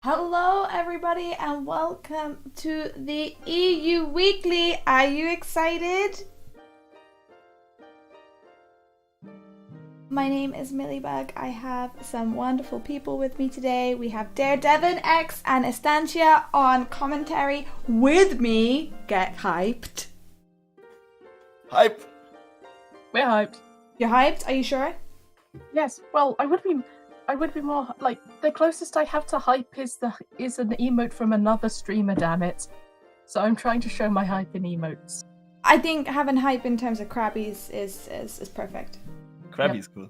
Hello, everybody, and welcome to the EU Weekly. Are you excited? My name is Millibug. I have some wonderful people with me today. We have Daredevin X and Estancia on commentary with me. Get hyped. Hype! We're hyped. You're hyped? Are you sure? Yes. Well, I would be more like the closest I have to hype is an emote from another streamer. Damn it! So I'm trying to show my hype in emotes. I think having hype in terms of Krabbies is perfect. Krabby's cool.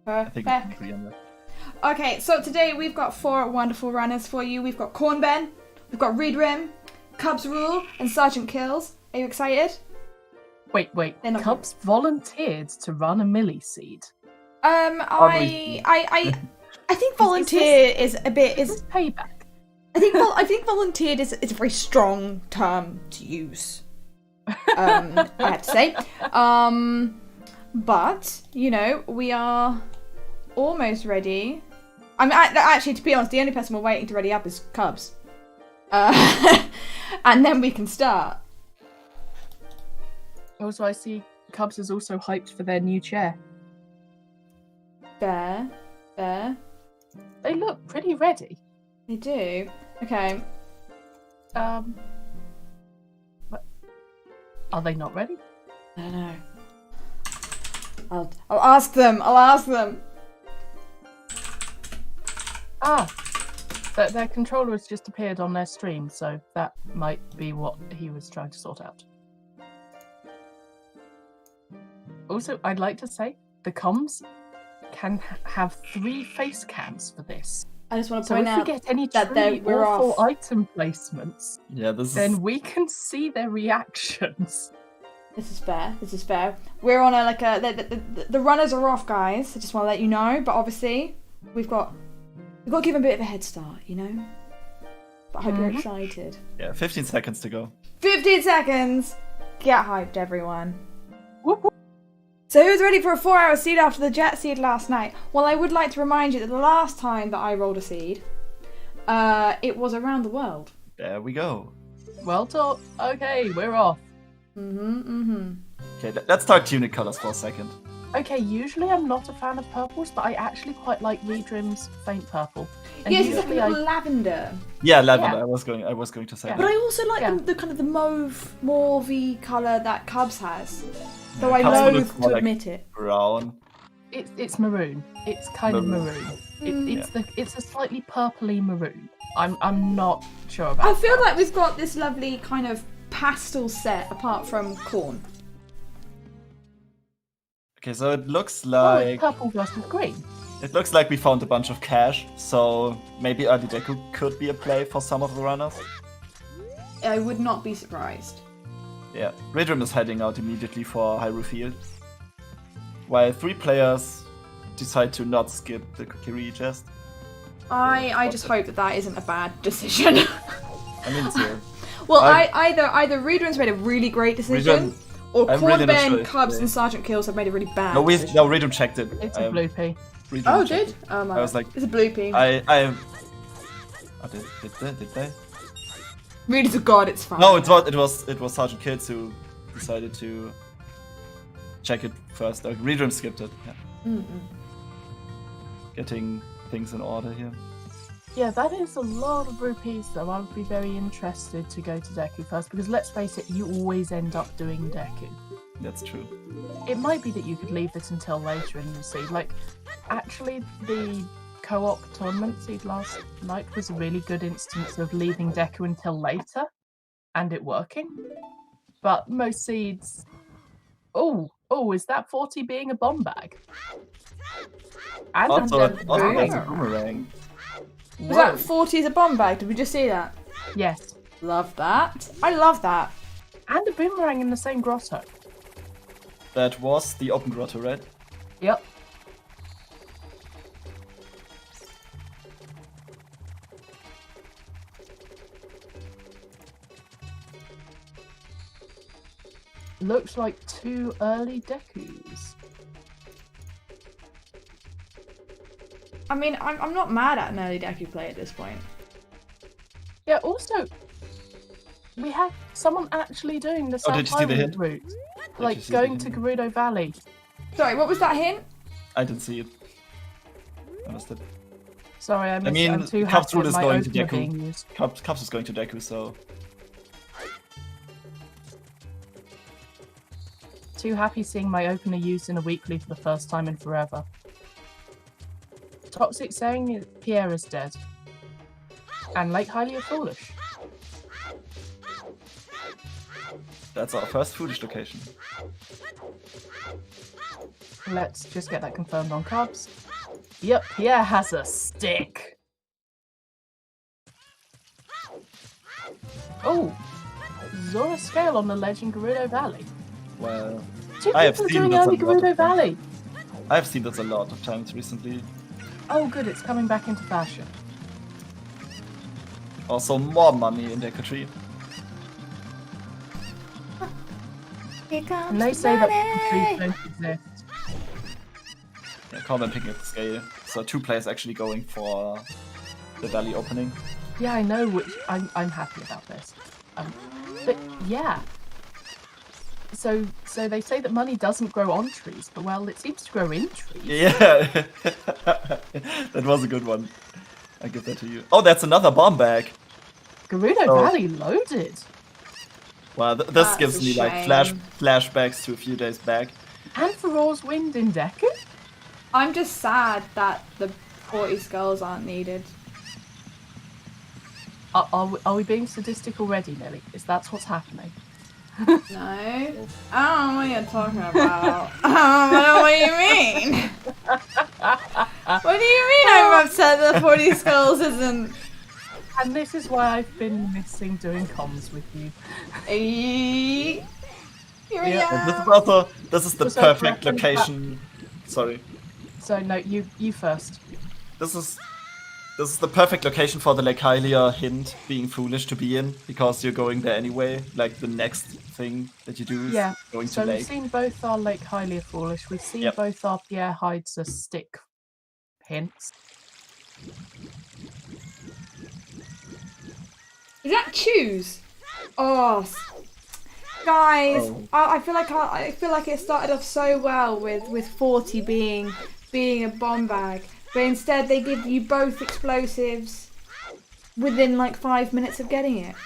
I think we can Perfect. agree on that. Okay, so today we've got 4 wonderful runners for you. We've got Corn Ben, we've got Reed Rim, Cubs Rule, and Sergeant Kills. Are you excited? Wait. They're not Cubs volunteered to run a milliseed. I think volunteer is a bit Is this payback? I think volunteered is a very strong term to use. I have to say. But you know, we are almost ready. I mean, actually, to be honest, the only person we're waiting to ready up is Cubs, and then we can start. Also, I see Cubs is also hyped for their new chair. There. They look pretty ready. They do. Okay. What? Are they not ready? I don't know. I'll ask them. I'll ask them. Their controller has just appeared on their stream, so that might be what he was trying to sort out. Also, I'd like to say the comms can have 3 face cams for this. I just want to So point if we out get any that truly we're awful off. item placements, Yeah, this then is... we can see their reactions. This is fair. This is fair. We're on the runners are off, guys. I just want to let you know. But obviously, we've got to give them a bit of a head start, you know. But I hope you're excited. Yeah, 15 seconds to go. 15 seconds. Get hyped, everyone. Whoop, whoop. So who's ready for a 4-hour seed after the jet seed last night? Well, I would like to remind you that the last time that I rolled a seed, it was around the world. There we go. Well taught. Okay, we're off. Okay, let's talk tunic colors for a second. Okay, usually I'm not a fan of purples, but I actually quite like Reedrim's faint purple. And Yes, it's like a usually little lavender. Yeah, lavender. Yeah. I was going to say Yeah. But that. I also like Yeah. the kind of the mauvey colour that Cubs has. Though I Cubs would loathe look more to like admit it. brown. It's maroon. It's kind of Maroon. maroon. It's a slightly purpley maroon. I'm not sure about. I feel that. like we've got this lovely kind of pastel set apart from corn. Okay, so it looks Oh, it's like purple versus green. we found a bunch of cash. So maybe early deco could be a play for some of the runners. I would not be surprised. Yeah, Redrum is heading out immediately for Hyrule Field, while 3 players decide to not skip the Kokiri chest. I just hope that isn't a bad decision. I mean, it's here. Well, I- either Reedrun's made a really great decision, or I'm Corn really not Ben, sure. Cubs, Yeah. and Sergeant Kills have made a really bad No, decision. Redrum checked it. It's a blue pea. Redrum Oh, checked did? it. Oh my. I was like, It's a bloopy. Oh, did they? Really to God, it's fine. No, it was Sergeant Kids who decided to check it first. Redrum skipped it. Yeah. Getting things in order here. Yeah, that is a lot of rupees, though. I would be very interested to go to Deku first, because let's face it, you always end up doing Deku. That's true. It might be that you could leave this until later and you see. Like, actually, the co-op tournament seed last night was a really good instance of leaving Deku until later and it working. But most seeds... Oh, is that 40 being a bomb bag? And Also, a that's a boomerang. boomerang. Was that 40 as a bomb bag? Did we just see that? Yes. Love that. I love that. And a boomerang in the same grotto. That was the open grotto, right? Yep. Looks like 2 early Dekus. I mean, I'm not mad at an early Deku play at this point. Yeah, also, we have someone actually doing the South did you see the hint? route. you Like, see the going to hint? Gerudo Valley. Sorry, what was that hint? I didn't see it. I missed it. Sorry, I missed it. I'm mean, too Cup's happy route with is my going to opener Deku. being used. Cups is going to Deku, so... Too happy seeing my opener used in a weekly for the first time in forever. Toxic saying Pierre is dead. And Lake Hylia foolish. That's our first foolish location. Let's just get that confirmed on Cubs. Yep, Pierre has a stick. Oh, Zora scale on the ledge in Gerudo Valley. Well, Two I have people are seen doing this a early lot of Gerudo times. Valley. I've seen this a lot of times recently. Oh, good, it's coming back into fashion. Also, more money in Deku Tree. Here comes And they the say money. that trees don't exist. Yeah, Corbin picking up the scale. So 2 players actually going for the valley opening. Yeah, I know. Which I'm happy about this. But yeah. So they say that money doesn't grow on trees, but well, it seems to grow in trees. Yeah, that was a good one. I give that to you. Oh, that's another bomb bag. Gerudo Oh. Valley loaded. Well, this That's gives a me like shame. flashbacks to a few days back. And for Roar's Wind in Deku? I'm just sad that the 40 skulls aren't needed. Are we being sadistic already, Nelly? Is that what's happening? No. I don't know what you're talking about. I don't know what you mean. What do you mean I'm upset that 40 skulls isn't... And this is why I've been missing doing comms with you. Here we Yeah. And this is go. also the So perfect reference location. Sorry, So no, you first. this is the perfect location for the Lake Hylia hint being foolish to be in, because you're going there anyway. Like the next thing that you do is Yeah. going So to we've Lake. seen both our Lake Hylia foolish. We've seen Yep. both our Pierre hides a stick hints. Is that choose? Oh, guys, Oh. I feel like it started off so well with 40 being a bomb bag, but instead they give you both explosives within like 5 minutes of getting it.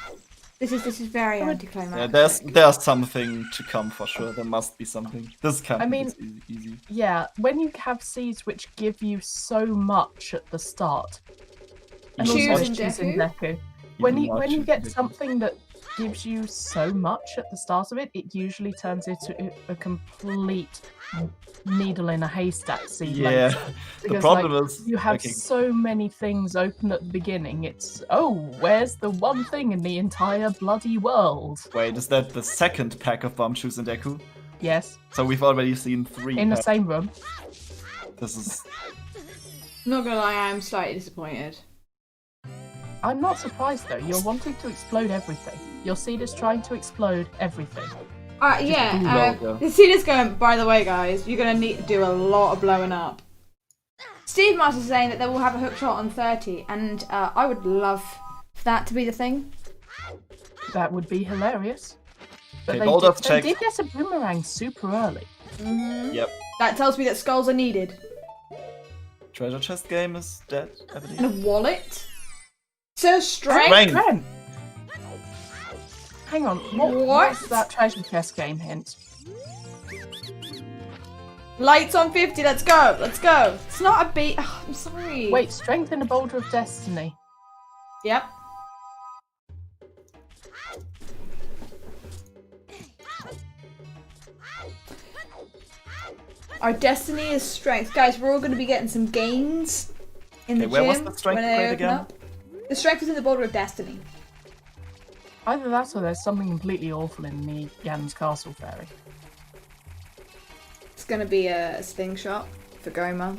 This is very Yeah, anticlimactic. there's something to come for sure. There must be something. This can't I be mean- this easy. Yeah, when you have seeds which give you so much at the start. And Choose also in choose in Deku? Deku. When Even you more when you choose get in Deku. something that gives you so much at the start of it, it usually turns into a complete needle in a haystack seed. Yeah, later. the Because, problem like, is you have okay, so many things open at the beginning. It's where's the one thing in the entire bloody world? wait, is that the second pack of bomb shoes in Deku? Yes, So we've already seen 3. in the packs. same room. This is Not gonna lie, I am slightly disappointed. I'm not surprised though. You're wanting to explode everything. Your seed is trying to explode everything. Yeah, logo. the seed is going, by the way, guys, you're going to need to do a lot of blowing up. Steve Mars is saying that they will have a hook shot on 30, and I would love for that to be the thing. That would be hilarious. But Okay, they, Boulder's they checked. did get a boomerang super early. Yep. That tells me that skulls are needed. Treasure chest game is dead, I believe. And a wallet? So strength? Strength. Trent! Hang on, What? what's that treasure chest game hint? Lights on 50, let's go, let's go. It's not a beat. Oh, I'm sorry. Wait, strength in a boulder of destiny. Yep. Our destiny is strength. Guys, we're all going to be getting some gains in the Okay, where was gym the strength when they grade open again? up. The strength is in the boulder of destiny. Either that or there's something completely awful in the Ganon's Castle Fairy. It's going to be a sling shot for Goma.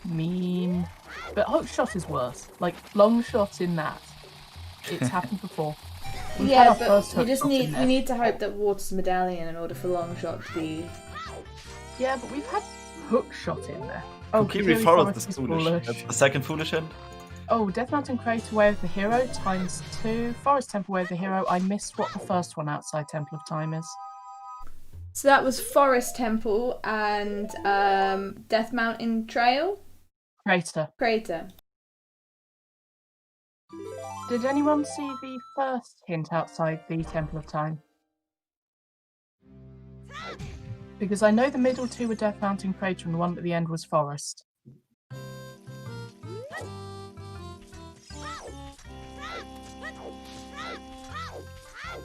Mean. But hook shot is worse. Like, long shot in that. It's happened before. We've had Yeah, our but first we hook just shot in need there. we need to hope that water's medallion in order for long shot to be. Yeah, but we've had hook shot in there. Oh, Kokiri Kokiri Forest is is foolish. That's the second foolish hint. Oh, Death Mountain Crater Way of the Hero ×2. Forest Temple Way of the Hero. I missed what the first one outside Temple of Time is. So that was Forest Temple and Death Mountain Trail? Crater. Did anyone see the first hint outside the Temple of Time? Because I know the middle two were Death Mountain Crater and the one at the end was Forest.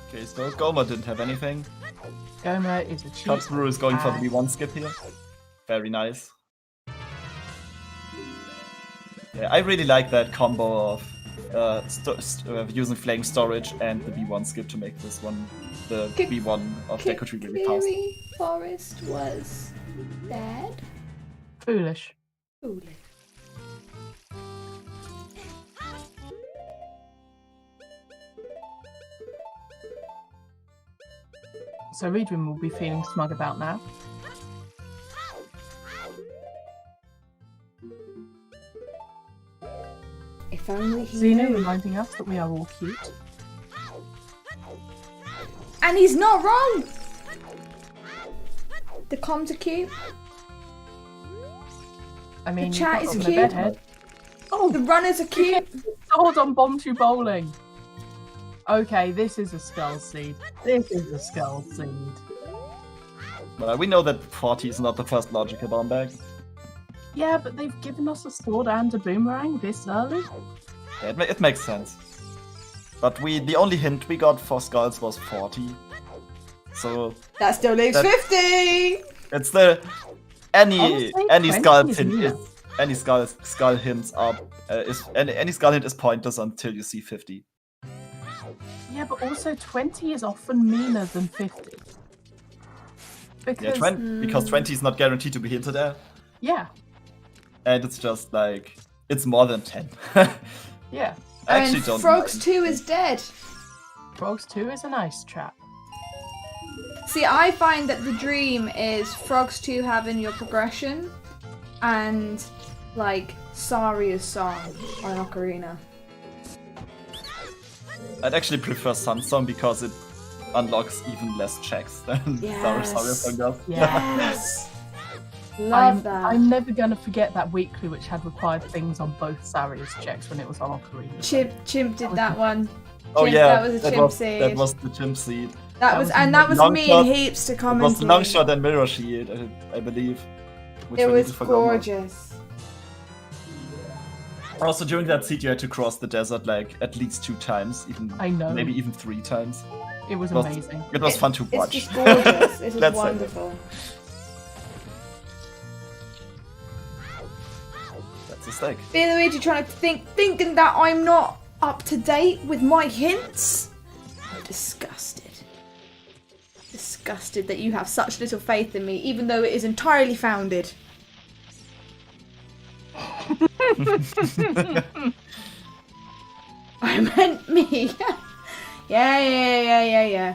Okay, so Goma didn't have anything. Goma is a cheat. Katsuru is going for the V1 skip here. Very nice. Yeah, I really like that combo of using flame storage and the V1 skip to make this one the V1 of Deku Tree really fast. Forest was dead. Foolish. So Reedwin will be feeling smug about now. If only he Xeno knew. reminding us that we are all cute. And he's not wrong! The comms are cute. I mean, The chat you've is got on cute. the bedhead. The runners are cute. Sword on Bomb2 Bowling. Okay, this is a skull seed. Well, we know that 40 is not the first logical bomb bag. Yeah, but they've given us a sword and a boomerang this early? Yeah, it makes sense. But the only hint we got for skulls was 40. So That still leaves 50! it's the any skull 20 hint is is any skull hints are any skull hint is pointless until you see 50. Yeah, but also 20 is often meaner than 50. Because, Yeah, because 20 is not guaranteed to be hinted at, yeah, and it's just like it's more than 10. yeah. I actually And don't Frogs mind. 2 is dead. Frogs 2 is a nice trap. See, I find that the dream is Frogs 2 having your progression and, like, Saria's song on Ocarina. I'd actually prefer Sunstorm because it unlocks even less checks than Yes. Saria's song does. Yes! Love that. I'm never gonna forget that weekly which had required things on both Saria's checks when it was on Ocarina. Chimp did that one. Oh Chimp, yeah, that was a chimp seed. That was the chimp seed. That was long me shot. and heaps to It comment. was the long shot and mirror shield, I believe. Which It were was needed for Goma. gorgeous. Also, during that seed, you had to cross the desert like at least 2 times, I know. maybe even 3 times. It was It was- amazing. It was fun to It's watch. just gorgeous. It is Let's say wonderful. That's a stake. Luigi trying to thinking that I'm not up to date with my hints. I'm disgusted. Disgusted that you have such little faith in me, even though it is entirely founded. I meant me. Yeah.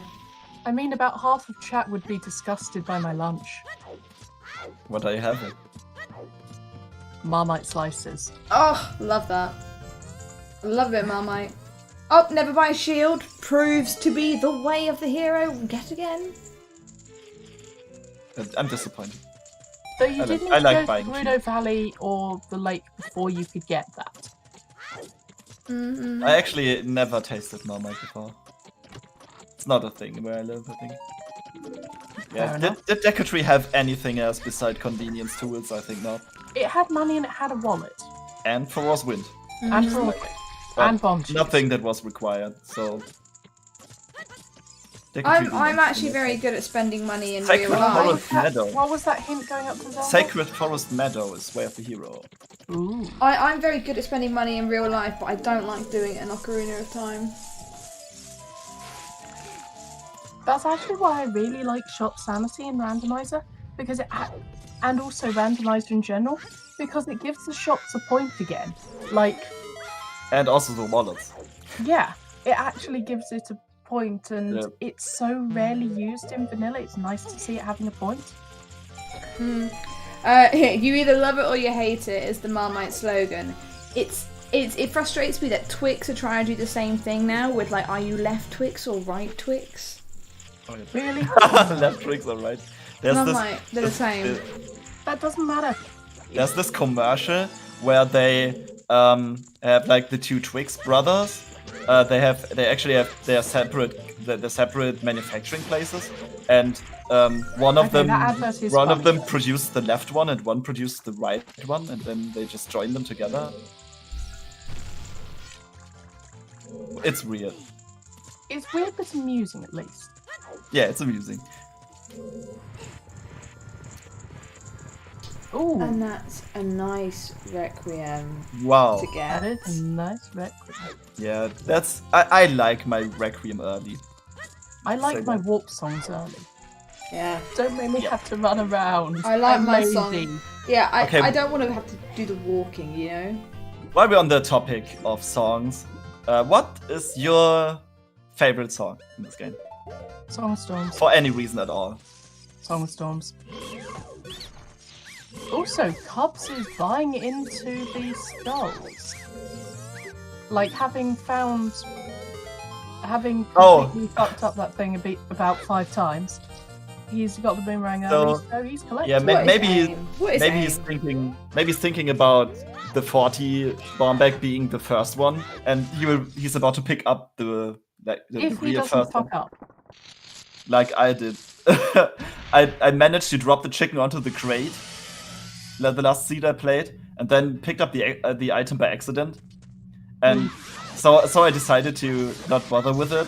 I mean, about half of chat would be disgusted by my lunch. What are you having? Marmite slices. Oh, love that. Love it, Marmite. Oh, never buy a shield. Proves to be the way of the hero. Get again. I'm disappointed. So you didn't I like go to buying Gerudo Valley or the lake before you could get that. Mm-hmm. I actually never tasted Marmite before. It's not a thing where I live, I think. Yeah, Fair did Deku Tree have anything else beside convenience tools? I think not. It had money and it had a wallet. And for Wars Wind. And for Rocket. But And bomb shoes. nothing that was required, so... Deku Tree did I'm not actually do very it. good at spending money in Sacred real life. Forest Meadow. What was that hint going up to Zelda? Sacred Forest Meadow is Way of the Hero. Ooh. I'm very good at spending money in real life, but I don't like doing it in Ocarina of Time. That's actually why I really like Shop Sanity and Randomizer, because and also Randomizer in general, because it gives the shops a point again. Like, And also the wallets. yeah, it actually gives it a point, and Yeah. it's so rarely used in vanilla. It's nice to see it having a point. You either love it or you hate it is the Marmite slogan. It's it frustrates me that Twix are trying to do the same thing now with like, are you left Twix or right Twix? Oh, yeah. Really? Left Twix or right? And I'm like, they're the same. That doesn't matter. There's this commercial where they have like the two Twix brothers. They actually have their separate manufacturing places, and one of them produced the left one and one produced the right one, and then they just join them together. It's weird. It's weird, but amusing at least. Yeah, it's amusing. Ooh, And that's a nice Requiem Wow. to get. that is a nice requiem. Yeah, that's I like my Requiem early. I like So my good. warp songs early. Yeah. Don't make me have to run around. I like I'm my lazy. song. Yeah, Okay. I don't want to have to do the walking, you know? While we're on the topic of songs, what is your favorite song in this game? Song of Storms. For any reason at all. Song of Storms. Also, Cubs is buying into these skulls. Like, having completely fucked up that thing about 5 times, he's got the boomerang early, so he's collecting. Yeah, What is maybe aim? What is maybe aim? he's thinking about the 40 bomb bag being the first one, and he's about to pick up the If he real doesn't first fuck one, up. like I did. I managed to drop the chicken onto the crate, the last seed I played, and then picked up the item by accident, and so I decided to not bother with it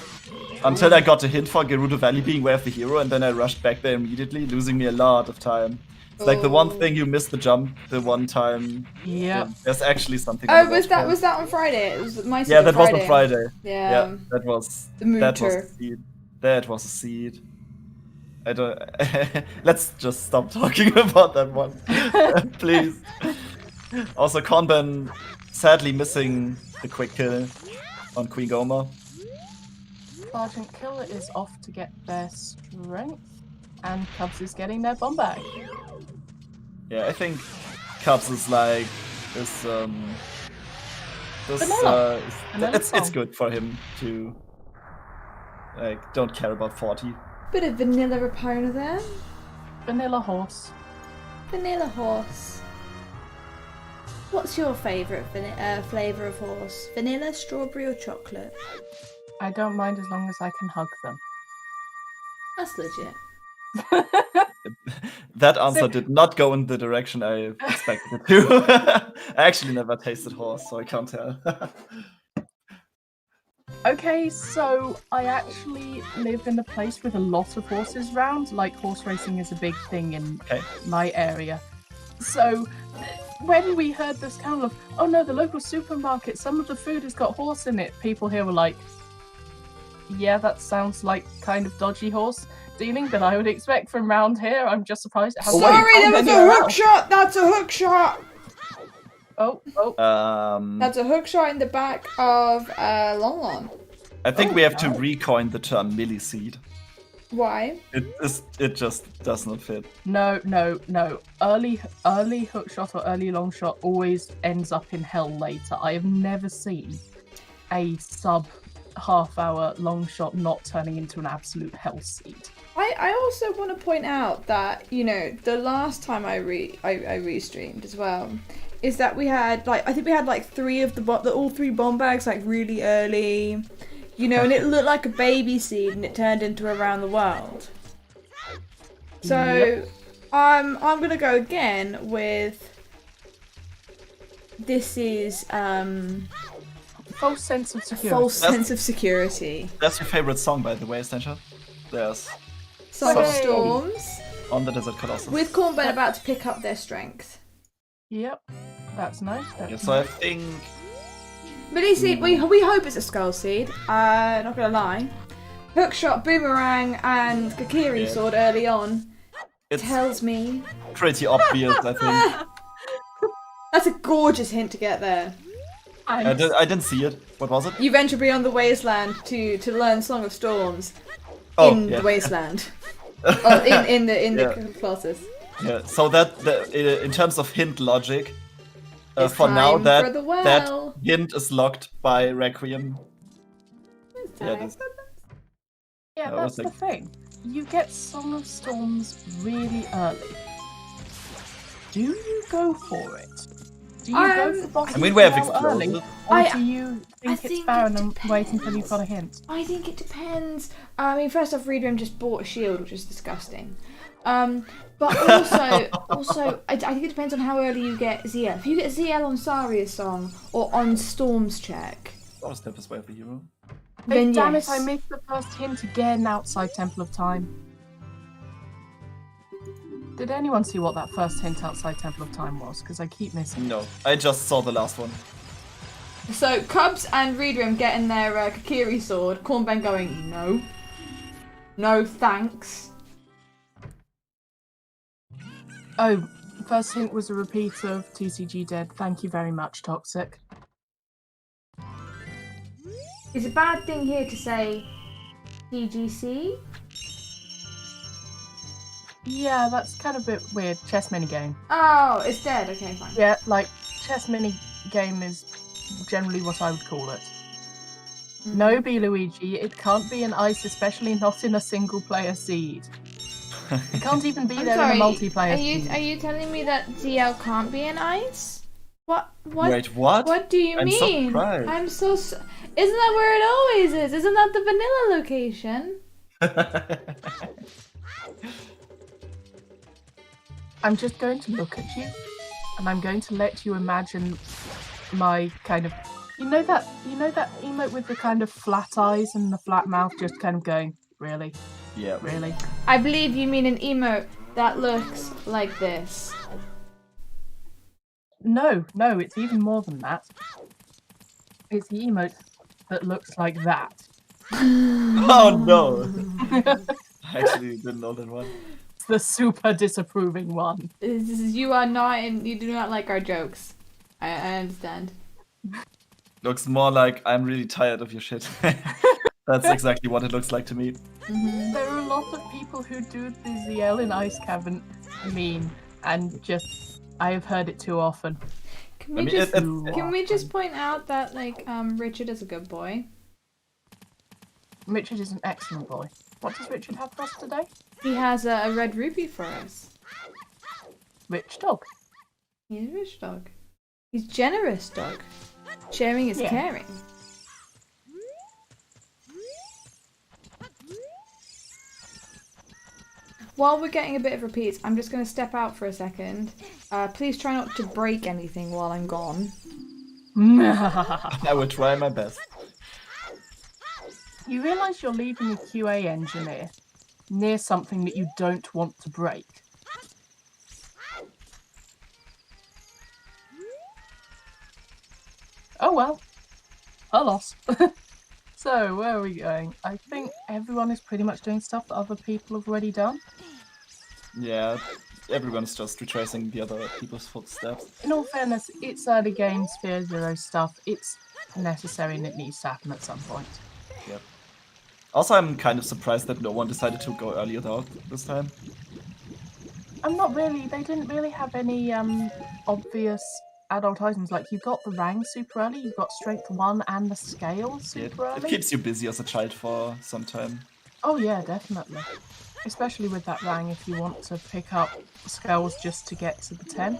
until I got a hint for Gerudo Valley being Way of the Hero, and then I rushed back there immediately, losing me a lot of time. It's like the one thing you miss the jump the one time. Yeah. There's actually something. Oh, was that on Friday? It was my Yeah, that was on Friday. Yeah. That was The that was mooter. a seed. That was a seed. I don't. Let's just stop talking about that one, please. Also, Konban sadly missing the quick kill on Queen Goma. Sergeant Killer is off to get their strength, and Cubs is getting their bomb bag. Yeah, I think Cubs is like Vanilla. it's good for him to like don't care about 40. Bit of vanilla Rapona there. Vanilla horse. Vanilla horse. What's your favourite flavour of horse? Vanilla, strawberry or chocolate? I don't mind as long as I can hug them. That's legit. That answer did not go in the direction I expected it to. I actually never tasted horse, so I can't tell. Okay, so I actually live in a place with a lot of horses around. Like, horse racing is a big thing in my area. So when we heard this kind of, oh no, the local supermarket, some of the food has got horse in it, people here were like, yeah, that sounds like kind of dodgy horse dealing that I would expect from round here. I'm just surprised it hasn't. Sorry, there was a hook shot! That's a hook shot! Oh. That's a hook shot in the back of Lon Lon. I think we have to recoin the term milliseed. Why? It just does not fit. No. Early hook shot or early long shot always ends up in hell later. I have never seen a sub half-hour long shot not turning into an absolute hell seed. I also want to point out that, you know, the last time I restreamed as well, is that we had I think we had like 3 of all 3 bomb bags like really early, you know, and it looked like a baby seed and it turned into Around the World. So Yep. I'm gonna go again with this is False sense of security. false sense of security. That's your favorite song, by the way, Stancha? There's Song of Hooray. Storms on the Desert Colossus. with Cornbone about to pick up their strength. Yep, that's nice. Yeah, so I think But you see, we hope it's a skull seed. Not gonna lie. Hookshot, boomerang, and Kakiri Yeah. sword early on it's tells me pretty obvious, I think. that's a gorgeous hint to get there. I didn't see it. What was it? You venture beyond the wasteland to learn Song of Storms Oh, the wasteland. in the Yeah. Colossus. Yeah, so in terms of hint logic, It's for now, time that for the well. hint is locked by Requiem. It's Yeah, time it is. for the- Yeah, I that's was the thing. You get Song of Storms really early. Do you go for it? Do you go for boss I mean, we have early? exploded. Or do you think it's think barren it and wait until you've got a depends. hint? I think it depends. I mean, first off, Readroom just bought a shield, which is disgusting. But also, I think it depends on how early you get ZL. If you get ZL on Saria's song or on Storm's check, Oh, step is way of the hero. then Damn yes. it, I missed the first hint again outside Temple of Time. Did anyone see what that first hint outside Temple of Time was? Because I keep missing. No, I just saw the last one. So Cubs and Readroom getting their Kakiri sword. Cornben going, no. No thanks. Oh, first hint was a repeat of TCG Dead. Thank you very much, Toxic. It's a bad thing here to say TGC. Yeah, that's kind of a bit weird. Chess minigame. Oh, it's dead. Okay, fine. Yeah, like, chess minigame is generally what I would call it. No, B. Luigi, it can't be an ice, especially not in a single-player seed. It can't even be I'm there sorry, in a multiplayer are seed. you telling me that ZL can't be an ice? What? Wait, what? What do you I'm so mean? surprised. I'm so. Isn't that where it always is? Isn't that the vanilla location? I'm just going to look at you, and I'm going to let you imagine my kind of, you know that emote with the kind of flat eyes and the flat mouth, just kind of going, really, Yeah. really. I believe you mean an emote that looks like this. No, it's even more than that. It's the emote that looks like that. Oh no! I actually didn't know that one. It's the super disapproving one. You are not, and you do not like our jokes. I understand. Looks more like I'm really tired of your shit. That's exactly what it looks like to me. There are a lot of people who do the ZL in Ice Cavern meme, and just I have heard it too often. Can we I mean, just it- can we just point out that like Richard is a good boy? Richard is an excellent boy. What does Richard have for us today? He has a red rupee for us. Rich dog. He's a rich dog. He's generous dog. Sharing is Yeah. caring. While we're getting a bit of repeats, I'm just going to step out for a second. Please try not to break anything while I'm gone. I will try my best. You realise you're leaving a QA engineer near something that you don't want to break. Oh well. A loss. So, where are we going? I think everyone is pretty much doing stuff that other people have already done. Yeah, everyone's just retracing the other people's footsteps. In all fairness, it's early game Sphere Zero stuff. It's necessary and it needs to happen at some point. Yep. Also, I'm kind of surprised that no one decided to go earlier though this time. I'm not really. They didn't really have any obvious adult items. Like, you got the Rang super early, you got Strength 1 and the Scale It, super it early. keeps you busy as a child for some time. Oh yeah, definitely. Especially with that Rang if you want to pick up Scales just to get to the 10.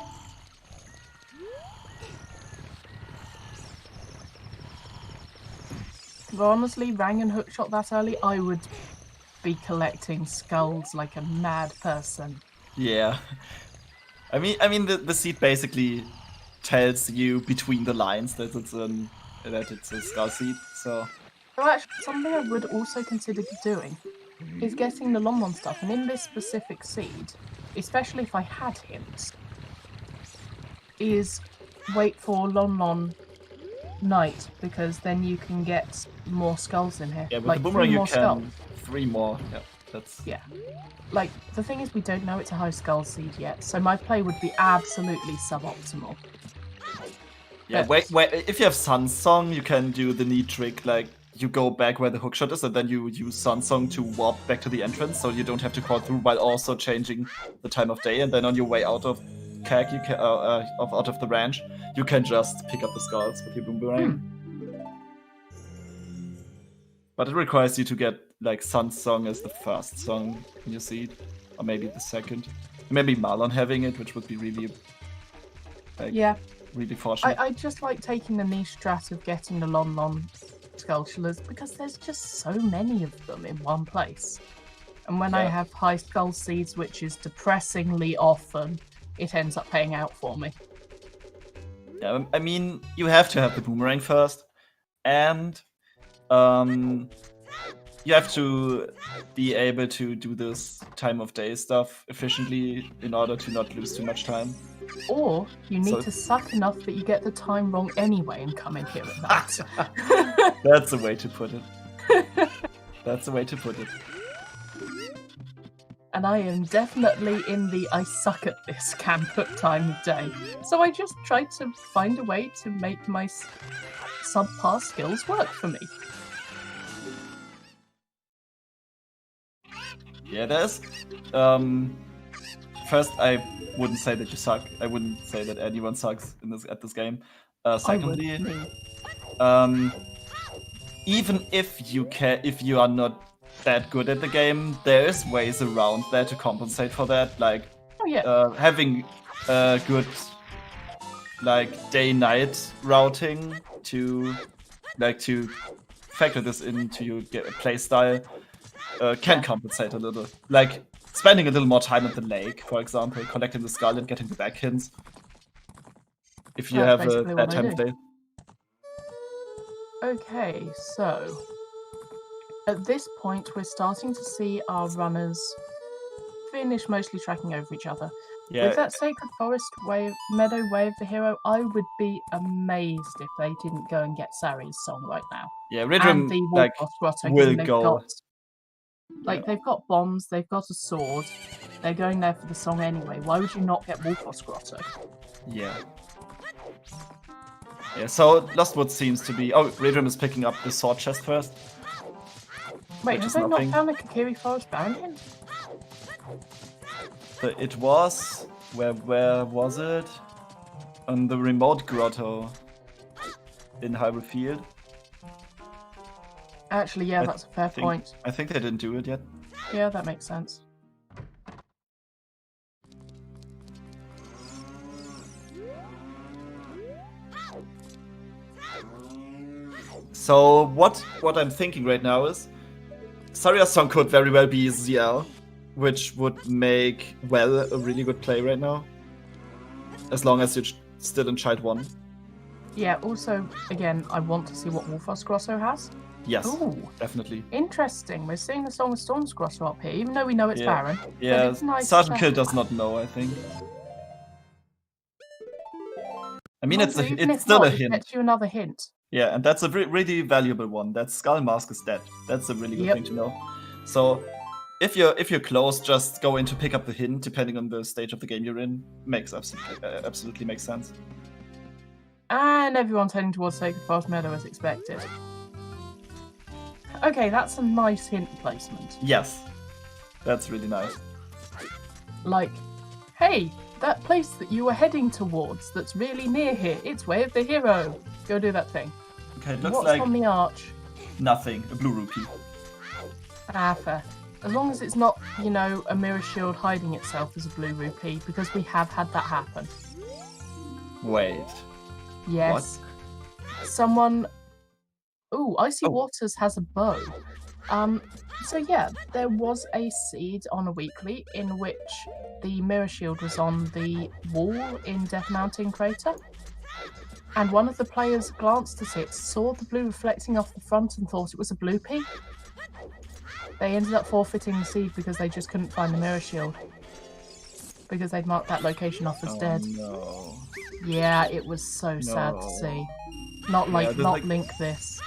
But honestly, Rang and Hookshot that early, I would be collecting skulls like a mad person. Yeah. I mean, the seed basically tells you between the lines that it's a skull seed. So So actually, something I would also consider doing is getting the Lon stuff, and in this specific seed, especially if I had hints, is wait for Lon Night, because then you can get more skulls in here. yeah, with like the boomerang 3 you more can skulls. 3 more. Yeah, that's Yeah. Like, the thing is, we don't know it's a high skull seed yet, so my play would be absolutely suboptimal. yeah. But- Wait. If you have Sun Song, you can do the neat trick like you go back where the hookshot is, and then you use Sun Song to warp back to the entrance, so you don't have to call through while also changing the time of day. And then on your way out of keg you can out of the ranch, you can just pick up the skulls with your boomerang. But it requires you to get like Sun's song as the first song in your seed, or maybe the second. Maybe Marlon having it, which would be really, like, really fortunate. I just like taking the niche strat of getting the Lon Skulltulas because there's just so many of them in one place. And when I have high skull seeds, which is depressingly often, it ends up paying out for me. Yeah, I mean, you have to have the boomerang first, and you have to be able to do this time of day stuff efficiently in order to not lose too much time. Or you need to suck enough that you get the time wrong anyway and come in here at night. That's a way to put it. That's a way to put it. And I am definitely in the I suck at this camp at time of day. So I just try to find a way to make my subpar skills work for me. Yeah, there's... first, I wouldn't say that you suck. I wouldn't say that anyone sucks at this game. Secondly, even if you are not that good at the game, there's ways around that to compensate for that. Like having good like day-night routing to factor this into your play style can compensate a little. Like spending a little more time at the lake, for example, collecting the skull and getting the back hints. If you have a bad time of day. Okay, so at this point we're starting to see our runners finish mostly tracking over each other. Yeah. With that Sacred Forest Meadow Way of the Hero, I would be amazed if they didn't go and get Sari's song right now. Yeah, Ridrum like, will go. They've got bombs, they've got a sword, they're going there for the song anyway. Why would you not get Wolfos Grotto? Yeah. Yeah, so Lostwood seems to be... Oh, Ridrum is picking up the sword chest first. Wait, have they not found the Kakiri Forest Baron Hint? It was... Where was it? On the remote grotto in Hyrule Field. Actually, yeah, that's a fair point. I think they didn't do it yet. Yeah, that makes sense. So what I'm thinking right now is Saria's song could very well be ZL, which would make Well a really good play right now. As long as you're still in Child 1. Yeah, also, again, I want to see what Wolfos Grotto has. Yes, Ooh, definitely. Interesting. We're seeing the Song of Storms Grotto up here, even though we know it's Baron. Yeah, nice Sergeant Kill does not know, I think. I mean, it's still a hint. It gets you another hint. Yeah, and that's a really valuable one. That Skull Mask is dead. That's a really good thing to know. So, if you're close, just go in to pick up the hint, depending on the stage of the game you're in. Makes absolutely makes sense. And everyone's heading towards Sacred Forest Meadow as expected. Okay, that's a nice hint placement. Yes, that's really nice. Like, hey, that place that you were heading towards that's really near here, it's Way of the Hero. Go do that thing. Okay, it looks What's like on the arch? Nothing. A blue rupee. Ah, fair. As long as it's not, a mirror shield hiding itself as a blue rupee, because we have had that happen. Wait. Yes. What? Someone... Ooh, Icy Waters has a bow. So yeah, there was a seed on a weekly in which the mirror shield was on the wall in Death Mountain Crater. And one of the players glanced at it, saw the blue reflecting off the front and thought it was a blue pea. They ended up forfeiting the seed because they just couldn't find the mirror shield. Because they'd marked that location off as dead. No. Yeah, it was so sad to see. Not Link this.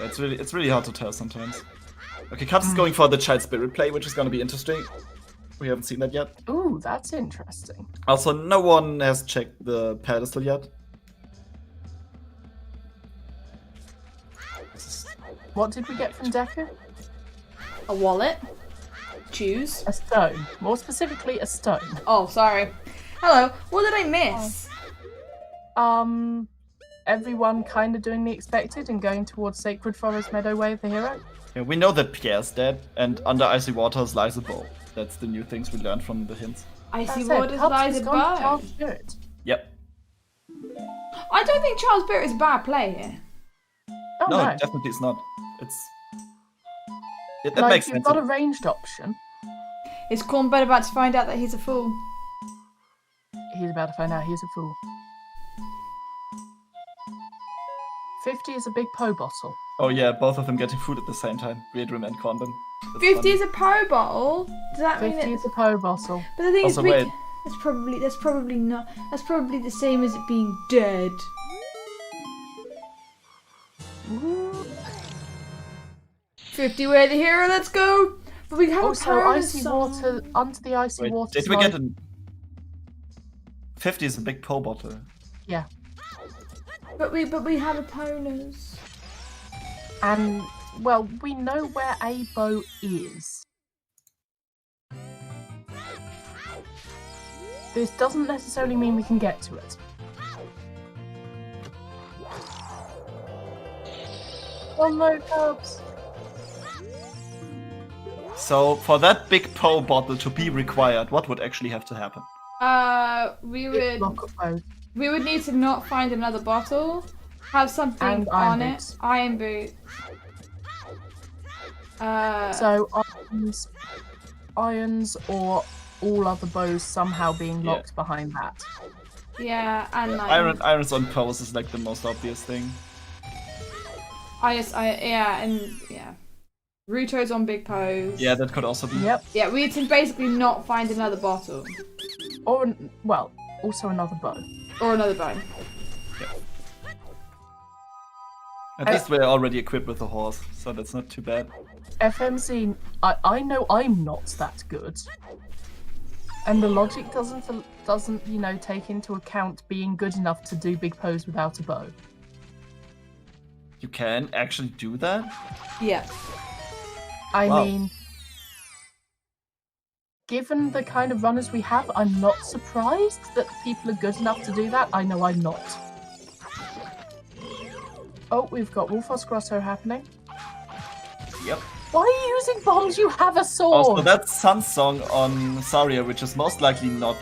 It's really hard to tell sometimes. Okay, Caps is going for the Child Spirit play, which is going to be interesting. We haven't seen that yet. Ooh, that's interesting. Also, no one has checked the pedestal yet. What did we get from Deku? A wallet. shoes. A stone. More specifically, a stone. Oh, sorry. Hello. What did I miss? Everyone kind of doing the expected and going towards Sacred Forest Meadow Way of the Hero. Yeah, we know that Pierre's dead, and under icy waters lies a bow. That's the new things we learned from the hints. Icy That's waters Hubs lies has a gone to bow. Charles Spirit. Yep. I don't think Charles Spirit is a bad player. Oh No, no. definitely it's not. It Like, makes you've sense. got a ranged option. Is Cornbird about to find out that he's a fool? He's about to find out he's a fool. 50 is a big po bottle. Oh yeah, both of them getting food at the same time. Readrim and Condom. 50 is a po bottle? Does that mean 50 it's... is a po bottle. But the thing Also, is, wait. that's probably not... That's probably the same as it being dead. Ooh. 50, we're the hero, let's go! But we have Also, a icy song. water, under the icy Wait, water. did we get an... 50 is a big po bottle. Yeah. But we have opponents. And, well, we know where a bow is. This doesn't necessarily mean we can get to it. Oh no, Cubs! So, for that big po bottle to be required, what would actually have to happen? We It's would block of both. we would need to not find another bottle, have something And on iron it. boots. Iron boot. So, irons or all other bows somehow being Yeah. locked behind that. yeah, and like Irons on pose is like the most obvious thing. yeah. Ruto's on big pose. Yeah, that could also be. Yep. Yeah, we need to basically not find another bottle. Or, well, also another bow. Or another bone. At least we're already equipped with a horse, so that's not too bad. FMC, I know I'm not that good. And the logic doesn't, you know, take into account being good enough to do big pose without a bow. You can actually do that? Yeah. I Wow. mean, given the kind of runners we have, I'm not surprised that people are good enough to do that. I know I'm not. Oh, we've got Wolfos Grotto happening. Yep. Why are you using bombs? You have a sword! Also, that's Sun's song on Saria, which is most likely not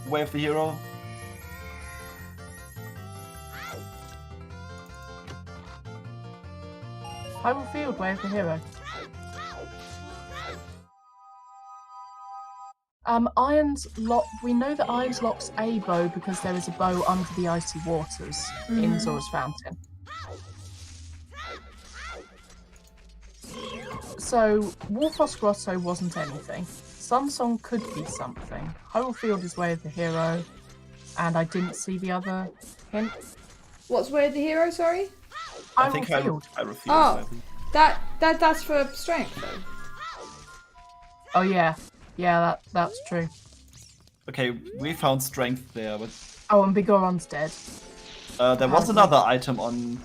Way of the Hero. Hyrule Field, Way of the Hero. Irons lock. We know that Irons locks a bow because there is a bow under the icy waters in Zora's Fountain. So Wolfos Grotto wasn't anything. Sun Song could be something. Hyrule Field is Way of the Hero, and I didn't see the other hint. What's Way of the Hero, sorry? I think Hyrule Field. Hyrule Field. Oh. I think. That's for strength though. Oh yeah, that's true. Okay, we found strength there, but Oh, and Bigoron's dead. there was another item on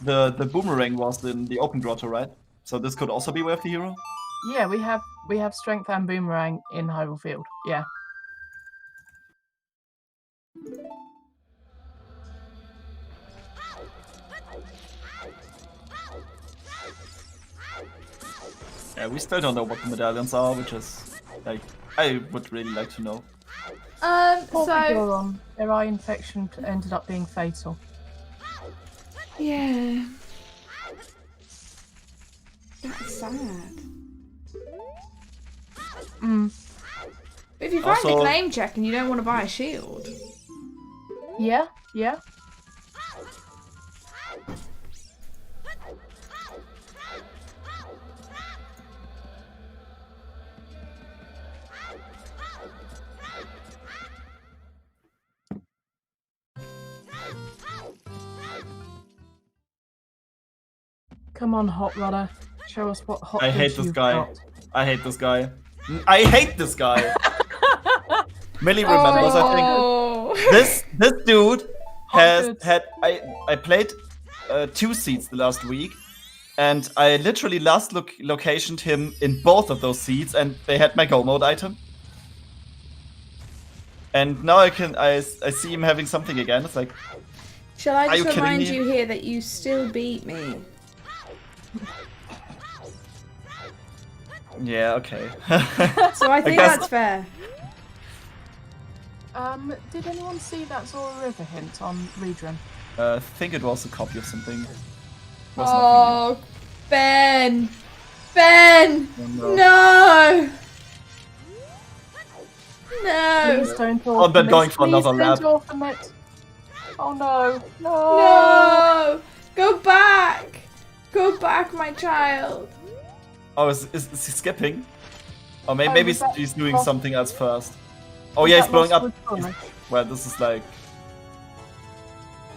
the boomerang was in the open grotto, right? So this could also be Way of the Hero? Yeah, we have strength and boomerang in Hyrule Field. Yeah. Yeah, we still don't know what the medallions are, which is like I would really like to know. Poor So Bigoron. Their eye infection ended up being fatal. yeah. That's sad. If you find Also- the claim check and you don't want to buy a shield, Yeah, yeah. Come on, Hot Rudder. Show us what hot I hate goods this you've guy. got. I hate this guy. I hate this guy. Millie remembers, I think. oh. This dude has Good. had I played 2 seeds the last week. and I literally last locationed him in both of those seeds, and they had my Go Mode item. And now I see him having something again. It's like, Shall I Are you just kidding remind me? you here that you still beat me? yeah, okay. So I think guess- that's fair. Did anyone see that Zora River hint on Redrun? I think it was a copy of something. It was Oh, Ben! Ben! nothing. Oh, no. No! No! Please don't orphan Oh, Ben this. going for Please another don't lap. orphan it. Oh no. No. No! Go back! Go back, my child! Oh, is he skipping? Or maybe, Oh, maybe was that he's doing lost- something else first. Oh Was yeah, he's that blowing Lost up. Wood Foolish? Well, this is like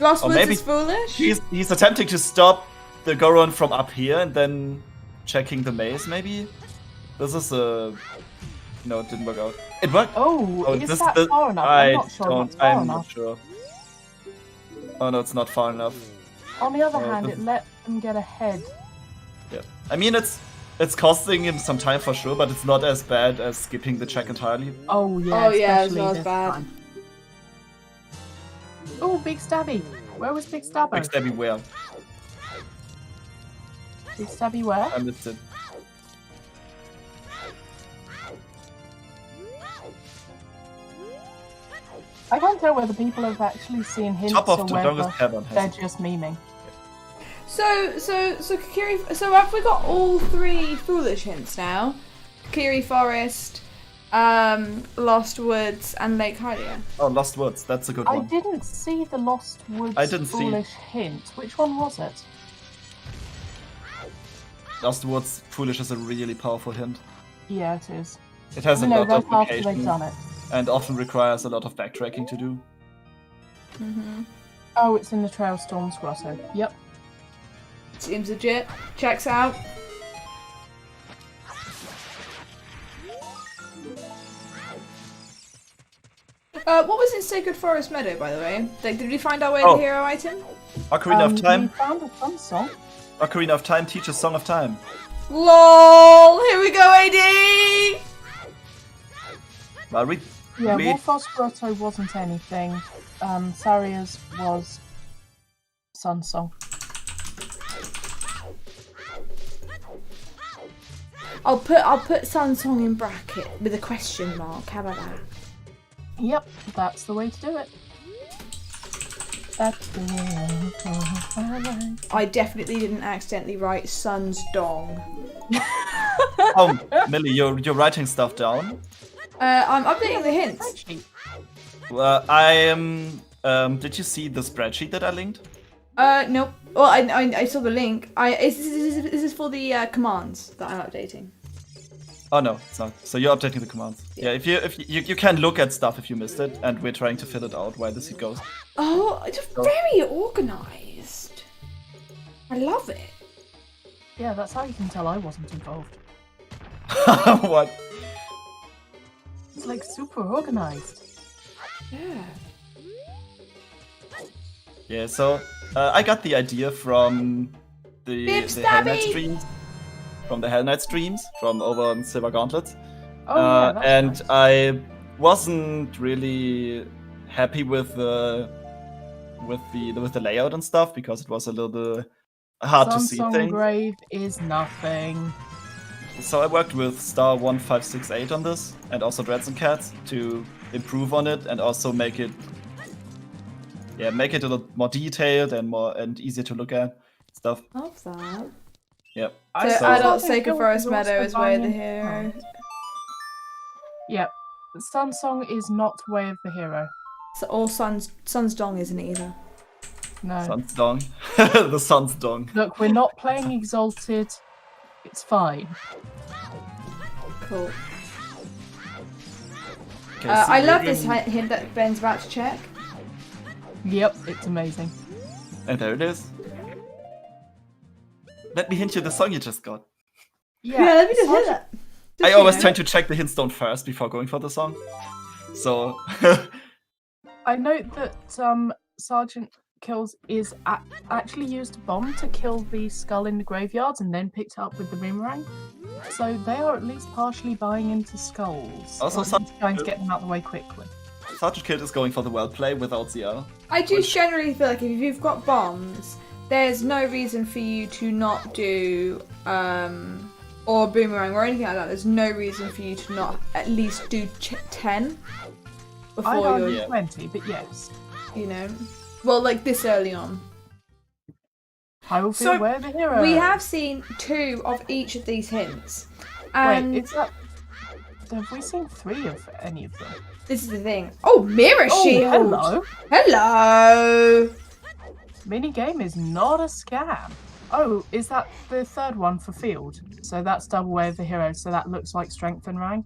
Lost Or Woods maybe is foolish? he's attempting to stop the Goron from up here and then checking the maze. Maybe this is a no, it didn't work out. It worked. Oh, is this, that this- far enough? I I'm not sure don't. that's far I'm enough. not sure. Oh no, it's not far enough. On the other Oh, hand, the- it let them get ahead. Yeah, I mean it's costing him some time for sure, but it's not as bad as skipping the check entirely. Oh yeah, Oh, yeah, it's especially not as this bad. time. Oh, Big Stabby. Where was Big Stabbo? Big Stabby where? Big Stabby where? I missed it. I can't tell whether people have actually seen hints Top or of the whether longest cavern they're has it. just memeing. So Kakiri, so have we got all three foolish hints now? Kakiri Forest, Lost Woods, and Lake Hylia. Oh, Lost Woods. That's a good I one. didn't see the Lost Woods I didn't see it. foolish hint. Which one was it? Lost Woods Foolish is a really powerful hint. Yeah, it is. It has a No, lot right of after they've locations done it. and often requires a lot of backtracking to do. Mm-hmm. Oh, it's in the Trail Storms Grotto. Yep. Seems legit. Checks out. What was in Sacred Forest Meadow, by the way? Like, did we find our way to Oh. the hero item? Ocarina of We Time. found a fun song. Ocarina of Time teaches Song of Time. LOL! Here we go, AD! Well, read. Yeah, read. Wolfos Grotto wasn't anything. Saria's was Sun Song. I'll put Sunsong in bracket with a question mark. How about that? Yep, that's the way to do it. That's the way. I definitely didn't accidentally write Sun's dong. Oh, Millie, you're writing stuff down. I'm updating the hints. Spreadsheet. I am. Did you see the spreadsheet that I linked? Nope. Well, I saw the link. This is for the commands that I'm updating. Oh no, it's not. So you're updating the commands. Yeah, if you can look at stuff if you missed it, and we're trying to fill it out while the seed goes. Oh, it's very organised. I love it. Yeah, that's how you can tell I wasn't involved. What? It's like super organized. Yeah. Yeah, so I got the idea from the Bib Hell Knight Stabby! streams, from the Hell Knight streams from over on Silver Gauntlets, Oh, yeah, that's and nice. I wasn't really happy with the layout and stuff because it was a little hard to see Sunsong things. Grave is nothing. So I worked with Star 1568 on this, and also Dreads and Cats to improve on it and also make it a little more detailed and easier to look at stuff. Love that. Yep. I So saw adult something Sacred Phil Forest was also Meadow is Way of the buying- Hero. Yep. Sunsong is not Way of the Hero. So all Sun's dong isn't either. No. Sun's dong. The sun's dong. Look, we're not playing Exalted. It's fine. Cool. Okay, I love Seed this hint that Ben's about to check. Yep, it's amazing. And there it is. Let me hint you the song you just got. Yeah, let me just hear Sergeant- that. I Just, always you know. tend to check the hint stone first before going for the song. So I note that Sergeant kills is actually used a bomb to kill the skull in the graveyards and then picked it up with the boomerang. So they are at least partially buying into skulls. Also, or at least trying to get them out of the way quickly. Sergeant Kid is going for the well play without ZL. I do generally feel like if you've got bombs, there's no reason for you to not do or boomerang or anything like that. There's no reason for you to not at least do 10 before I'd argue you're 20, but yes. You know, well, like this early on. I will feel where the hero. We have seen 2 of each of these hints, and wait, have we seen 3 of any of them? This is the thing. Oh, mirror shield. Hello. Hello. Minigame is not a scam. Oh, is that the third one for field? So that's double way of the hero. So that looks like strength and rank.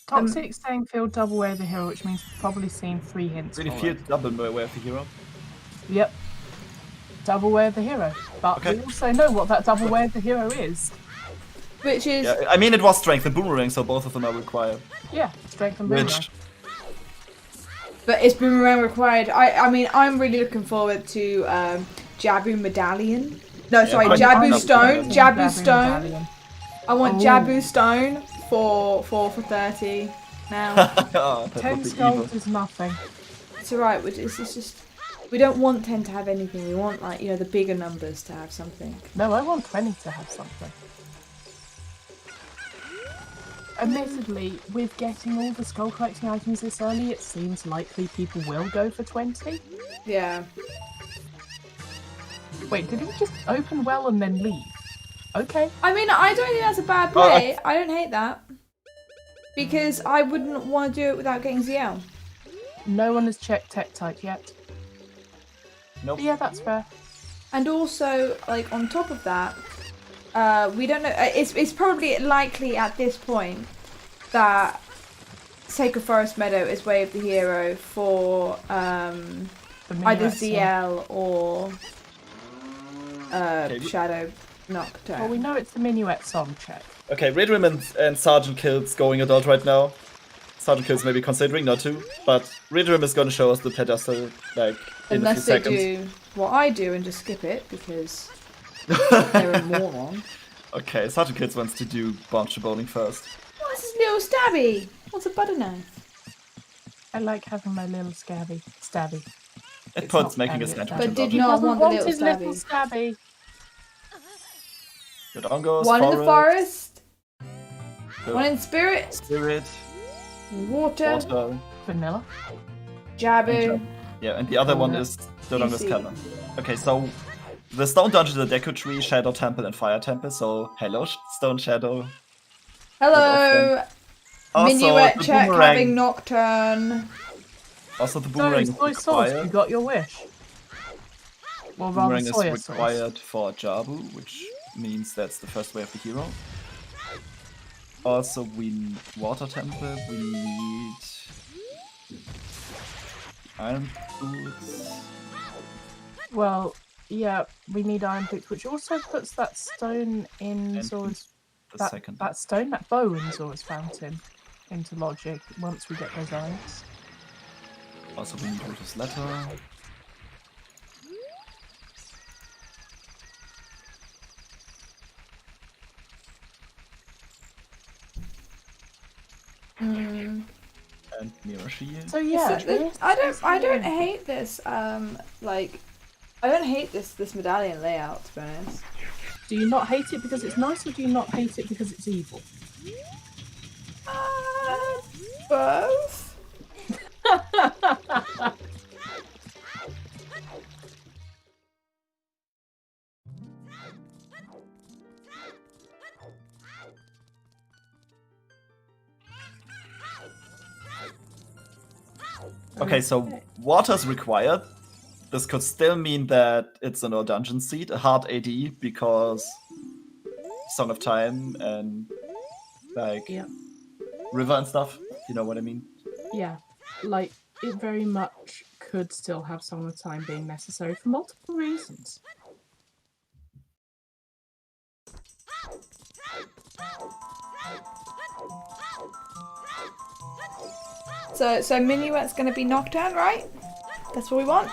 Toxic staying field double way of the hero, which means we've probably seen 3 hints. Really field double way of the hero. Yep. Double way of the hero. But we also know what that double way of the hero is. Which is... Yeah, I mean, it was strength and boomerang, so both of them are required. Yeah, strength and boomerang. But is boomerang required? I mean, I'm really looking forward to Jabu Medallion. No, sorry, Jabu Stone. Jabu Stone. Medallion. I want Jabu Stone for 30 now. 10 skulls is nothing. It's alright, it's just... We don't want 10 to have anything. We want, like, you know, the bigger numbers to have something. No, I want 20 to have something. Admittedly, with getting all the skull collecting items this early, it seems likely people will go for 20. Yeah. Wait, did we just open well and then leave? Okay. I mean, I don't think that's a bad play. I don't hate that. Because I wouldn't want to do it without getting ZL. No one has checked tech type yet. Nope. But yeah, that's fair. And also, like, on top of that, we don't know. It's probably likely at this point that Sacred Forest Meadow is Way of the Hero for either ZL or Shadow Nocturne. Well, we know it's the Minuet song, check. Okay, Red Rim and Sergeant Kill's going adult right now. Sergeant Kill's maybe considering not to, but Red Rim is going to show us the pedestal, like, in a few Unless they seconds. do what I do and just skip it, because they're a moron. Okay, Sergeant Kids wants to do Boncher Bowling first. What's this little stabby? What's a butter knife? I like having my little stabby. It puts making a snatch. But did not want the little stabby. Good on goes. One in the forest. Good. One in spirit. Spirit. Water. Vanilla. Jabu. Yeah, and the other one is the longest cavern. Okay, so the stone dungeon is the Deku Tree, Shadow Temple, and Fire Temple. So hello, Stone Shadow. Hello. Also, Minuet the check boomerang. having Nocturne. Also, the boomerang is Soy sauce, you required. got your wish. Well, rather Boomerang is soya sauce. required for Jabu, which means that's the first way of the hero. Also, we need Water Temple, we need Iron Boots. Well, yeah, we need iron boots, which also puts that stone in Zora's... That stone, that bow in Zora's fountain into logic once we get those irons. Also, we need Lotus Letter. And Mirror Shield. So yeah, I don't hate this. Like, I don't hate this medallion layout, to be honest. do you not hate it because it's nice, or do you not hate it because it's evil? Both. Okay, so water's required. This could still mean that it's an old dungeon seed, a hard AD, because Song of Time and like river and stuff. You know what I mean? Yeah, like it very much could still have Song of Time being necessary for multiple reasons. So Minuet's gonna be Nocturne, right? That's what we want.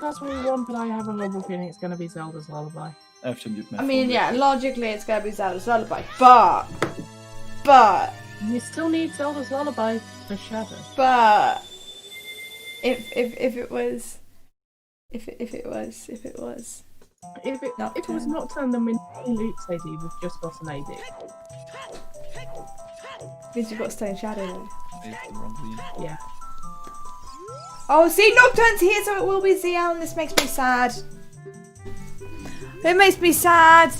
That's what we want, but I have a horrible feeling it's going to be Zelda's Lullaby. I have to mute my I mean, phone. yeah, logically it's gonna be Zelda's Lullaby, but You still need Zelda's Lullaby for Shadow. if it was If it was Nocturne, then we're not in Luke's AD, we've just got an AD. Means you've got Stone Shadow though. It's the wrong lead. Yeah. Oh, see, Nocturne's here, so it will be ZL, and this makes me sad. It makes me sad.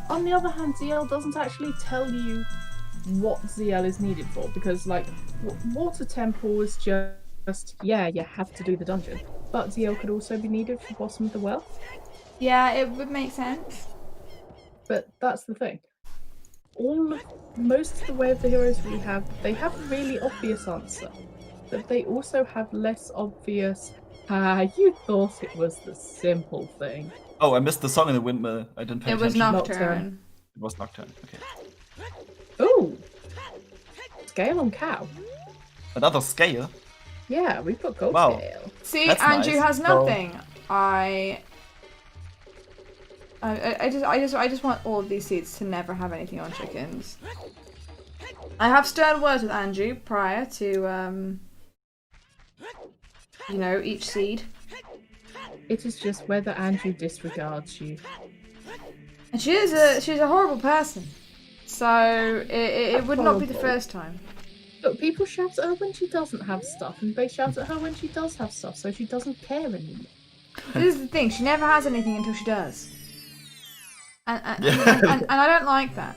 On the other hand, ZL doesn't actually tell you what ZL is needed for, because, like, Water Temple is just, yeah, you have to do the dungeon. But ZL could also be needed for Bottom of the Well. Yeah, it would make sense. But that's the thing. Most of the Way of the Heroes we have, they have a really obvious answer. But they also have less obvious, you thought it was the simple thing. Oh, I missed the song in the windmill. I didn't pay It was attention. Nocturne. It was Nocturne. Okay. Ooh! Scale on cow. Another scale? Yeah, we've got gold Wow. scale. See, That's Andrew nice. has nothing. I just want all of these seeds to never have anything on chickens. I have stern words with Andrew prior to you know, each seed. It is just whether Andrew disregards you. And she's a horrible person. So it would not be the Horrible. first time. Look, people shout at her when she doesn't have stuff, and they shout at her when she does have stuff, so she doesn't care anymore. This is the thing, she never has anything until she does. And I don't like that.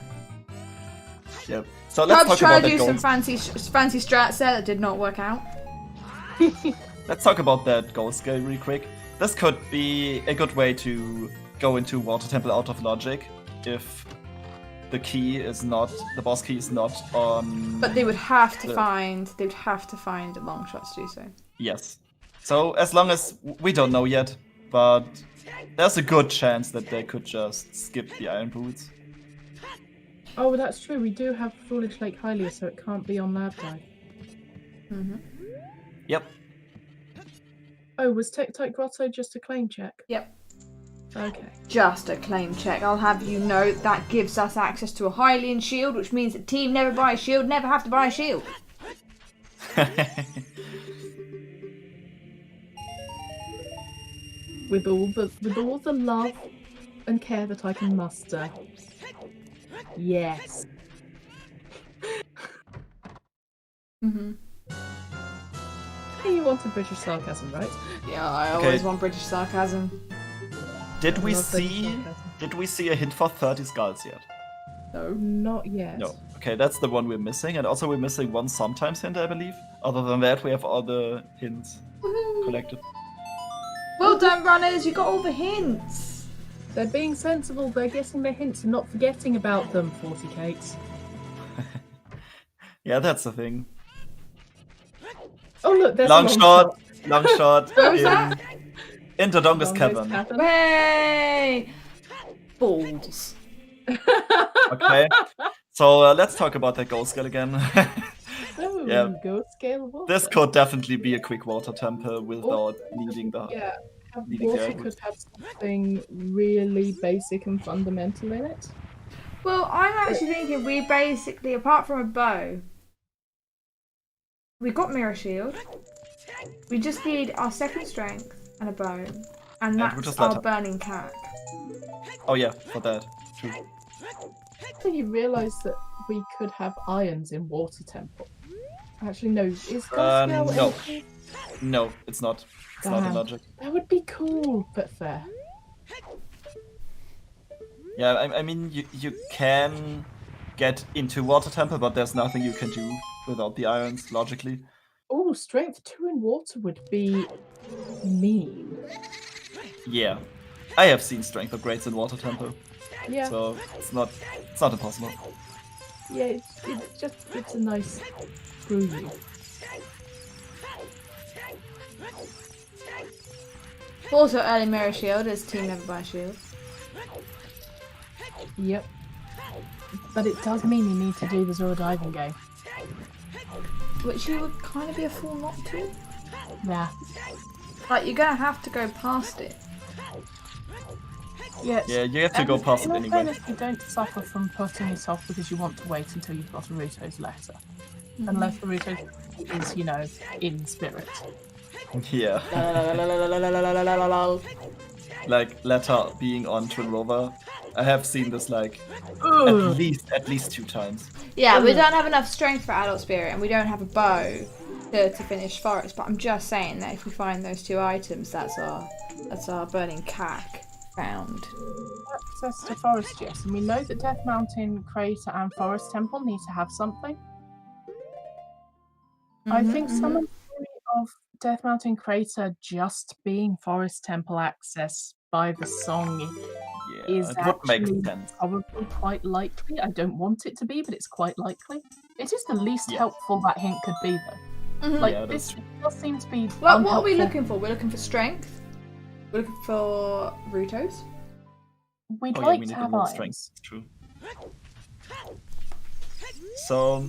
Yep. So let's Cubs talk about tried to that do some gold. fancy strats there that did not work out. Let's talk about that gold scale real quick. This could be a good way to go into Water Temple out of logic if the boss key is not on. But they would have to find a long shot to do so. Yes. So as long as we don't know yet, but there's a good chance that they could just skip the Iron Boots. Oh, that's true, we do have Foolish Lake Hylia, so it can't be on Lab Dive. Yep. Oh, was Tektite Grotto just a claim check? Yep. Okay. Just a claim check. I'll have you know that gives us access to a Hylian shield, which means that team never buy a shield, never have to buy a shield. With all the love and care that I can muster. Yes. You wanted British sarcasm, right? Yeah, I always want British sarcasm. Did we I love British see sarcasm. a hint for 30 skulls yet? No. Not yet. No. Okay, that's the one we're missing, and also we're missing one sometimes hint, I believe. Other than that, we have all the hints collected. Well done, runners. You got all the hints. They're being sensible, they're getting their hints and not forgetting about them, 40 Kates. Yeah, that's the thing. Oh look, there's Long a shot. Where was that? In the Dongus Longest Cavern. Way! Balls. Okay. So let's talk about that gold scale again. Oh, Yeah. go scale of water. This could definitely be a quick water temple without needing the. Yeah, needing water the could have something really basic and fundamental in it. Well, I'm actually thinking we basically, apart from a bow, we got Mirror Shield. We just need our second strength and a bow. And we'll that's just let our her- burning cack. Oh yeah, for that. True. So you realise that we could have irons in Water Temple. Actually, no. Is Gold Scale No. anything? No, it's not. It's not in Damn. logic. That would be cool, but fair. Yeah, I mean, you can get into Water Temple, but there's nothing you can do without the irons, logically. Oh, strength 2 in water would be mean. Yeah. I have seen strength upgrades in Water Temple, Yeah, so it's not impossible. yeah, it's a nice screw you. Also, early Mirror Shield is team never buy shield. Yep. But it does mean you need to do the Zora diving game. Which you would kind of be a fool not to. Yeah. Like, you're gonna have to go past it. Yes. Yeah, you have to go past it in all anyway. fairness, you don't suffer from putting it off because you want to wait until you've got a Ruto's letter. Unless the Ruto's is, you know, in spirit. Yeah. Like letter being on Twin Rover. I have seen this like at least 2 times. Yeah, we don't have enough strength for Adult Spirit, and we don't have a bow to finish Forest. But I'm just saying that if we find those 2 items, that's our burning cack round. Access to Forest, yes. And we know that Death Mountain Crater and Forest Temple need to have something. I think some of the theory of Death Mountain Crater just being Forest Temple access by the song is it would make actually sense. probably quite likely. I don't want it to be, but it's quite likely. It is the least helpful that hint could be, though. Like, Yeah, this does seem to be Well, what are we looking for? We're looking for strength. We're looking for Rutos. We'd we like need to the have more irons. strength. True. So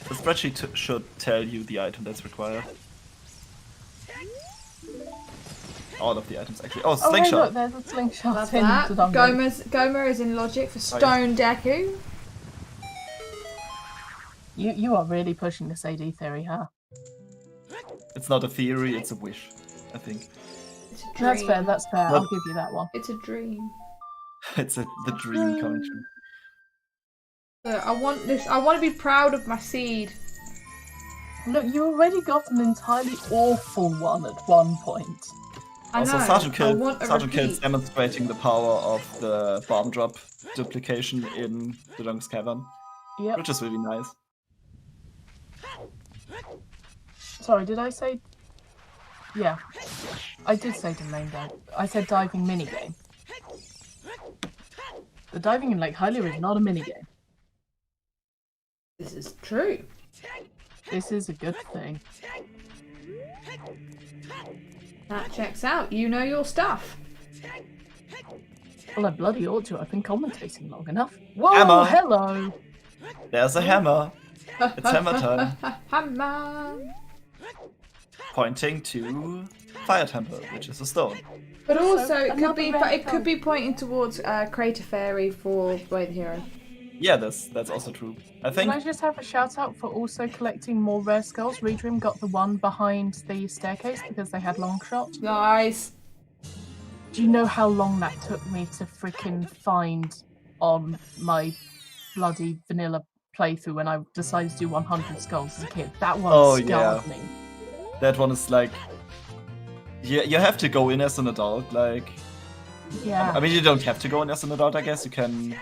the spreadsheet should tell you the item that's required. All of the items actually. Oh, Oh, hey, slingshot. look, there's a slingshot Love in that. the dongle. Gomer is in logic for Stone Deku. You are really pushing this AD theory, huh? It's not a theory, it's a wish, I think. It's a dream. That's fair. I'll give you that one. It's a dream. It's the dream coming true. I want this. I want to be proud of my seed. Look, you already got an entirely awful one at one point. I Also, know. Sergeant I want a Kill's repeat. demonstrating the power of the bomb drop duplication in the Dunk's Cavern, Yep. which is really nice. Sorry, did I say... Yeah. I did say domain game. I said diving minigame. The diving in Lake Hylia is not a minigame. This is true. This is a good thing. That checks out. You know your stuff. Well, I bloody ought to. I've been commentating long enough. Whoa, Hammer. hello! There's a hammer. It's hammer time. Hammer. Pointing to Fire Temple, which is a stone. But also, it another could be pointing towards Crater Fairy for Blade Hero. Yeah, that's also true. I think. Can I just have a shout out for also collecting more rare skulls? Redream got the one behind the staircase because they had long shot. Nice. Do you know how long that took me to freaking find on my bloody vanilla playthrough when I decided to do 100 skulls as a kid? That one scarred me. That one is like. You have to go in as an adult, like. Yeah. I mean, you don't have to go in as an adult, I guess. You can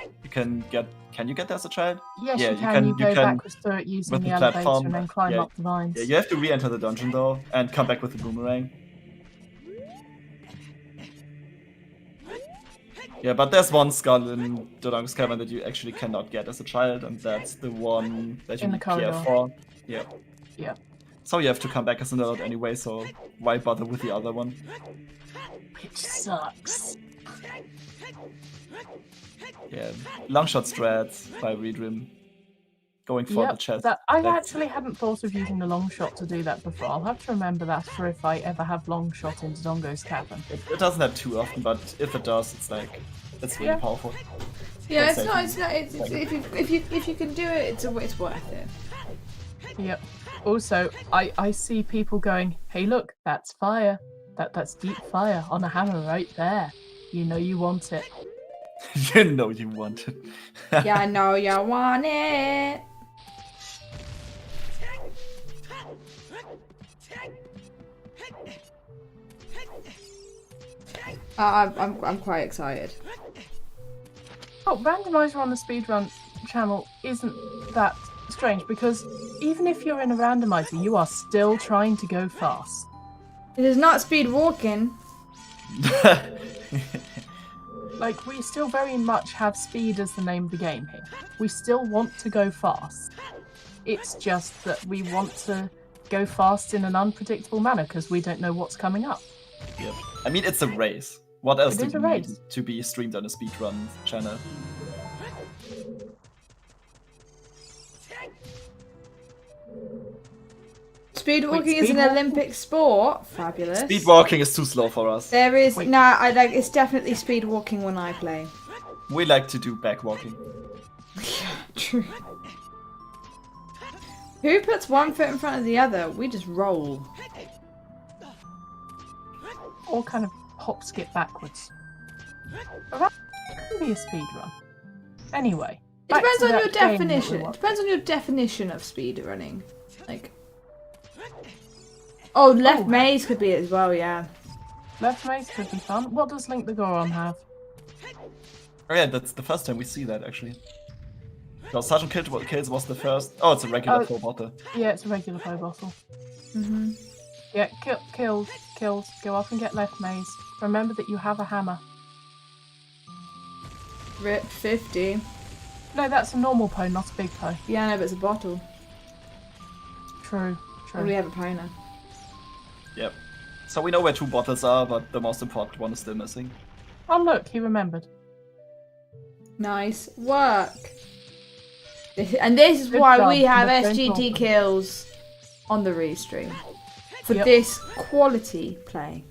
get. Can you get there as a child? Yes, Yeah, you can. You go can backwards through it using with the the elevator platform, and then climb yeah, up the vines. Yeah, you have to re-enter the dungeon though, and come back with the boomerang. Yeah, but there's one skull in Dodongo's Cavern that you actually cannot get as a child, and that's the one that you In the need care corridor. for. Yeah. Yeah. So you have to come back as an adult anyway, so why bother with the other one? Which sucks. Yeah. Longshot strats by Redrim. Going for the chest. I actually hadn't thought of using the long shot to do that before. I'll have to remember that for if I ever have long shot into Dodongo's Cavern. It doesn't have too often, but if it does, it's like it's really powerful. Yeah, That's it's not. safe. It's if you can do it, it's worth it. Yep. Also, I see people going, "Hey, look, that's fire. That's deep fire on a hammer right there. You know you want it." You know you want it. Yeah, I know you want it. I'm quite excited. Oh, Randomizer on the speedrun channel isn't that strange because even if you're in a randomizer, you are still trying to go fast. It is not speed walking. Like, we still very much have speed as the name of the game here. We still want to go fast. It's just that we want to go fast in an unpredictable manner because we don't know what's coming up. Yep. I mean, it's a race. What else It do is you a need race. to be streamed on a speedrun channel? Speedwalking is an speedwalking? Olympic sport. Fabulous. Speed walking is too slow for us. There is Wait. no. I like. It's definitely speedwalking when I play. We like to do back walking. True. Who puts one foot in front of the other? We just roll. Or kind of hop skip backwards. But that can be a speed run. Anyway. It back depends to on that your game that we definition. It watched. depends on your definition of speed running. Like. Oh, left Oh. maze could be it as well. Yeah. Left maze could be fun. What does Link the Goron have? Oh yeah, that's the first time we see that actually. No, Sergeant Kills was the first. Oh, it's a regular Oh. full bottle. Yeah, it's a regular bow bottle. Mhm. Yeah, kills. Go off and get left maze. Remember that you have a hammer. Rip 50. No, that's a normal pole, not a big pole. Yeah, no, but it's a bottle. True. And we have a pony. Yep. So we know where 2 bottles are, but the most important one is still missing. Oh look, he remembered. Nice work. And this is Good why job. we have That's SGT important. kills on the restream. For Yep. this quality play.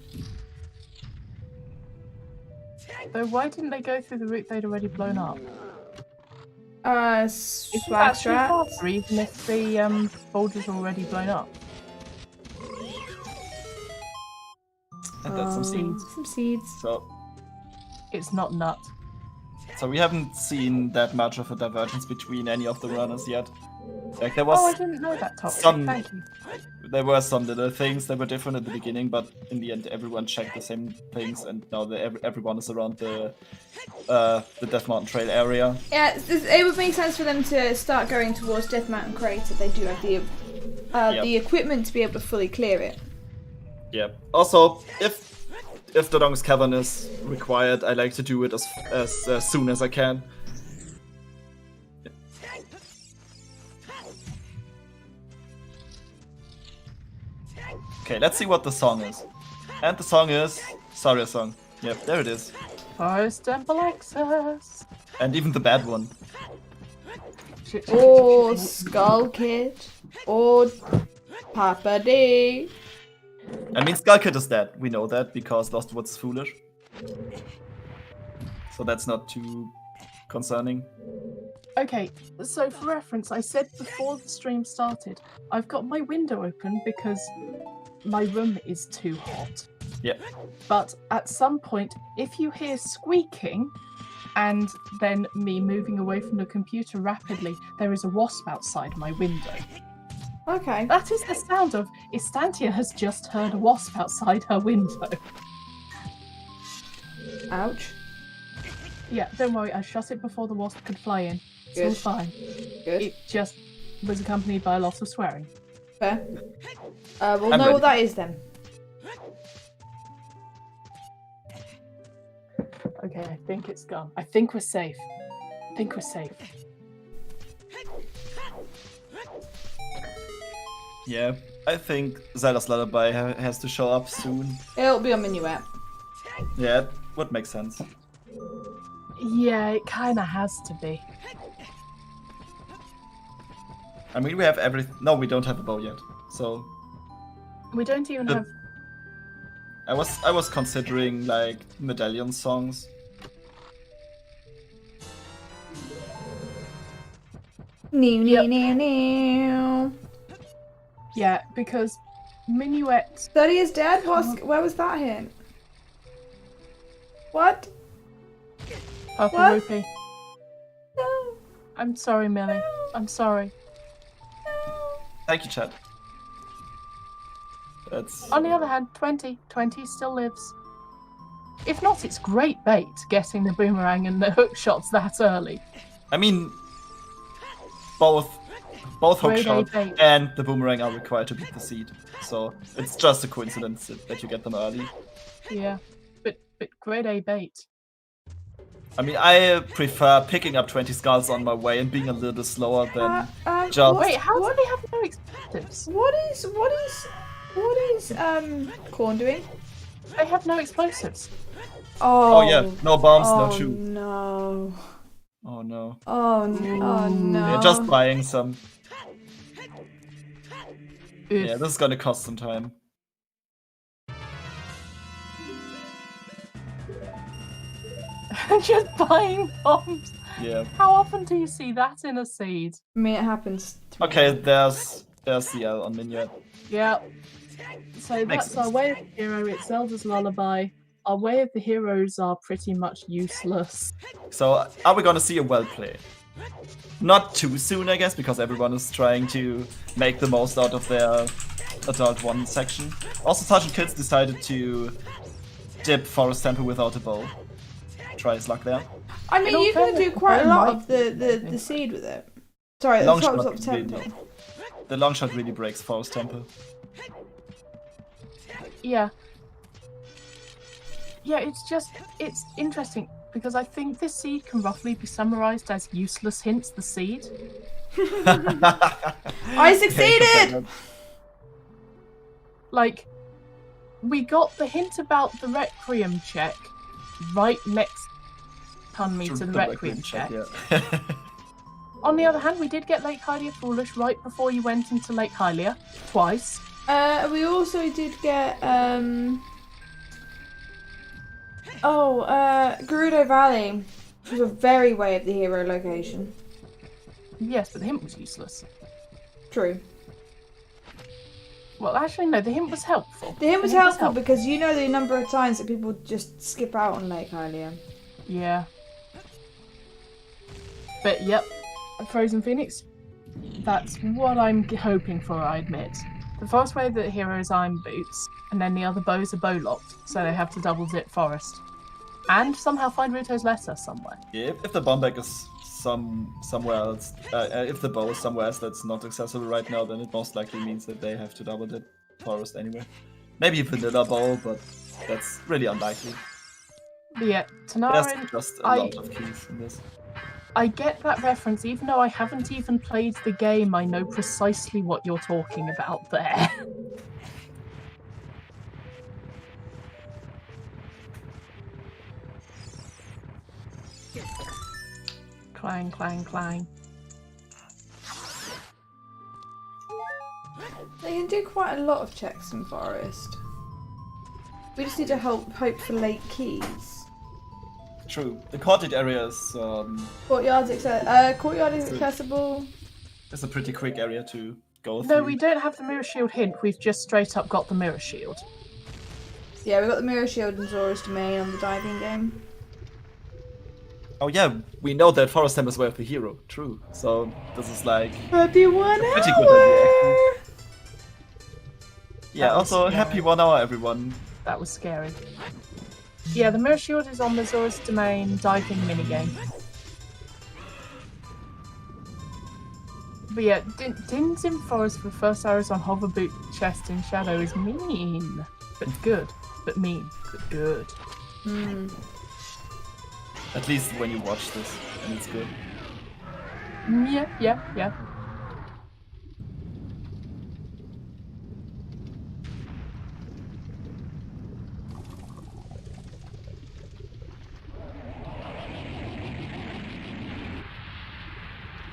So why didn't they go through the route they'd already blown up? Isn't that Splash too trap. faster, even if the bulges are already blown up? And that's some seeds. Some seeds. It's not nut. So we haven't seen that much of a divergence between any of the runners yet. Like there was Oh, I didn't know that topic. some- Thank you. there were some little things that were different at the beginning, but in the end everyone checked the same things, and now everyone is around the Death Mountain Trail area. Yeah, it would make sense for them to start going towards Death Mountain Crater. They do have the equipment to be able to fully clear it. Yeah. Also, if the longest cavern is required, I like to do it as soon as I can. Okay, let's see what the song is. And the song is Saria song. Yep, there it is. Forest Temple Access. And even the bad one. Or Skull Kid. Or Papa D. I mean, Skull Kid is dead. We know that because Lost Woods foolish. So that's not too concerning. Okay, so for reference, I said before the stream started, I've got my window open because my room is too hot. Yeah. But at some point, if you hear squeaking and then me moving away from the computer rapidly, there is a wasp outside my window. Okay. That is the sound of Istantia has just heard a wasp outside her window. Ouch. Yeah, don't worry, I shut it before the wasp could fly in. It's all Good. fine. Good. It just was accompanied by a lot of swearing. Fair. We'll I'm know ready. what that is then. Okay, I think it's gone. I think we're safe. Yeah, I think Zelda's Lullaby has to show up soon. It'll be on Minuet. Yeah, it would make sense. Yeah, it kind of has to be. I mean, we have everything. No, we don't have a bow yet. So We don't even have. I was considering like medallion songs. New. Yeah, because Minuet. Study is dead? Where was that hit? What? Purple What? Rupee. No. I'm sorry, Millie. I'm sorry. Thank you, Chad. That's On the other hand, 20 still lives. If not, it's great bait getting the boomerang and the hook shots that early. I mean, both hook Grade A shot bait. and the boomerang are required to beat the seed. So it's just a coincidence that you get them early. Yeah, but grade A bait. I mean, I prefer picking up 20 skulls on my way and being a little bit slower than just. Wait, how What? do they have no explosives? What is Corn doing? They have no explosives. Oh. Oh yeah, no bombs, Oh no shoe. no. Oh no. Oh no. They're just buying some. Yeah, this is gonna cost some time. Just buying bombs. Yeah. How often do you see that in a seed? I mean, it happens. To me. Okay, there's the L on Minya. Yeah. So Makes that's our sense. way of the hero. It's Zelda's lullaby. Our way of the heroes are pretty much useless. So, are we gonna see a well play? Not too soon, I guess, because everyone is trying to make the most out of their Adult 1 section. Also, Sergeant Kids decided to dip Forest Temple without a bow. Try his luck there. I mean, In all you can do fairness, quite a they lot might of the seed with it. Sorry, the Long top shot of temple. really- The long shot really breaks Forest Temple. Yeah. Yeah, it's interesting because I think this seed can roughly be summarized as useless hints the seed. I succeeded! Like, we got the hint about the Requiem check right next ton me to the Requiem check. Yeah. On the other hand, we did get Lake Hylia Foolish right before you went into Lake Hylia, twice. We also did get Gerudo Valley, which was a very way of the hero location. Yes, but the hint was useless. True. Well, actually, no, the hint was helpful. The hint was helpful because you know the number of times that people just skip out on Lake Hylia. Yeah. But, yep, Frozen Phoenix, that's what I'm hoping for, I admit. The first way that heroes iron boots, and then the other bows are bow locked, so they have to double zip forest. And somehow find Ruto's letter somewhere. Yeah, if the bomb bag is somewhere else, if the bow is somewhere else that's not accessible right now, then it most likely means that they have to double dip forest anyway. Maybe vanilla bow, but that's really unlikely. But yeah, There's Tanarin, just a lot of keys in this. I get that reference, even though I haven't even played the game, I know precisely what you're talking about there. Clang, clang, clang. They can do quite a lot of checks in Forest. We just need to hope for late keys. True. The courtyard area is Courtyard is accessible. a pretty quick area to go through. No, we don't have the mirror shield hint, we've just straight up got the mirror shield. Yeah, we got the mirror shield and Zora's domain on the diving game. Oh yeah, we know that Forest Temple is way of the hero. True. So this is like Happy 1 hour! pretty good idea. Yeah. That was Also, scary. happy 1 hour, everyone. That was scary. Yeah, the mirror shield is on the Zora's domain diving minigame. But yeah, Din's in Forest for first arrows on hover boot chest in shadow is mean, but good. But mean, but good. Hmm. At least when you watch this, and it's good. Yeah.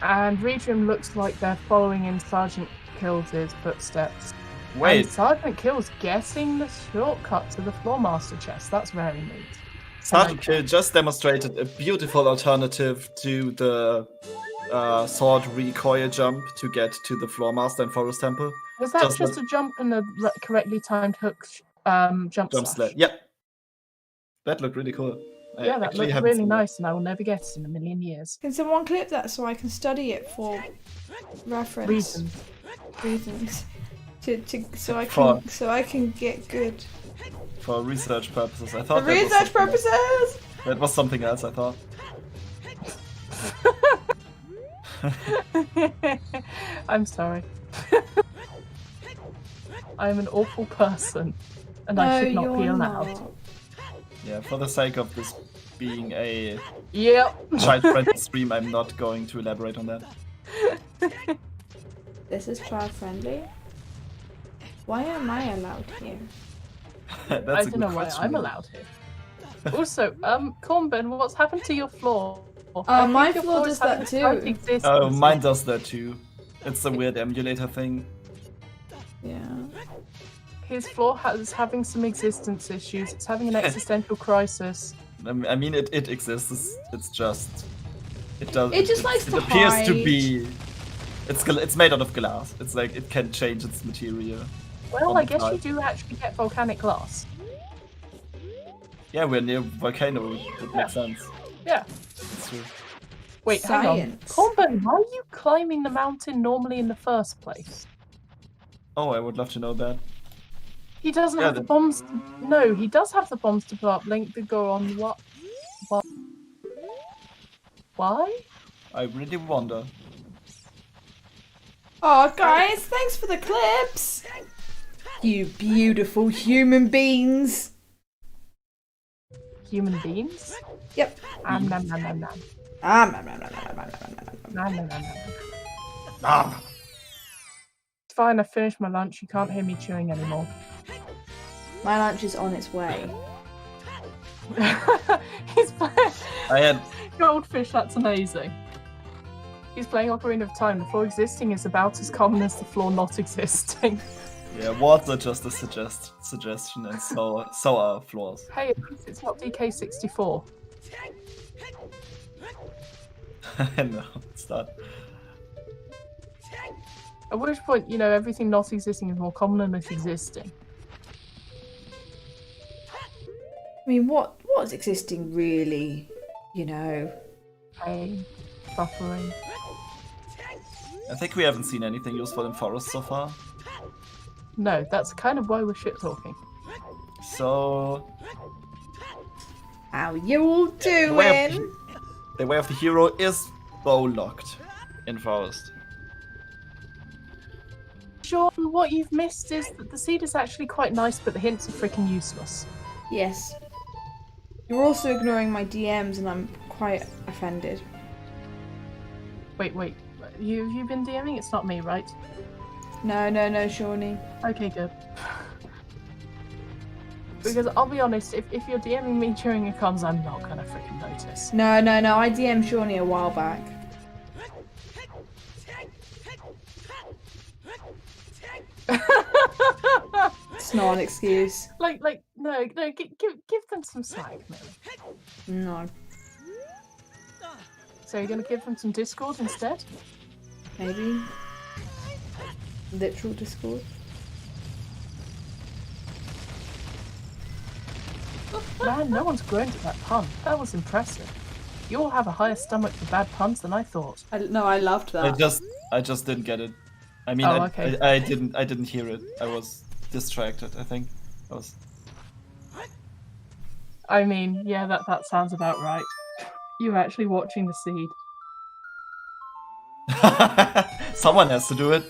And Regim looks like they're following in Sergeant Kills' footsteps. Wait, And Sergeant Kill's guessing the shortcut to the Floor Master chest. That's very neat. Sergeant Kill just demonstrated a beautiful alternative to the sword recoil jump to get to the Floor Master and Forest Temple. Was that Just just a jump and a correctly timed hook jump Jump slash? sled. Yep. That looked really cool. I Yeah, that actually looked haven't really seen that. nice, and I will never get it in a million years. Can someone clip that so I can study it for reference Reasons. so I can get good. For research purposes. I For thought research purposes. that was something else, I thought. I'm sorry. I'm an awful person, and I should not be allowed. Yeah, for the sake of this being a Yep. child-friendly stream, I'm not going to elaborate on that. This is child friendly. Why am I allowed here? That's I a don't good know why question. I'm allowed here. Also, Cornben, what's happened to your floor? My I think your floor is does that having a slight too. existence. Oh, mine does that too. It's a weird emulator thing. Yeah. His floor is having some existence issues. It's having an existential crisis. I mean, it exists. It's just it does. It just likes to appears to hide. be. It's made out of glass. It's like it can change its material. Well, on I the guess fly. you do actually get volcanic glass. Yeah, we're near volcano. It makes sense. Yeah. It's true. Wait, hang on. Science. Cornbone, why are you climbing the mountain normally in the first place? Oh, I would love to know that. He doesn't Yeah, have the bombs. No, he does have the bombs to put up. Link to go on what? What? Why? I really wonder. Oh, guys, thanks for the clips. You beautiful human beings. Human beings? Yep. Nom nom nom nom. Nom, nom, nom, nom, nom, nom, nom, nom, nom. Nom nom nom nom. Ah. It's fine, I finished my lunch. You can't hear me chewing anymore. My lunch is on its way. He's playing I had. Goldfish, that's amazing. He's playing Ocarina of Time. The floor existing is about as common as the floor not existing. Yeah, words are just a suggestion, and so are flaws. Hey, at least it's not DK64. No, it's not. At which point, you know, everything not existing is more common than it's existing. I mean, what's existing really? You know. Pain, suffering. I think we haven't seen anything useful in forest so far. No, that's kind of why we're shit talking. So How you all the way doing? the way of the hero is bow locked in forest. Sean, what you've missed is that the seed is actually quite nice, but the hints are freaking useless. Yes. You're also ignoring my DMs, and I'm quite offended. Wait. You've been DMing? It's not me, right? No, Shawnee. Okay, good. Because I'll be honest, if you're DMing me during a cons, I'm not gonna freaking notice. No. I DM'd Shawnee a while back. It's not an excuse. No, give them some slack, Millie. No. So you're gonna give them some Discord instead? Maybe. Literal Discord. Man, no one's grown to that pun. That was impressive. You all have a higher stomach for bad puns than I thought. I loved that. I just didn't get it. I mean, Oh, okay. I didn't hear it. I was distracted. I think I was. I mean, yeah, that sounds about right. You're actually watching the seed. Someone has to do it.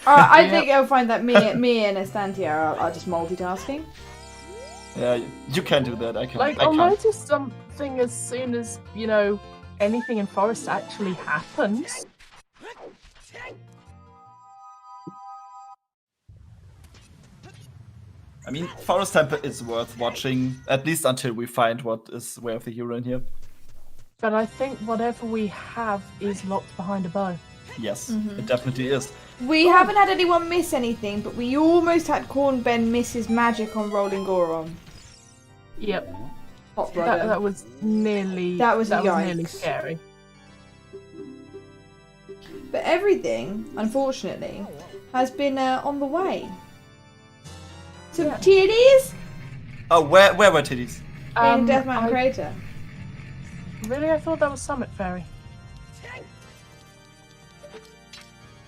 I Yeah. think you'll find that me and Estantia are just multitasking. Yeah, you can do that. I can. Like, I I'll can't. notice something as soon as, you know, anything in Forest actually happens. I mean, Forest Temple is worth watching, at least until we find what is Way of the Hero in here. But I think whatever we have is locked behind a bow. Yes, it definitely is. We haven't had anyone miss anything, but we almost had Corn Ben miss his magic on Rolling Goron. Yep. Hot brother. That was nearly That was nearly yikes. scary. But everything, unfortunately, has been on the way. Some Yeah. titties Oh, where were titties? in Death Mountain Crater. Really, I thought that was Summit Fairy.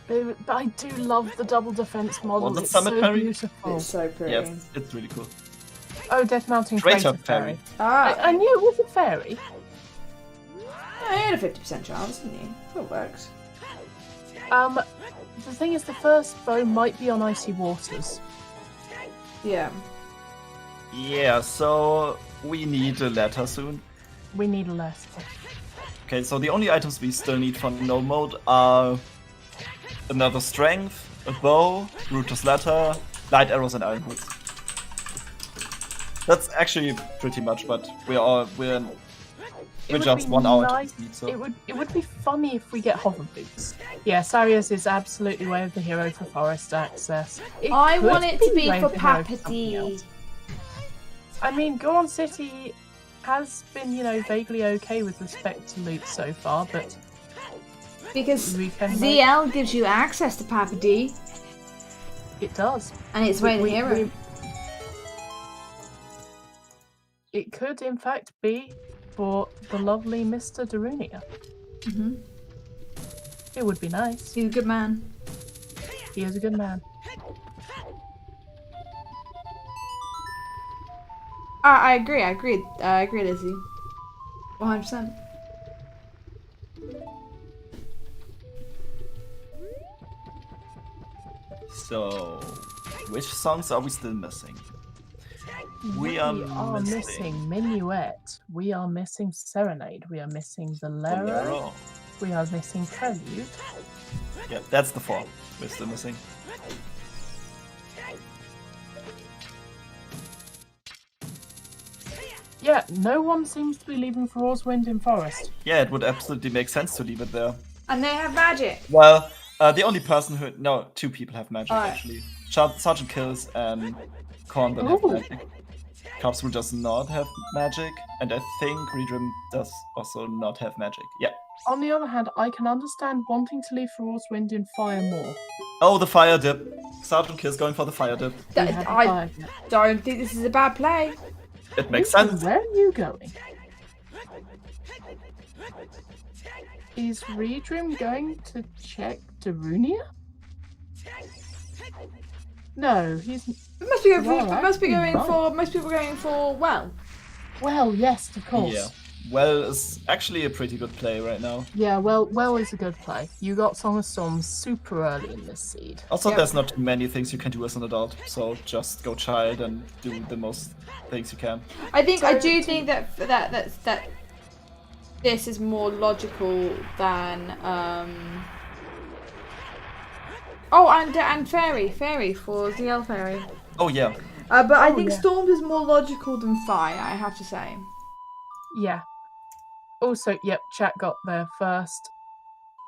But I do love the double defense model. Was it It's Summit so Fairy? beautiful. It's so pretty. Yeah, it's really cool. Oh, Death Mountain Crater Crater Fairy. Fairy. Ah, I knew it was a fairy. I had a 50% chance, didn't you? It works. The thing is, the first bow might be on icy waters. Yeah. Yeah, so we need a letter soon. We need a letter. Okay, so the only items we still need for no mode are another strength, a bow, Router's letter, light arrows, and iron hoods. That's actually pretty much, but we're It We're would just be 1 hour nice. to beat, so. It would be funny if we get hover boots. Yeah, Sarius is absolutely way of the hero for forest access. I could want it to be way for of the hero Papa something D. else. I mean, Goron City has been, vaguely okay with respect to loot so far, but Because we can ZL gives you access to Papa D, it does. and it's way the hero. It could, in fact, be for the lovely Mr. Darunia. Mm-hmm. It would be nice. He's a good man. He is a good man. I agree, Lizzie. 100%. So, which songs are we still missing? We are missing Minuet. We are missing Serenade. We are missing Bolero. Bolero. We are missing Prelude. Yeah, that's the 4 we're still missing. Yeah, no one seems to be leaving for Roswind in Forest. Yeah, it would absolutely make sense to leave it there. And they have magic. Well, the only person who... No, 2 people have magic, Alright. actually. Sergeant Kills and Korn don't have magic. Cops will just not have magic, and I think Redrim does also not have magic. Yeah. On the other hand, I can understand wanting to leave for Roswind in Fire more. Oh, the fire dip. Sergeant Kills going for the fire dip. I don't think this is a bad play. It makes sense. Where are you going? Is Redrim going to check Darunia? No, he's... Most people going for well. Well, yes, of course. Yeah. Well is actually a pretty good play right now. Yeah, well is a good play. You got Song of Storms super early in this seed. Also, Yep. there's not too many things you can do as an adult, so just go child and do the most things you can. I think I do think that this is more logical than oh, and fairy for ZL fairy. Oh yeah. But I think yeah. Storms is more logical than fire. I have to say. Yeah. Also, yep, chat got there first.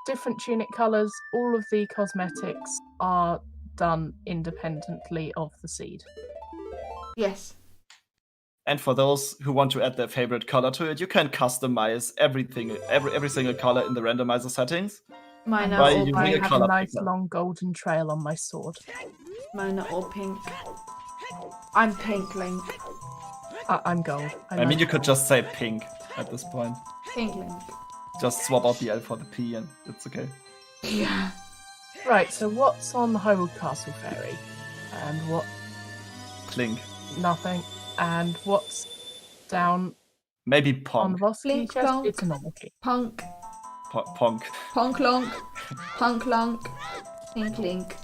Different tunic colours, all of the cosmetics are done independently of the seed. Yes. And for those who want to add their favorite color to it, you can customize everything, every single color in the randomizer settings. Mine By are all using I a pink. have colour a nice picker. long golden trail on my sword. Mine are all pink. I'm pink, Link. I'm gold. I mean, you could just say pink at this point. Pink Link. Just swap out the L for the P and it's okay. Yeah. Right, so what's on the Hyrule Castle Fairy? And what? Clink. Nothing. And what's down Maybe on the Punk. boss key Blink, chest? plonk. It's a normal key. Punk. Punk. Punk Lonk. Punk Lonk. Pink Link.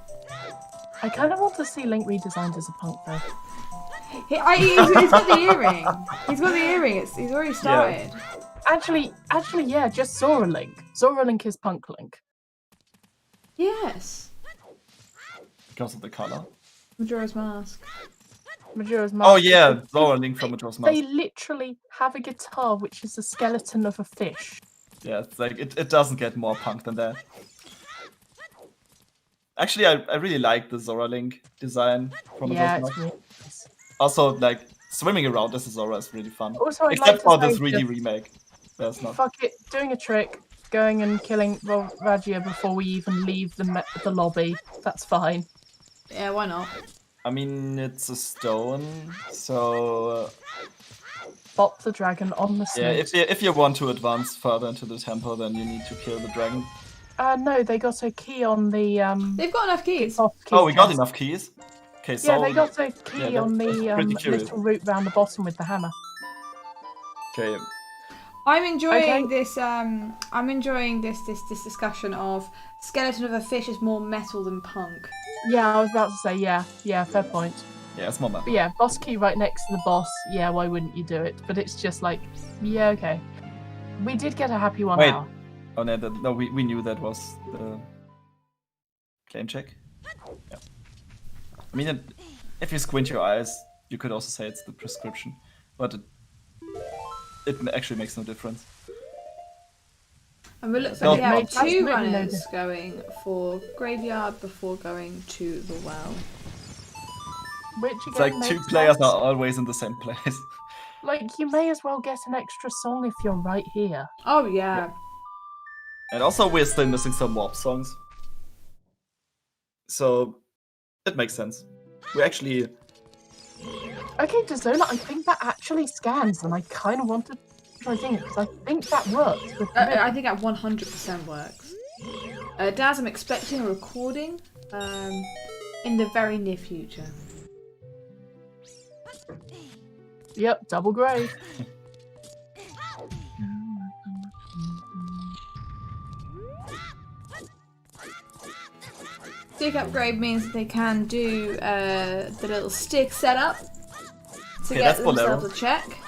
I kind of want to see Link redesigned as a punk though. He's got the earring. He's got the earring. He's already started. Actually, yeah, just Zora Link. Zora Link is Punk Link. Yes. Because of the color. Majora's Mask. Majora's Mask. Oh yeah, Zora Link from Majora's Mask. They literally have a guitar which is the skeleton of a fish. Yeah, it's like it doesn't get more punk than that. Actually, I really like the Zora Link design from Yeah, Majora's it's Mask. really nice. Also, like swimming around as a Zora is really fun. Also, I'd Except like for to this say 3D just remake. There's not. fuck it, doing a trick, going and killing Ragia before we even leave the lobby. That's fine. Yeah, why not? I mean, it's a stone, so Bop the dragon on the yeah. snake. If you want to advance further into the temple, then you need to kill the dragon. No, they got a key on the They've got enough keys. off key Oh, we got chest. enough keys. Okay, so Yeah, they got a key yeah, on that's the pretty curious. little route round the bottom with the hammer. okay. I'm enjoying Okay. this. I'm enjoying this discussion of skeleton of a fish is more metal than punk. Yeah, I was about to say yeah, fair point. Yeah, it's more map. But yeah, boss key right next to the boss. Yeah, why wouldn't you do it? But it's just like, yeah, okay. We did get a happy 1 Wait. hour. Oh no, we knew that was the claim check. Yeah. I mean, if you squint your eyes, you could also say it's the prescription, but it actually makes no difference. And we look No, like we have makes two absolutely no runners difference. going for graveyard before going to the well. Which It's again like two makes players sense. are always in the same place. Like, you may as well get an extra song if you're right here. Oh yeah. And also, we're still missing some warp songs. So, it makes sense. We actually... Okay, Zola, I think that actually scans, and I kind of want to try doing it, because I think that works. With I think that 100% works. Daz, I'm expecting a recording in the very near future. Yep, double grave. Stick upgrade means that they can do the little stick setup to Okay, get that's themselves Bolero. a check.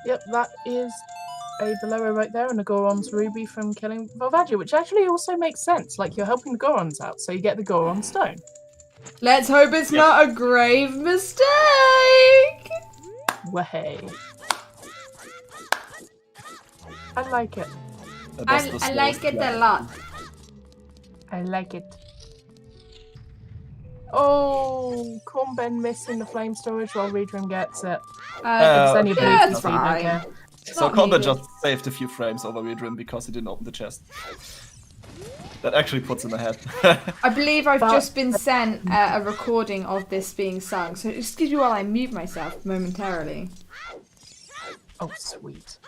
Yep, that is a Bolero right there, and a Goron's Ruby from killing Volvagia, which actually also makes sense. Like, you're helping the Gorons out, so you get the Goron Stone. Let's hope it's Yep. not a grave mistake! Way. I like it. that was the I like slowest it a play. lot. I like it. Oh, Cornben missing the flame storage while Redrum gets it. It's only a blue yeah, to it's see, don't fine. care. So Not Combat needed. just saved a few frames over Redrum because he didn't open the chest. That actually puts him ahead. I believe I've But- just been sent a recording of this being sung, so excuse me while I mute myself momentarily. Oh, sweet.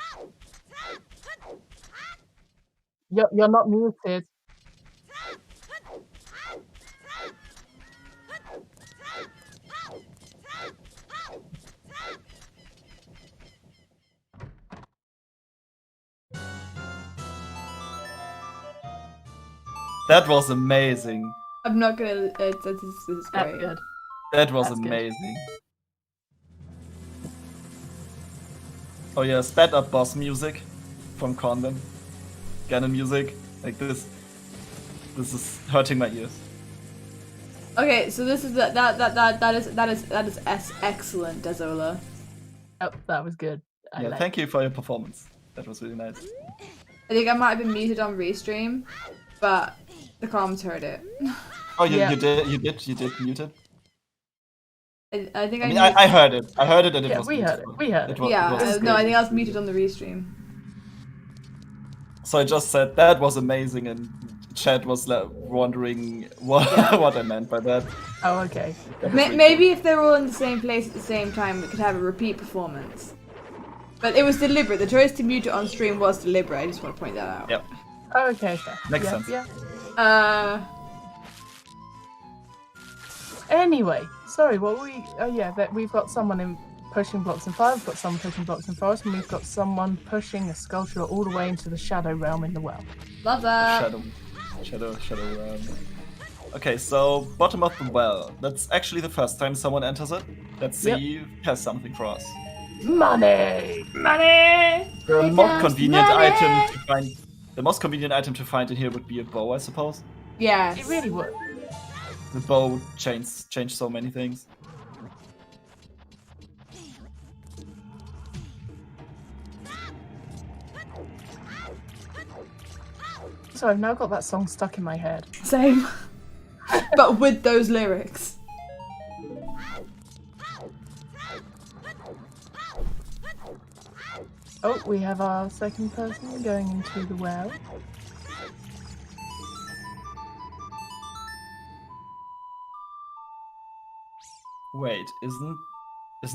You're not muted. That was amazing. I'm not gonna. This is That's great. good. That was That's good. amazing. Oh yeah, sped up boss music from Convent. Ganon music. Like this. This is hurting my ears. Okay, so this is that is excellent, Dezola. Oh, that was good. I Yeah, like thank you for your performance. That was really nice. I think I might have been muted on restream, but the comms heard it. Oh, you, Yeah. you did mute it? I think I mean, muted- I heard it. I heard it and it Yeah, was we muted. heard it. We heard it. was, Yeah, it was no, I great. think I was muted on the restream. So I just said that was amazing, and chat was like, wondering what what I meant by that. Oh, okay. That was really Maybe if they were all in the same place at the same time, we could have a repeat performance. But it was deliberate. The choice to mute it on stream was deliberate. I just want to point that out. cool. Yep. Oh, okay, fair. Makes yeah, sense. Yeah. Anyway, sorry, what were we... Oh, yeah, that we've got someone in pushing blocks in fire, we've got someone pushing blocks in forest, and we've got someone pushing a sculpture all the way into the shadow realm in the well. Love that. Shadow. Okay, so bottom of the well. That's actually the first time someone enters it. Let's see if it has something for us. Money! Money. The It most has convenient money. item to find. The most convenient item to find in here would be a bow, I suppose. Yes. It really would. The bow changed so many things. So I've now got that song stuck in my head. Same. But with those lyrics. Oh, we have our second person going into the well. Wait, isn't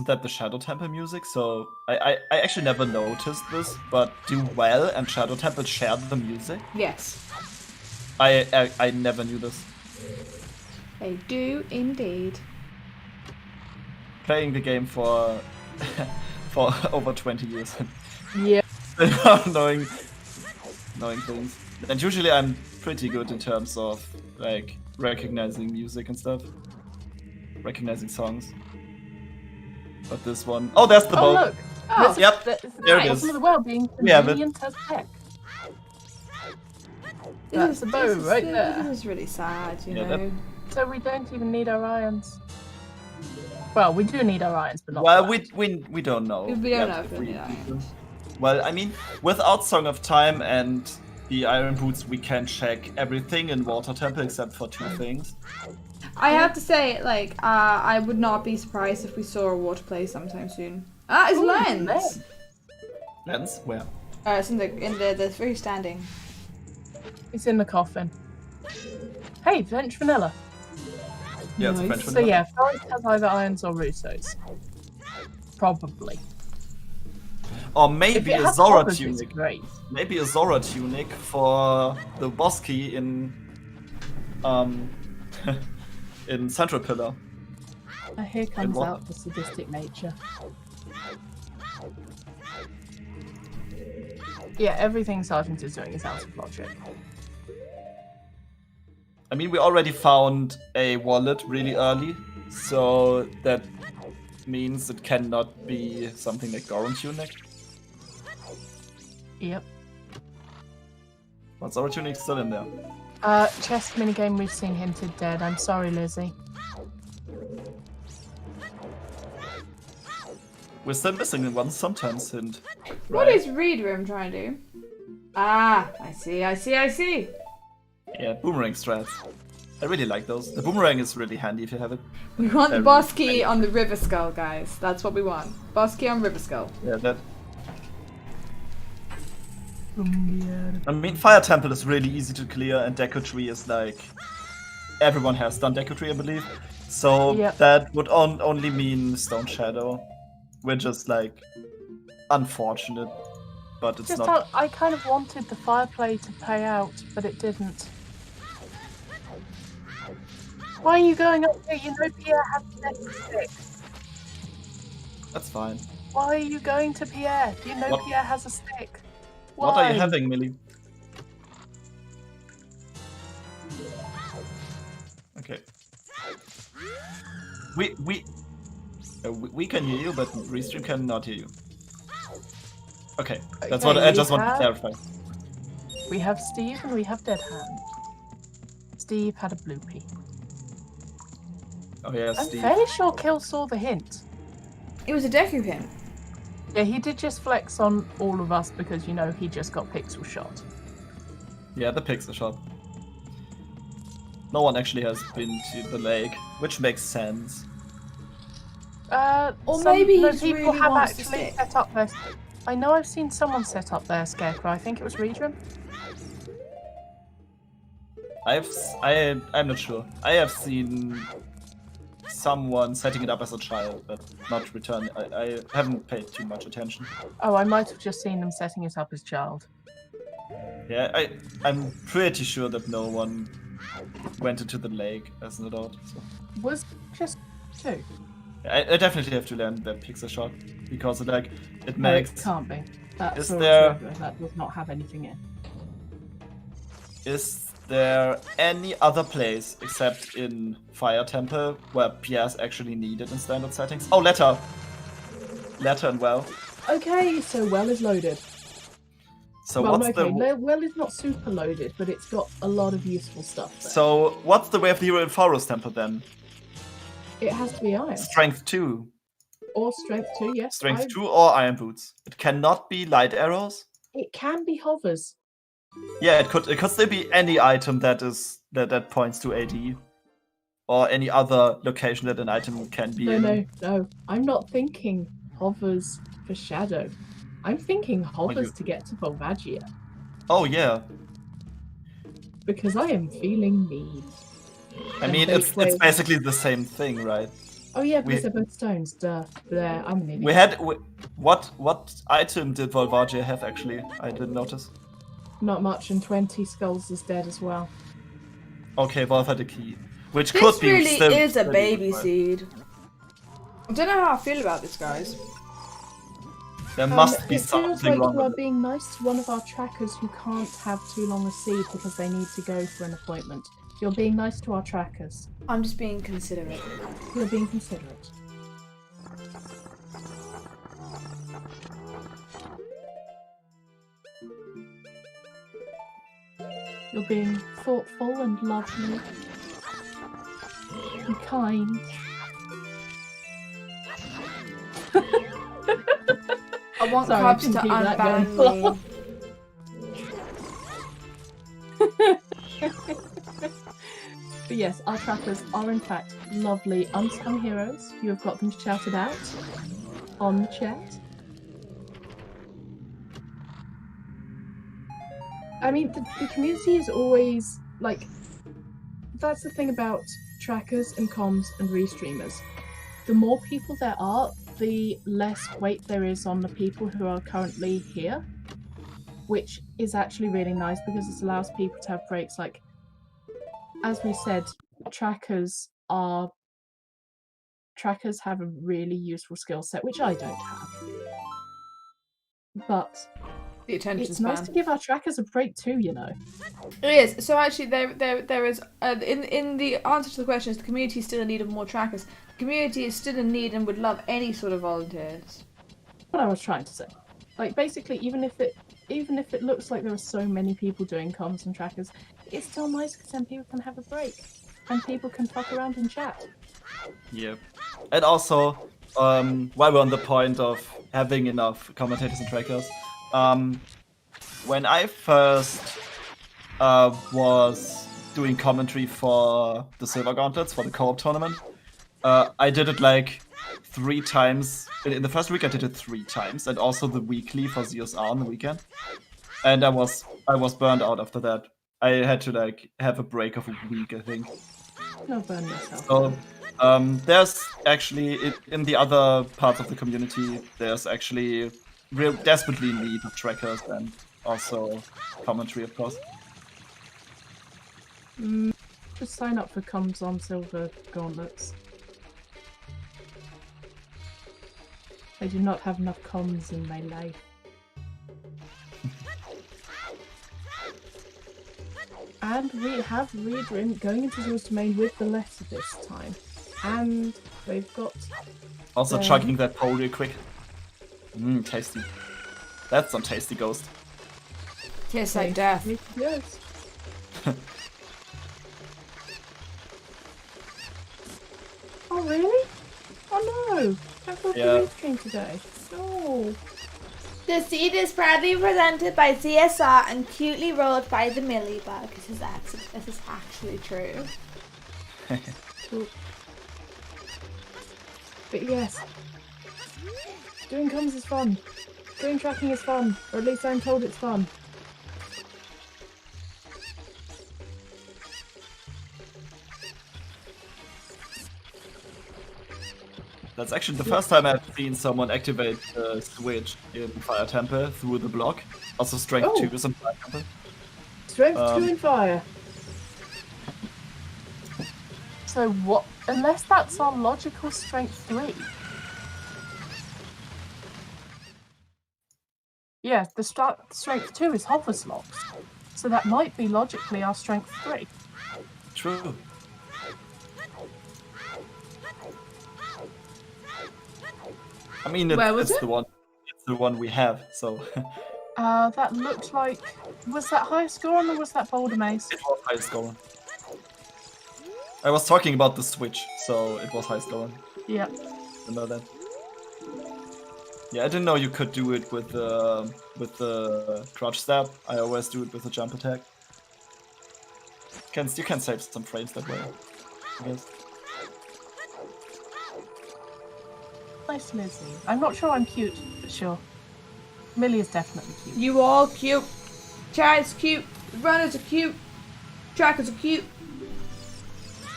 that the Shadow Temple music? So I actually never noticed this, but do Well and Shadow Temple share the music? Yes. I never knew this. They do indeed. Playing the game for for over 20 years. Yeah. knowing things. And usually I'm pretty good in terms of like recognizing music and stuff. Recognizing songs. But this one... Oh, there's the Oh, boat! look! Oh, Yep, there it nice. is. The well being We have it. convenient as heck. That's the bow right there. This is really sad, you Yeah, know. So we don't even need our irons. Well, we do need our irons, but not. Well, for that. we don't know. We don't yet know if we need irons. Well, I mean, without Song of Time and the Iron Boots, we can check everything in Water Temple except for 2 things. I have to say, like, I would not be surprised if we saw a water play sometime soon. Ah, it's Lens. Lens? Where? It's in the freestanding. It's in the coffin. Hey, French vanilla. Yeah, it's a Nice. French So vanilla. yeah, Forest has either irons or Russo's. Probably. Or maybe If it a has Zora hoppers, it's tunic. great. Maybe a Zora tunic for the boss key in in Central Pillar. Here comes what? out the sadistic nature. Yeah, everything Sergeant is doing is out of logic. I mean, we already found a wallet really early, so that means it cannot be something like Goron tunic. Yep. But Zora tunic's still in there. Chess minigame we've seen hinted dead. I'm sorry, Lizzie. We're still missing one sometimes hint. What is Read Room trying to do? Ah, I see. Yeah, boomerang strats. I really like those. The boomerang is really handy if you have it. We want the Very boss key handy. on the River Skull, guys. That's what we want. Boss key on River Skull. Yeah, that. I mean, Fire Temple is really easy to clear, and Deku Tree is like everyone has done Deku Tree, I believe. So Yep. that would only mean Stone Shadow, which is like unfortunate, but it's Just not. how I kind of wanted the fireplay to pay out, but it didn't. Why are you going up here? You know Pierre has a stick. That's fine. Why are you going to Pierre? You know What- Pierre has a stick. What are you Why? having, Millie? Okay. We can hear you, but Restream cannot hear you. Okay, that's what Okay, I just want to have- clarify. We have Steve and we have Dead Hand. Steve had a bloopy. Oh yeah, I'm Steve. fairly sure Kill saw the hint. It was a Deku pin. Yeah, he did just flex on all of us because, you know, he just got pixel shot. Yeah, the pixel shot. No one actually has been to the lake, which makes sense. Or maybe he no, just people really have wants to actually stick. set up their. I know I've seen someone set up their scarecrow. I think it was Reedram. I'm not sure. I have seen someone setting it up as a child, but not return. I haven't paid too much attention. Oh, I might have just seen them setting it up as child. Yeah, I'm pretty sure that no one went into the lake as an adult. So. Was just 2. I definitely have to learn that pixel shot because it No, makes. it can't be. That's Is a there- river. That does not have anything in. Is there any other place except in Fire Temple where PS actually needed in standard settings? Oh, letter and well. Okay, so well is loaded. So well, what's okay, the well is not super loaded, but it's got a lot of useful stuff there. so what's the way of the hero in Forest Temple then? It has to be iron. Strength 2. Or strength 2, yes. Strength 2 or Iron Boots. It cannot be light arrows. It can be hovers. Yeah, it could still be any item that points to AD. Or any other location that an item can be in. No. I'm not thinking hovers for shadow. I'm thinking hovers to get to Volvagia. Oh yeah. Because I am feeling mean. I And mean they it's play- basically the same thing, right? Oh yeah, because we- they're both stones. Duh. There, I'm an idiot. We had what item did Volvagia have actually? I didn't notice. Not much, and 20 skulls is dead as well. Okay, Volv had a key, which This could be really still is a pretty baby good. seed. I don't know how I feel about this, guys. There must be it feels something like wrong you are with it. being nice to one of our trackers who can't have too long a seed because they need to go for an appointment. You're being nice to our trackers. I'm just being considerate. You're being considerate. You're being thoughtful and lovely and kind. want Sorry, I Cobbs to couldn't keep that going. unban me. But yes, our trackers are in fact lovely unsung heroes. You have got them shouted out on the chat. I mean, the community is always, like, that's the thing about trackers and comms and restreamers. The more people there are, the less weight there is on the people who are currently here, which is actually really nice because it allows people to have breaks. Like, as we said, trackers have a really useful skill set, which I don't have. But The attention it's span. nice to give our trackers a break too, you know. It is. So actually, there is in the answer to the question is the community is still in need of more trackers. The community is still in need and would love any sort of volunteers. What I was trying to say, like, basically, even if it looks like there are so many people doing comms and trackers, it's still nice because then people can have a break and people can fuck around and chat. Yep. And also, while we're on the point of having enough commentators and trackers, when I first was doing commentary for the Silver Gauntlets for the co-op tournament, I did it like 3 times. In the first week I did it 3 times, and also the weekly for ZSR on the weekend. And I was burned out after that. I had to like have a break of a week, I think. No, burn yourself. So there's actually in the other parts of the community, there's actually real desperately in need of trackers and also commentary, of course. Just sign up for comms on Silver Gauntlets. I do not have enough comms in my life. And we have Readrin going into Zeus domain with the letter this time. And we've got... Also chugging that pole real quick. Tasty. That's some tasty ghost. Tastes like death. Yes. Oh really? Oh no! I thought the reef came today. No. The seed is proudly presented by CSR and cutely rolled by the Millibug. This is actually true. But yes, doing comms is fun. Doing tracking is fun, or at least I'm told it's fun. That's actually the first time I've seen someone activate the switch in Fire Temple through the block. Also Strength 2 is in Fire Temple. Strength 2 in fire. So what? Unless that's our logical Strength 3. Yeah, the Strength 2 is hover slots. So that might be logically our Strength 3. True. I mean, it's the one we have, so... That looked like... Was that high scoring or was that Boulder Maze? It was high scoring. I was talking about the Switch, so it was high scoring. Yeah. You know that. Yeah, I didn't know you could do it with the crouch stab. I always do it with a jump attack. You can save some frames that way, I guess. Nice Lizzie. I'm not sure I'm cute, but sure. Millie is definitely cute. You all cute. Chad's cute. Runners are cute. Trackers are cute.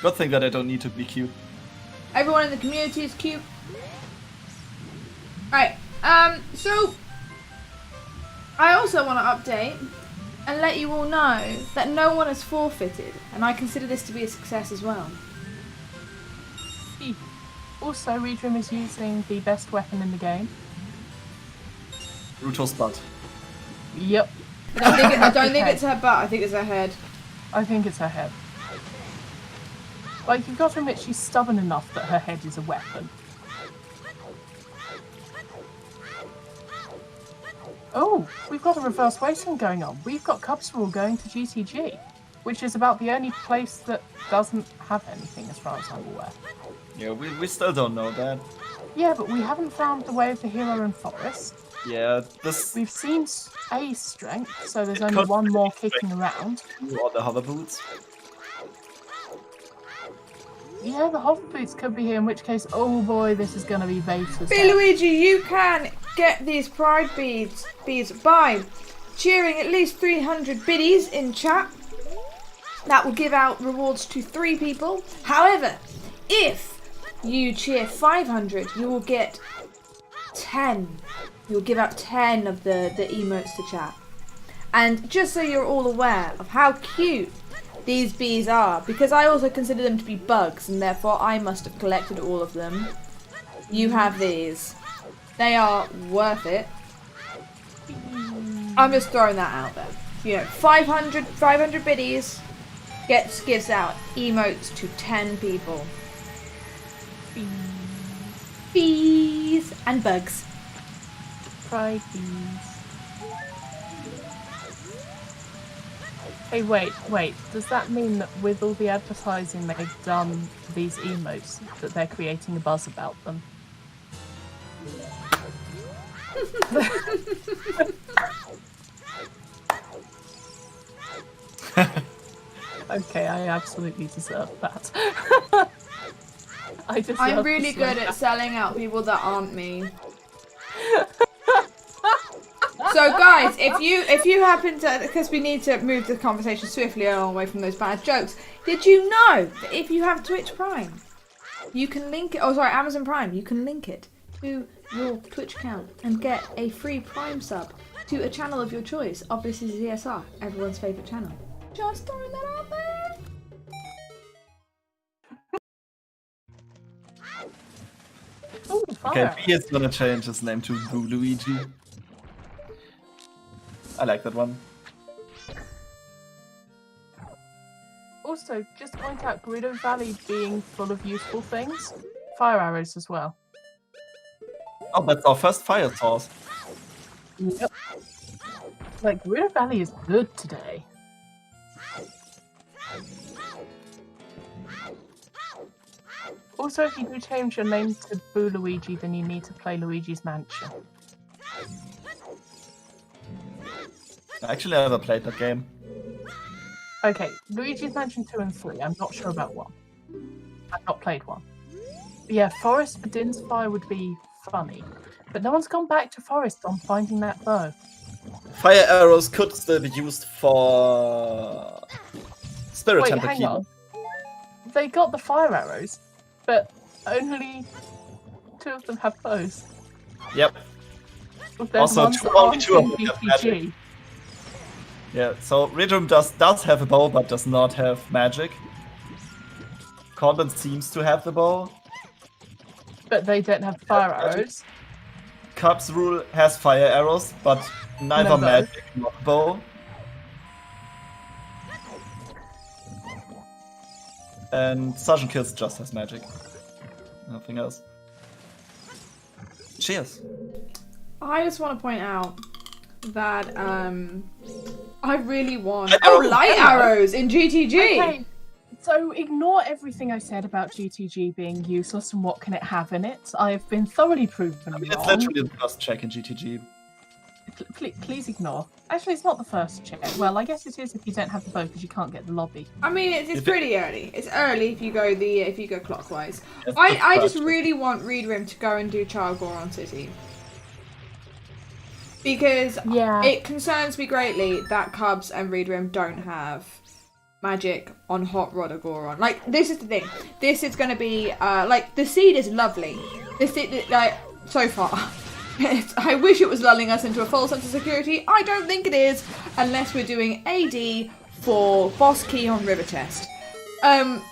Good thing that I don't need to be cute. Everyone in the community is cute. Alright, so I also want to update and let you all know that no one has forfeited, and I consider this to be a success as well. Also, Readrim is using the best weapon in the game. Brutal's butt. Yep. I don't think it's her butt, I think it's her head. I think it's her head. Like, you've got to admit she's stubborn enough that her head is a weapon. Oh, we've got a reverse racing going on. We've got Cubs Rule going to GTG, which is about the only place that doesn't have anything as far as I'm aware. Yeah, we still don't know that. Yeah, but we haven't found the way of the hero in Forest. Yeah, this We've seen a strength, so there's It only could one be more strength. kicking around. or the hover boots. Yeah, the hover boots could be here, in which case, oh boy, this is going to be bait as Hey hell. Luigi, you can get these pride beads by cheering at least 300 biddies in chat. That will give out rewards to 3 people. However, if you cheer 500, you will get 10. You'll give out 10 of the emotes to chat. And just so you're all aware of how cute these bees are, because I also consider them to be bugs, and therefore I must have collected all of them. You have these. They are worth it. I'm just throwing that out there. You know, 500 biddies gives out emotes to 10 people. Bees and bugs. Pride bees. Hey, wait. Does that mean that with all the advertising they've done for these emotes, that they're creating a buzz about them? Okay, I absolutely deserve that. I'm really good at selling out people that aren't me. So guys, if you happen to, because we need to move the conversation swiftly away from those bad jokes, did you know that if you have Twitch Prime, you can link it, Amazon Prime, you can link it to your Twitch account and get a free Prime sub to a channel of your choice, obviously ZSR, everyone's favourite channel. Just throwing that out there. Ooh, Okay, fire. B is gonna change his name to Blue Luigi. I like that one. Also, just to point out, Gerudo Valley being full of useful things. Fire arrows as well. Oh, that's our first fire source. Yep. Like, Gerudo Valley is good today. Also, if you do change your name to Boo Luigi, then you need to play Luigi's Mansion. I actually never played that game. Okay, Luigi's Mansion 2 and 3, I'm not sure about 1. I've not played 1. But yeah, Forest for Din's Fire would be funny. But no one's gone back to Forest on finding that bow. Fire arrows could still be used for Spirit Wait, Temple hang Key. on. They got the fire arrows, but only 2 of them have bows. Yep. There's Also, ones that only aren't 2 of in them have GTG. magic. Yeah, so Redrum does have a bow, but does not have magic. Cortland seems to have the bow. But they don't have fire arrows. Cubs Rule has fire arrows, but neither No bow. magic nor bow. And Sergeant Kills just has magic. Nothing else. Cheers. I just want to point out that I really want Light arrows in GTG. Okay, so ignore everything I said about GTG being useless and what can it have in it. I have been thoroughly proven It's wrong. literally the first check in GTG. Please ignore. Actually, it's not the first check. Well, I guess it is if you don't have the bow because you can't get the lobby. I mean, it's pretty early. It's early if you go clockwise. It's the I first just check. really want Reedrim to go and do Child Goron City. Because Yeah. it concerns me greatly that Cubs and Reedrim don't have magic on Hot Rod or Goron. Like, this is the thing. This is going to be, like, the seed is lovely. This is, like, so far. I wish it was lulling us into a false sense of security. I don't think it is, unless we're doing AD for boss key on River Test. But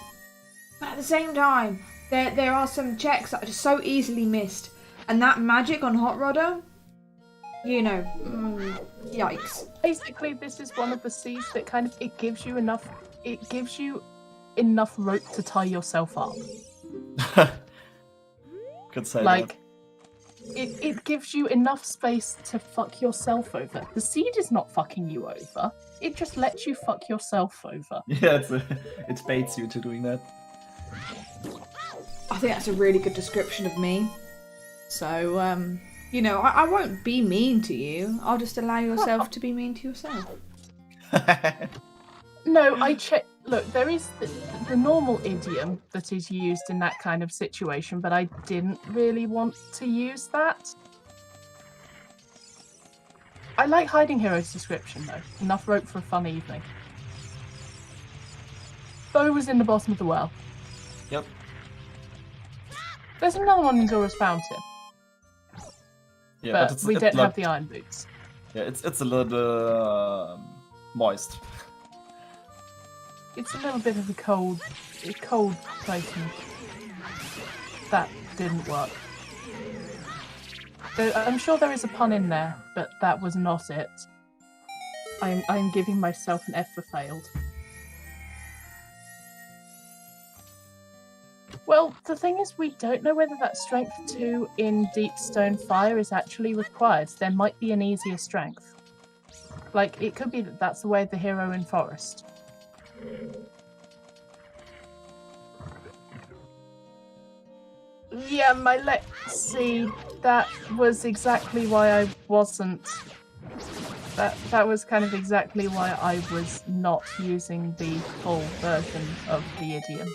at the same time, there are some checks that are just so easily missed. And that magic on Hot Rodder, you know, yikes. Basically, this is one of the C's that kind of it gives you enough rope to tie yourself up. Could say Like, it gives you enough space to fuck yourself over. The seed is not fucking you over. It just lets you fuck yourself over. that. Yeah, it baits you to doing that. I think that's a really good description of me. So, You know, I won't be mean to you. I'll just allow yourself to be mean to yourself. No, Look, there is the normal idiom that is used in that kind of situation, but I didn't really want to use that. I like Hiding Hero's description, though. Enough rope for a fun evening. Bo was in the bottom of the well. Yep. There's another one in Zora's Fountain. Yeah, but we don't have the iron boots. Yeah, it's a little bit moist. It's a little bit of a cold placement. That didn't work. I'm sure there is a pun in there, but that was not it. I'm giving myself an F for failed. Well, the thing is, we don't know whether that strength 2 in Deep Stone Fire is actually required. There might be an easier strength. Like, it could be that that's the way of the hero in Forest. Yeah, my Lexi, that was exactly why I wasn't... That was kind of exactly why I was not using the full version of the idiom.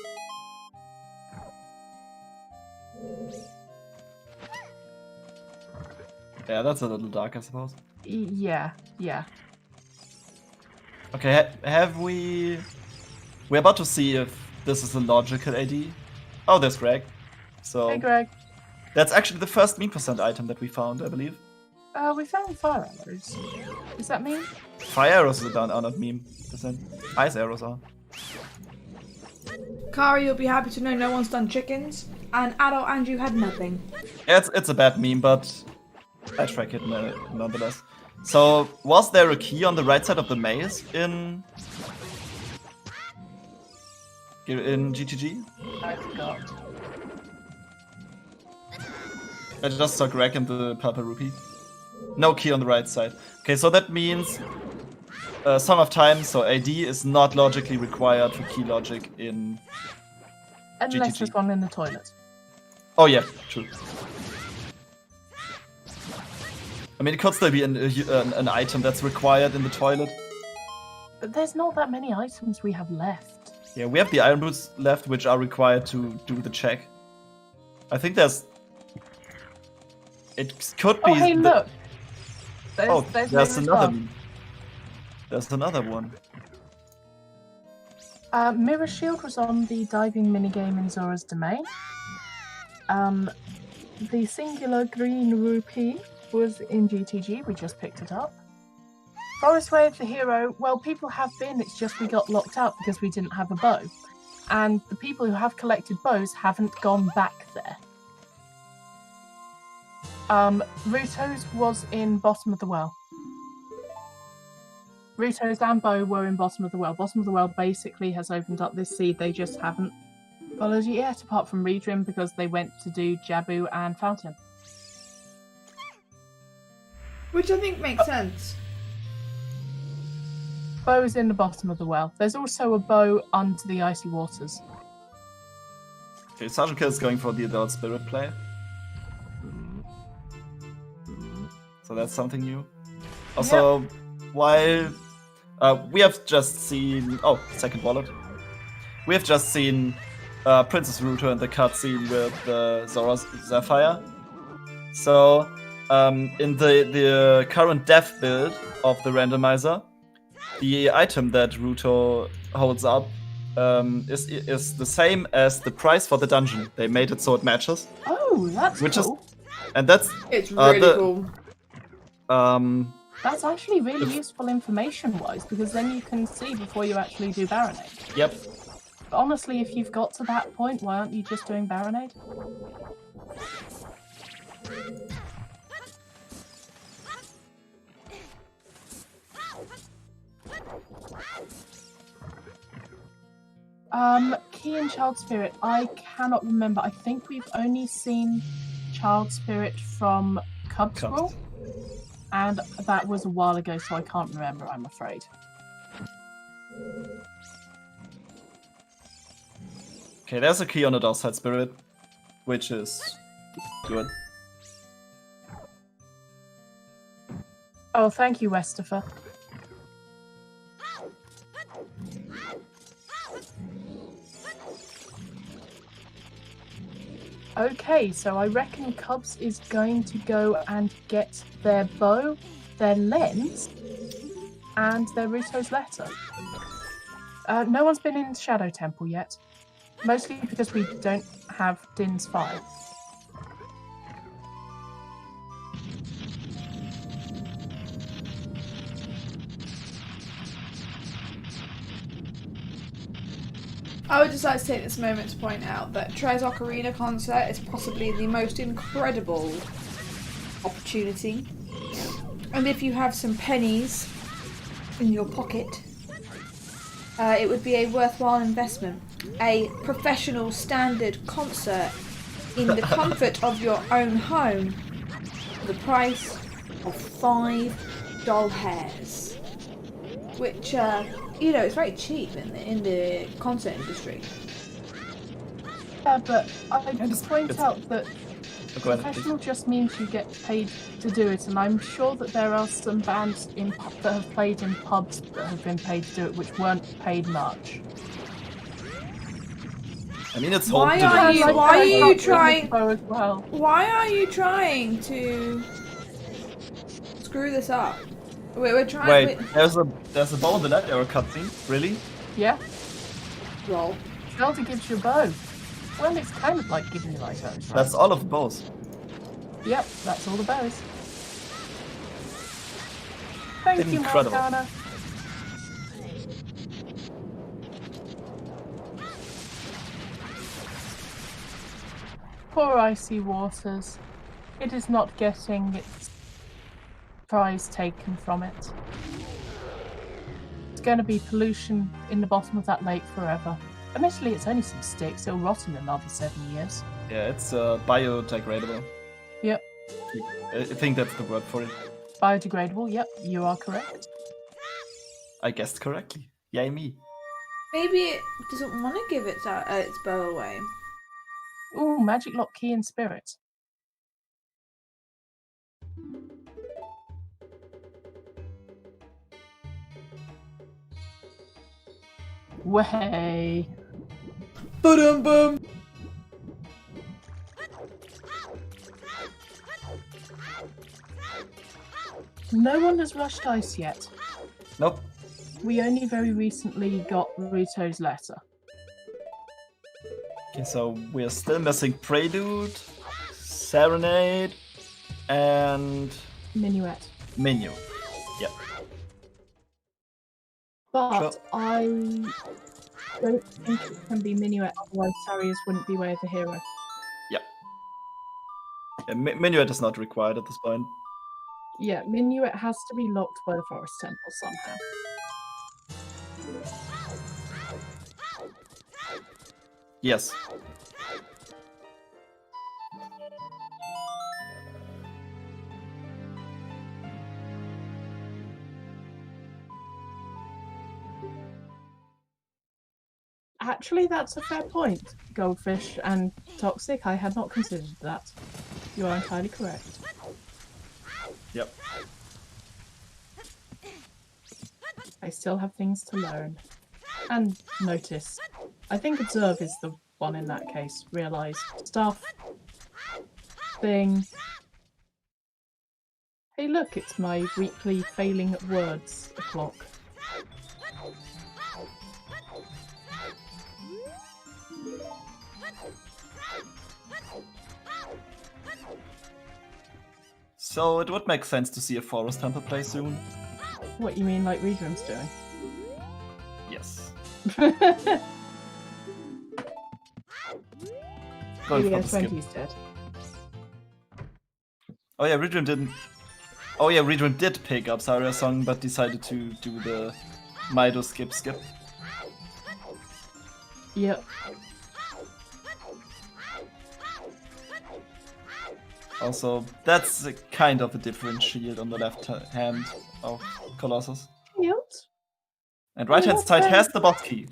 Yeah, that's a little dark, I suppose. Yeah. Okay, have we... We're about to see if this is a logical AD. Oh, there's Greg. So Hey, Greg. that's actually the first meme % item that we found, I believe. We found fire arrows. Does that mean? Fire arrows are not meme %. Ice arrows are. Kari, you'll be happy to know no one's done chickens, and adult Andrew had nothing. Yeah, it's a bad meme, but I track it nonetheless. So, was there a key on the right side of the maze in GTG? I forgot. I just saw Greg and the purple rupee. No key on the right side. Okay, so that means Song of Time, so AD is not logically required for key logic in Unless GTG. there's one in the toilet. Oh yeah, true. I mean, it could still be an item that's required in the toilet. But there's not that many items we have left. Yeah, we have the iron boots left, which are required to do the check. I think there's... It could be... Oh, hey, look! There's another... There's another one. Mirror Shield was on the diving minigame in Zora's Domain. The singular green rupee was in GTG, we just picked it up. Forest Way of the Hero, well, people have been, it's just we got locked out because we didn't have a bow. And the people who have collected bows haven't gone back there. Ruto's was in Bottom of the Well. Ruto's and Bow were in Bottom of the Well. Bottom of the Well basically has opened up this seed, they just haven't followed it yet, apart from Redrim because they went to do Jabu and Fountain. Which I think makes sense. Bow is in the bottom of the well. There's also a bow under the icy waters. Okay, Sergeant Kill is going for the adult spirit play. So that's something new. Also, while we have just seen... Oh, second wallet. We have just seen Princess Ruto in the cutscene with Zora's Sapphire. So, in the current dev build of the randomizer, the item that Ruto holds up is the same as the price for the dungeon. They made it so it matches. Oh, that's cool. It's really cool. That's actually really useful information-wise, because then you can see before you actually do Baronade. Yep. But honestly, if you've got to that point, why aren't you just doing Baronade? Key and Child Spirit, I cannot remember. I think we've only seen Child Spirit from Cub Scroll, and that was a while ago, so I can't remember, I'm afraid. Okay, there's a key on the Dark Side Spirit, which is good. Oh, thank you, Westifer. Okay, so I reckon Cubs is going to go and get their bow, their lens, and their Ruto's letter. No one's been in Shadow Temple yet. Mostly because we don't have Din's fire. I would just like to take this moment to point out that Trey's Ocarina concert is possibly the most incredible opportunity. And if you have some pennies in your pocket, it would be a worthwhile investment. A professional standard concert in the comfort of your own home for the price of 5 doll hairs. Which, it's very cheap in the concert industry. Yeah, but I just point out that professional just means you get paid to do it, and I'm sure that there are some bands that have played in pubs that have been paid to do it, which weren't paid much. I mean, it's Why are you trying to screw this up? We're trying. Wait, there's a bow in the light arrow cutscene. Really? Yeah. Roll. Zelda gives you a bow. Well, it's kind of like giving you light arrows. Right? That's all of the bows. Yep, that's all the bows. Thank you, Incredible. Morgana. Poor Icy Waters. It is not getting its prize taken from it. It's going to be pollution in the bottom of that lake forever. Admittedly, it's only some sticks. It'll rot in another 7 years. Yeah, it's biodegradable. Yep. I think that's the word for it. Biodegradable, yep, you are correct. I guessed correctly. Yay me. Maybe it doesn't want to give its bow away. Ooh, magic lock key and spirit. Way. Ba-dum-bum. No one has rushed ice yet. Nope. We only very recently got Ruto's letter. Okay, so we're still missing Prelude, Serenade, and Minuet. Menu. Yep. But Sure. I don't think it can be Minuet, otherwise Sarius wouldn't be Way of the Hero. Yeah, Minuet is not required at this point. Yeah, Minuet has to be locked by the Forest Temple somehow. Yes. Actually, that's a fair point, Goldfish and Toxic. I had not considered that. You are entirely correct. Yep. I still have things to learn. And notice. I think observe is the one in that case. Realise. Stuff. Thing. Hey look, it's my weekly failing at words o'clock. So it would make sense to see a Forest Temple play soon. What you mean, like Redrum's doing? Yes. Oh Going yeah, for the skip. 20's dead. Oh yeah, Redrum didn't. Oh yeah, Redrum did pick up Saria's song, but decided to do the Mido skip. Yep. Also, that's a kind of a different shield on the left hand of Colossus. Yield. And right hand side has the boss key.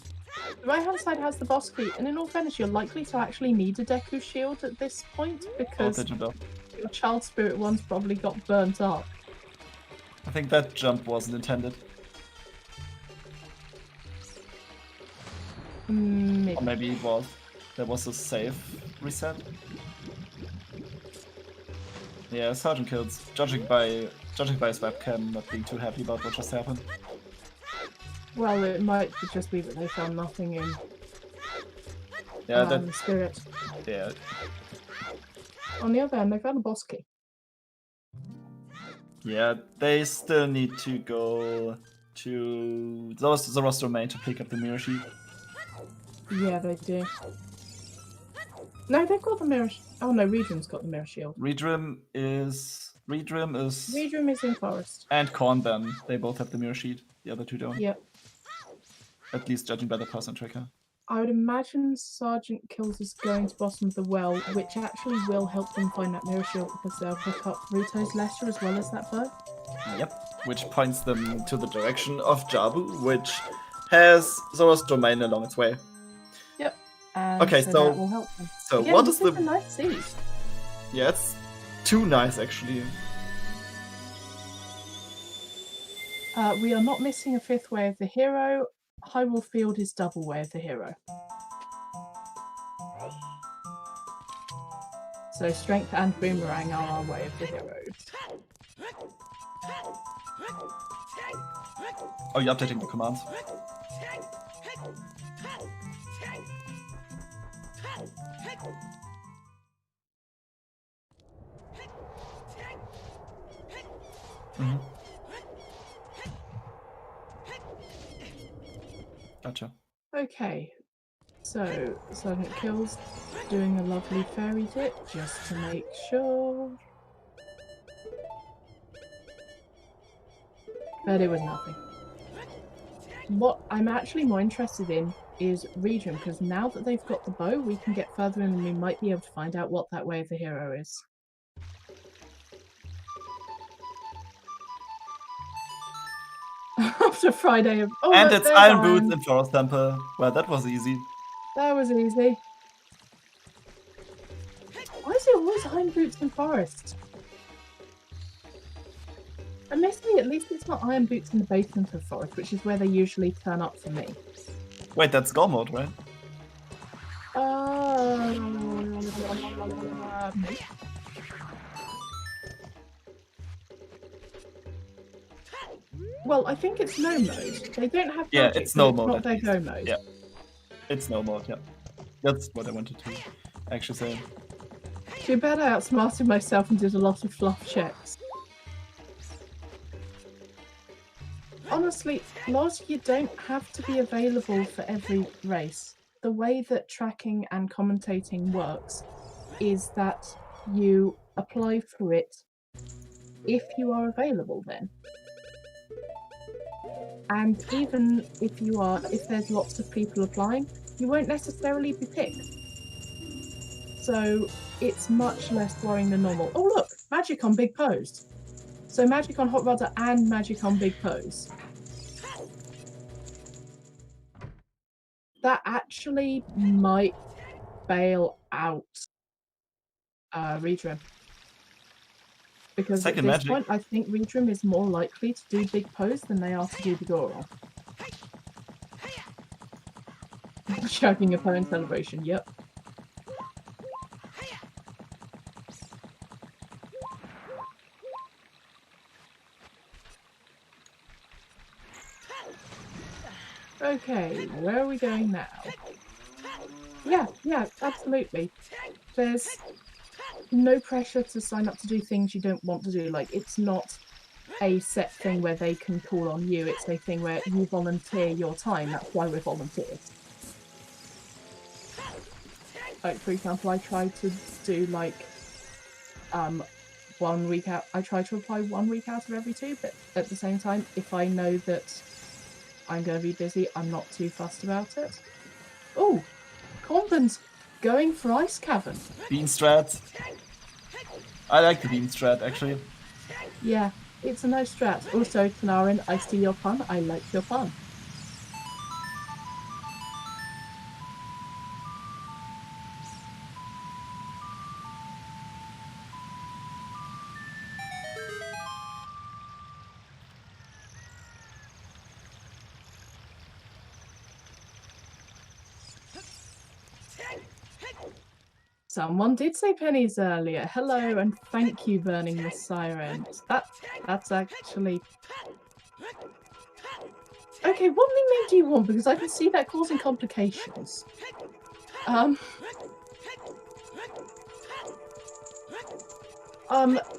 The right hand side has the boss key, and in all fairness, you're likely to actually need a Deku shield at this point because Oh, did you know? your child spirit one's probably got burnt up. I think that jump wasn't intended. Maybe. Or maybe it was. There was a save reset. Yeah, Sergeant kills. Judging by his webcam, not being too happy about what just happened. Well, it might just be that they found nothing in Yeah, Spirit. yeah. On the other hand, they found a boss key. Yeah, they still need to go to Zora's domain to pick up the mirror sheet. Yeah, they do. No, they've got the mirror. Oh no, Redrum's got the mirror shield. Redrum is Redrum is in forest. and Korn. Then they both have the mirror sheet. The other two don't. Yep. At least judging by the person tracker. I would imagine Sergeant Kills is going to bottom of the well, which actually will help them find that mirror shield because they'll pick up Ruto's letter as well as that bow. Yep. Which points them to the direction of Jabu, which has Zora's domain along its way. Yep. And Okay, so so that will help them. So Again, what is this the? a nice seed. Yeah, it's too nice actually. We are not missing a fifth way of the hero. Hyrule Field is double way of the hero. So Strength and Boomerang are our way of the heroes. Oh, you're updating the commands. Mm-hmm. Gotcha. Okay, so Sergeant Kills doing a lovely fairy dip just to make sure. But it was nothing. What I'm actually more interested in is Region, because now that they've got the bow, we can get further in and we might be able to find out what that way of the hero is. After Friday of And look, it's there's Iron Boots in Forest Temple. Well, that was easy. That was easy. Why is it always Iron Boots in Forest? Admittedly, at least it's not Iron Boots in the basement of Forest, which is where they usually turn up for me. Wait, that's Skull mode, right? Well, I think it's no mode. They don't have Yeah, magic, it's no but mode. Not their go mode. Yeah, it's no mode. Yeah, that's what I wanted to actually say. Too bad I outsmarted myself and did a lot of fluff checks. Honestly, Loz, you don't have to be available for every race. The way that tracking and commentating works is that you apply for it if you are available then. And even if there's lots of people applying, you won't necessarily be picked. So it's much less worrying than normal. Oh look, magic on Big Pose. So magic on Hot Rudder and magic on Big Pose. That actually might bail out Redrum. Because Second at this magic. point, I think Redrum is more likely to do Big Pose than they are to do the Goron. Shouting opponent celebration, yep. Okay, where are we going now? Yeah, absolutely. There's no pressure to sign up to do things you don't want to do. Like, it's not a set thing where they can call on you. It's a thing where you volunteer your time. That's why we're volunteers. Like, for example, I tried to do, like, 1 week out. I try to apply 1 week out of every 2, but at the same time, if I know that I'm going to be busy, I'm not too fussed about it. Oh, Corbin's going for Ice Cavern. Bean strat. I like the bean strat actually. Yeah, it's a nice strat. Also, Tanarin, I see your pun. I like your pun. Someone did say pennies earlier. Hello and thank you, Burning the Sirens. That's actually... Okay, what nickname do you want? Because I can see that causing complications.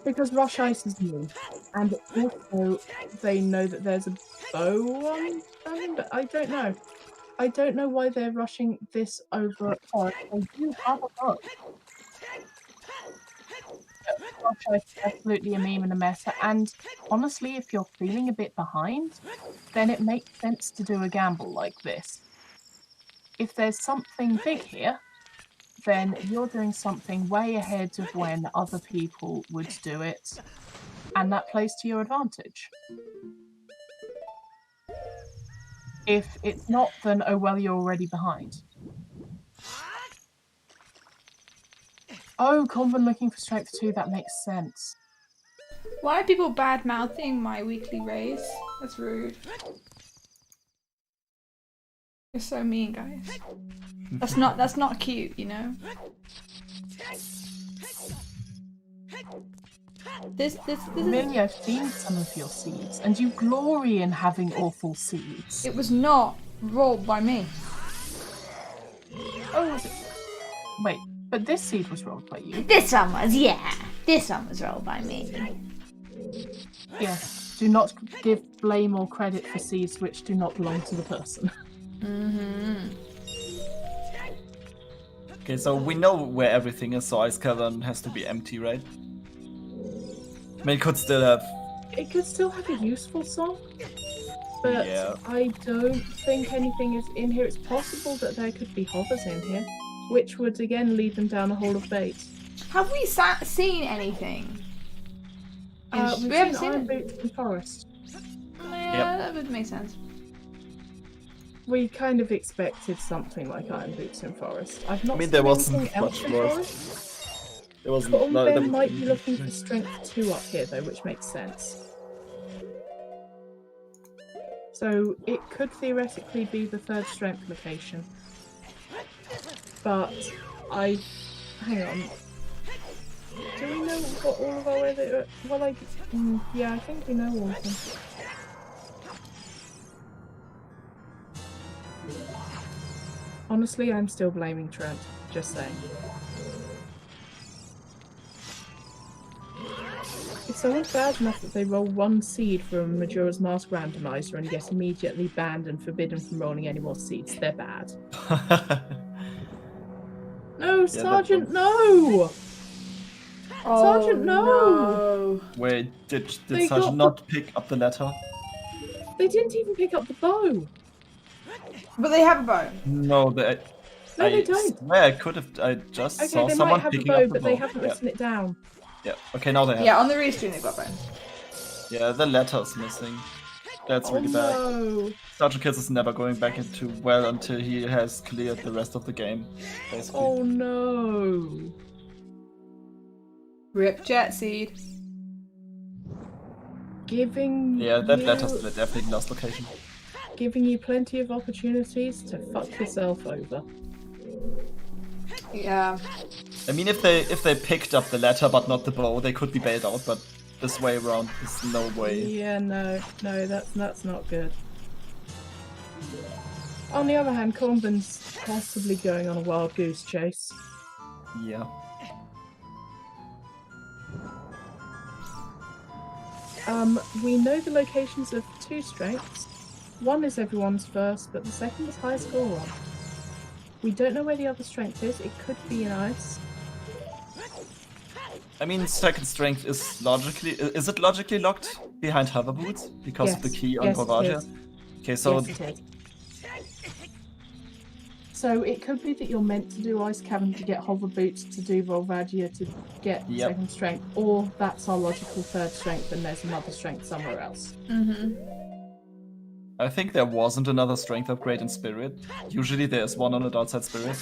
Because Rush Ice is new. And also, they know that there's a bow on them, but I don't know. I don't know why they're rushing this over forest. They do have a bow. Rush Ice is absolutely a meme and a meta, and honestly, if you're feeling a bit behind, then it makes sense to do a gamble like this. If there's something big here, then you're doing something way ahead of when other people would do it, and that plays to your advantage. If it's not, then oh well, you're already behind. Oh, Corbin looking for strength 2, that makes sense. Why are people bad-mouthing my weekly race? That's rude. You're so mean, guys. That's not cute, you know? This Millie, I've seen some of your seeds, and you glory in having awful seeds. It was not rolled by me. Oh, was it? Wait, but this seed was rolled by you. This one was, yeah. This one was rolled by me. Yes, do not give blame or credit for seeds which do not belong to the person. Mm-hmm. Okay, so we know where everything is, so Ice Cavern has to be empty, right? I mean, it could still have... It could still have a useful song, but Yeah. I don't think anything is in here. It's possible that there could be hovers in here, which would again lead them down a hole of bait. Have we seen anything? We've We haven't seen seen Iron it. Boots in Forest. Yeah, that would make sense. We kind of expected something like Iron Boots in Forest. I've not I mean, seen there wasn't anything else much in more. Forest. It wasn't... Corbin might be looking for strength 2 up here though, which makes sense. So it could theoretically be the 3rd strength location. But hang on. Do we know what all of our weather? Well, yeah, I think we know all of them. Honestly, I'm still blaming Trent. Just saying. If someone's bad enough that they roll 1 seed from Majora's Mask Randomizer and get immediately banned and forbidden from rolling any more seeds, they're bad. No, Sergeant, no! Oh, Sergeant, no! Wait, did They Sergeant not pick up the letter? They didn't even pick up the bow. But they have a bow. No, No, they don't. Swear I could have... I just Okay, saw they someone might have a picking bow, up the but bow. they haven't written it down. Yeah, okay, now they have. Yeah, on the restream they've got bow. Yeah, the letter's missing. That's really bad. No. Sergeant Kiss is never going back into well until he has cleared the rest of the game, basically. Oh no. Rip Jet Seed. Giving Yeah, that you, letter's definitely lost location. giving you plenty of opportunities to fuck yourself over. Yeah. I mean, if they picked up the letter but not the bow, they could be bailed out, but this way around is no way. Yeah, no, that's not good. On the other hand, Corbin's possibly going on a wild goose chase. Yeah. We know the locations of 2 strengths. One is everyone's first, but the second is high score one. We don't know where the other strength is. It could be in ice. I mean, second strength is it logically locked behind hover boots because of the key on Yes, it Corvagia? is. Okay, so Yes, it is. So it could be that you're meant to do Ice Cavern to get hover boots to do Volvagia to get Yep. second strength, or that's our logical 3rd strength and there's another strength somewhere else. Mm-hmm. I think there wasn't another strength upgrade in Spirit. Usually there's one on Adult Side Spirit.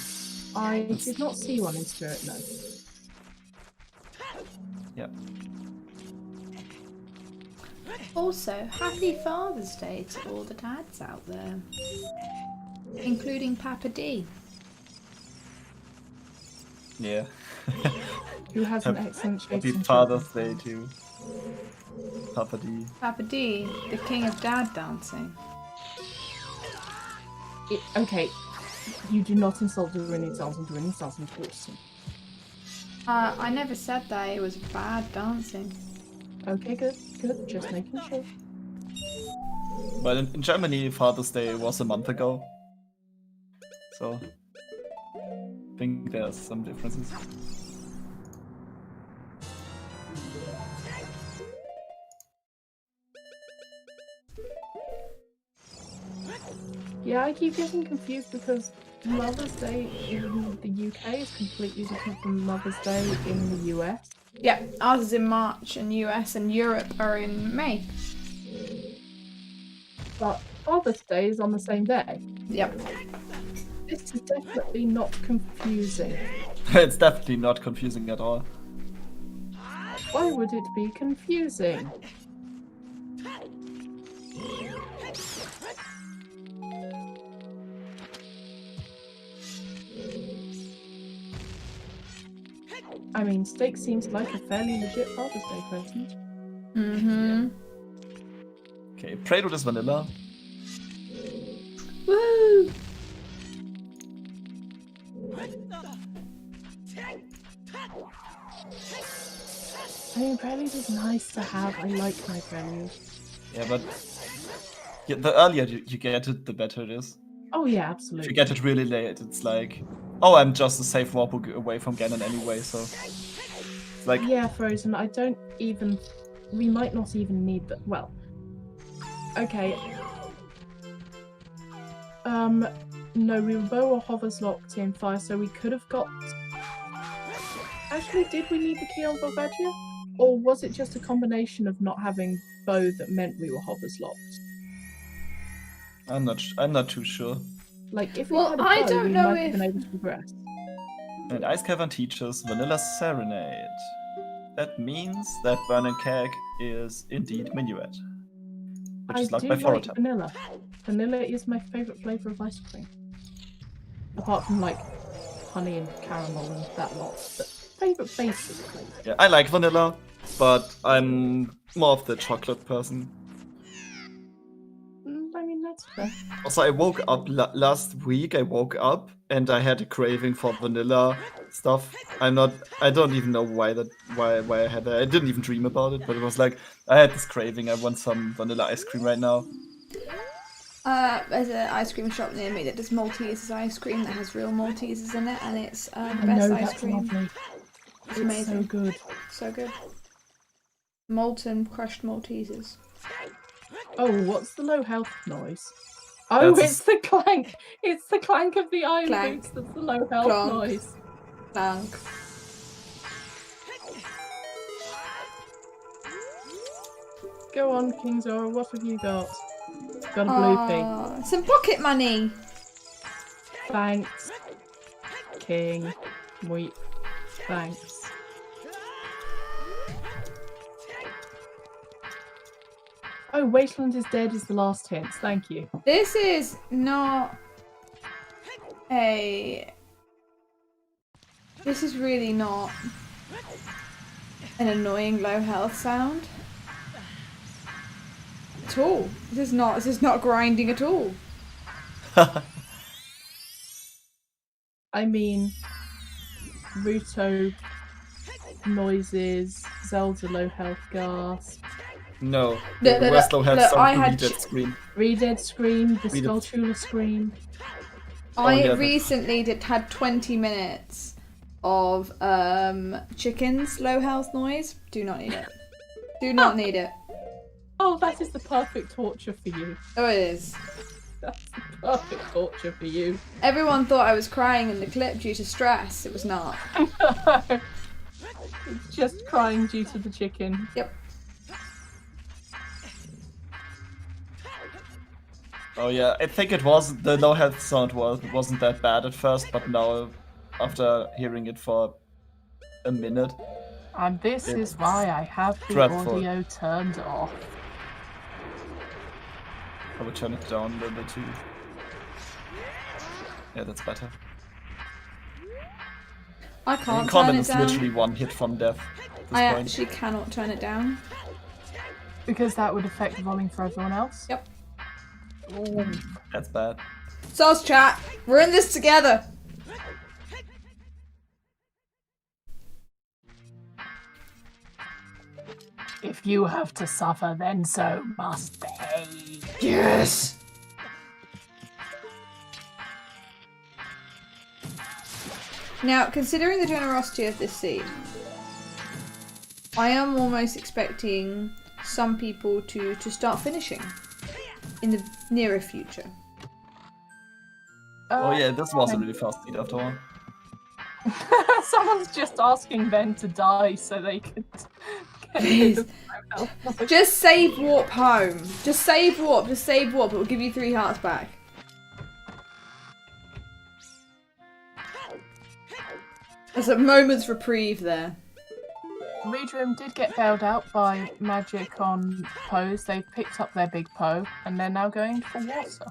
I did not see one in Spirit, no. Yeah. Also, happy Father's Day to all the dads out there, including Papa D. Yeah. Who has an excellent shape? Happy Father's Day to Papa D. Papa D, the king of dad dancing. Okay, you do not insult Dorini's dancing. Dorini's dancing is awesome. I never said that it was bad dancing. Okay, good. Just making sure. Well, in Germany, Father's Day was a month ago. So, I think there's some differences. Yeah, I keep getting confused because Mother's Day in the UK is completely different from Mother's Day in the US. Yeah, ours is in March, and US and Europe are in May. But Father's Day is on the same day. Yep. This is definitely not confusing. It's definitely not confusing at all. Why would it be confusing? I mean, steak seems like a fairly legit Father's Day present. Mm-hmm. Okay, Prelude is vanilla. Woo! I mean, Prelude is nice to have. I like my Prelude. Yeah, but the earlier you get it, the better it is. Oh yeah, If you absolutely. get it really late, it's like, oh, I'm just a safe warp away from Ganon anyway, so... It's like, Yeah, Frozen, I don't even... We might not even need that. Well... Okay. No, we were both hovers locked in fire, so we could have got... Actually, did we need the key on Volvagia? Or was it just a combination of not having bow that meant we were hovers locked? I'm not too sure. Like, if we Well, had a I bow, don't we know might have if- been able to progress. And Ice Cavern teaches Vanilla Serenade. That means that Burning Keg is indeed Minuet. Which I is like do my like favorite type. vanilla. Vanilla is my favourite flavour of ice cream. Apart from, like, honey and caramel and that lot. But favourite basic flavour. Yeah, I like vanilla, but I'm more of the chocolate person. I mean, that's fair. Also, I woke up last week. I woke up and I had a craving for vanilla stuff. I don't even know why I had that. I didn't even dream about it, but it was like I had this craving. I want some vanilla ice cream right now. There's an ice cream shop near me that does Maltesers ice cream that has real Maltesers in it, and it's the I best know, ice that's cream. lovely. It's So amazing. good. So good. Molten crushed Maltesers. Oh, what's the low health noise? Oh, That's- it's the clank! It's the clank of the iron Clank. boots that's the low health Clonk. noise. Clank. Go on, King Zora, what have you got? Got a bloopy. Aw, some pocket money. Thanks, King. Weep. Thanks. Oh, Wasteland is dead is the last hint. Thank you. This is not a... This is really not an annoying low health sound. At all. This is not grinding at all. I mean, Ruto noises, Zelda low health gasp, No, No, the no, West Low had look, some I had immediate scream. Redead scream, the Redead. Skulltula scream. I yeah, recently had 20 minutes of chickens low health noise. Do not need it. Do not need it. Oh, that is the perfect torture for you. Oh, it is. That's the perfect torture for you. Everyone thought I was crying in the clip due to stress. It was not. It's just crying due to the chicken. Yep. Oh yeah, I think it was the low health sound wasn't that bad at first, but now after hearing it for a minute, And this It's is why I have the dreadful. audio turned off. I would turn it down a little bit too. Yeah, that's better. I I mean, can't turn Common it is down. literally one hit from death at this I point. actually cannot turn it down. Because that would affect the volume for everyone else? Yep. Ooh. That's bad. Sauce chat, we're in this together. If you have to suffer, then so must they. Yes. Now, considering the generosity of this seed, I am almost expecting some people to start finishing in the nearer future. Oh yeah, this was a really fast seed after all. Someone's just asking them to die so they could get Please. rid of my Just save warp home. Just save warp. Just save warp. It will give you 3 hearts back. There's a moment's reprieve there. Redrum did get bailed out by magic on Poes. They've picked up their big Poe and they're now going for water.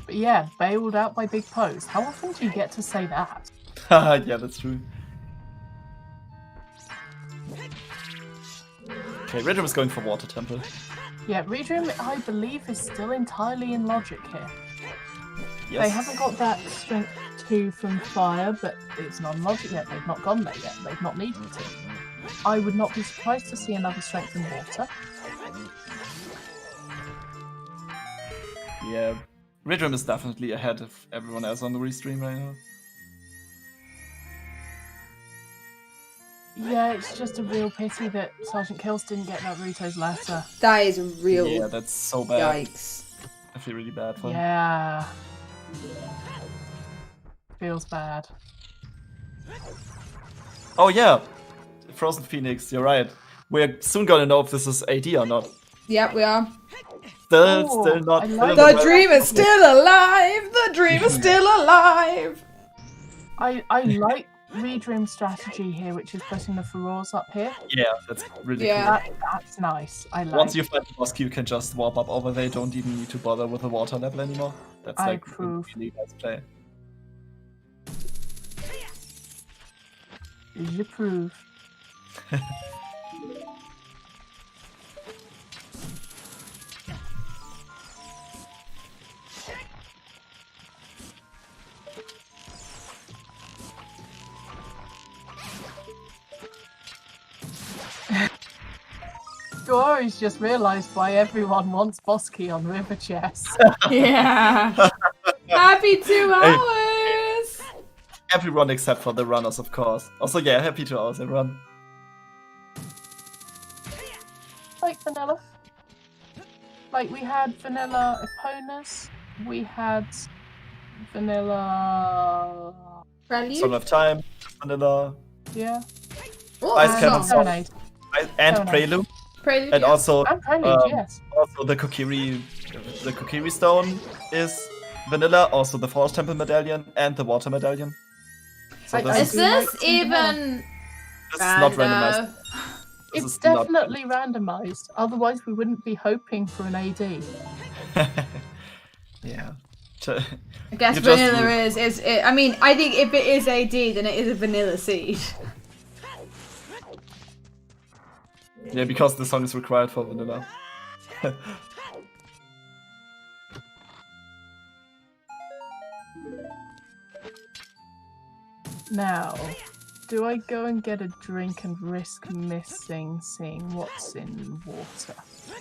But yeah, bailed out by big Poes. How often do you get to say that? Yeah, that's true. Okay, Redrum is going for Water Temple. Yeah, Redrum, I believe, is still entirely in logic here. Yes. They haven't got that strength 2 from fire, but it's non-logic yet. They've not gone there yet. They've not needed to. I would not be surprised to see another strength in water. Yeah, Redrum is definitely ahead of everyone else on the restream right now. Yeah, it's just a real pity that Sergeant Kills didn't get that Rito's letter. That is a real Yeah, that's so bad. yikes. I feel really bad for him. Yeah. Feels bad. Oh yeah, Frozen Phoenix, you're right. We're soon gonna know if this is AD or not. Yep, we are. Still not. I still like in The well- dream is still alive! The dream is still alive! I like Redream's strategy here, which is putting the furrows up here. Yeah, that's really Yeah. That's nice. I cool. like Once you find the boss key, you can just warp up over there. You don't even need to bother with the water level anymore. That's I like approve. really nice play. You prove. Dory's just realised why everyone wants boss key on River Chess. Yeah. Happy 2 hours! Everyone except for the runners, of course. Also, yeah, happy 2 hours, everyone. Like vanilla. Like we had vanilla Eponus, we had vanilla. Prelude? Song of Time, Vanilla, Yeah. Oh, Ice song. Cannon Song, Serenade. and Serenade. Prelude, Prelude, and yeah. also And Prelude, Um, yes. also the Kokiri Stone is vanilla. Also the Forest Temple Medallion and the Water Medallion. So I this Is do is, like this some even not randomized. random? This It's is not- definitely randomized. Otherwise, we wouldn't be hoping for an AD. Yeah. I guess You just vanilla root. is I mean, I think if it is AD, then it is a vanilla seed. Yeah, because the song is required for vanilla. Now, do I go and get a drink and risk missing seeing what's in water?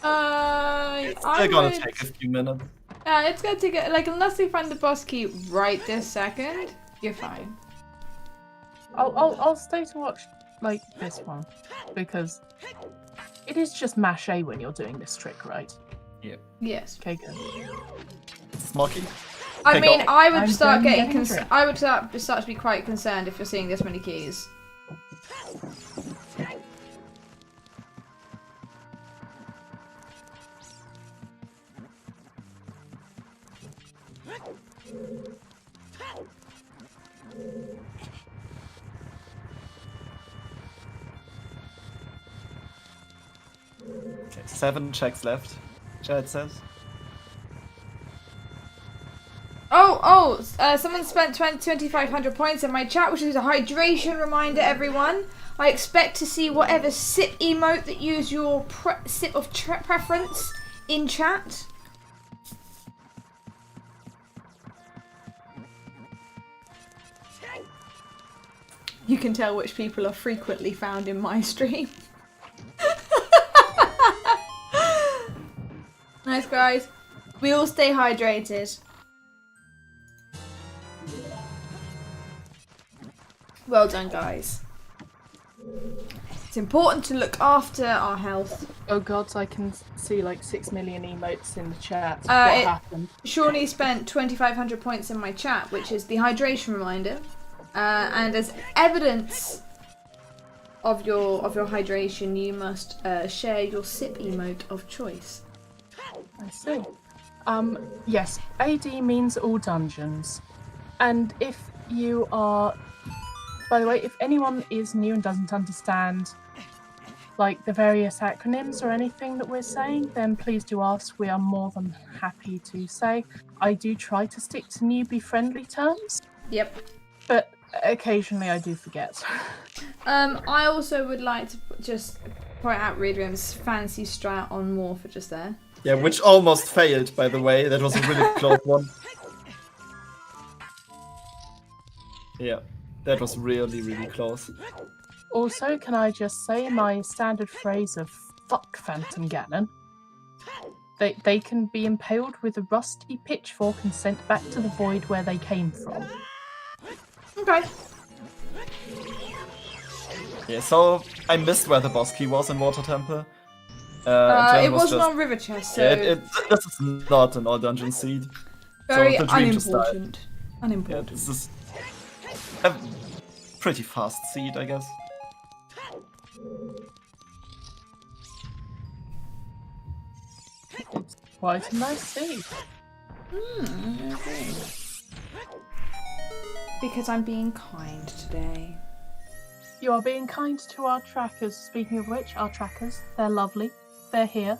I They're gonna would. take a few minutes. It's gonna take like unless they find the boss key right this second, you're fine. I'll stay to watch like this one because it is just mash A when you're doing this trick, right? Yes. Okay, good. Smoky? I Okay, mean, go. I would I'm start going getting. getting a drink. I would start to be quite concerned if you're seeing this many keys. Okay, 7 checks left. Chad says. Someone spent 2,500 points in my chat, which is a hydration reminder, everyone. I expect to see whatever sip emote that use your sip of preference in chat. You can tell which people are frequently found in my stream. Nice, guys. We all stay hydrated. Well done, guys. It's important to look after our health. Oh god, I can see like 6 million emotes in the chat. What happened? Shawnee spent 2,500 points in my chat, which is the hydration reminder. And as evidence of your hydration, you must share your sip emote of choice. I see. Yes, AD means all dungeons. And if you are... By the way, if anyone is new and doesn't understand like the various acronyms or anything that we're saying, then please do ask. We are more than happy to say. I do try to stick to newbie-friendly terms. Yep. But occasionally I do forget. I also would like to just point out Redrim's fancy strat on Morph just there. Yeah, which almost failed, by the way. That was a really close one. Yeah, that was really, really close. Also, can I just say my standard phrase of fuck Phantom Ganon? They can be impaled with a rusty pitchfork and sent back to the void where they came from. Okay. Yeah, so I missed where the boss key was in Water Temple. It wasn't on River Chest, so... Yeah, this is not an all-dungeon seed. Very so the dream just died. unimportant. Unimportant. Yeah, this is a pretty fast seed, I guess. It's quite a nice seed. Okay. Because I'm being kind today. You are being kind to our trackers. Speaking of which, our trackers, they're lovely. They're here.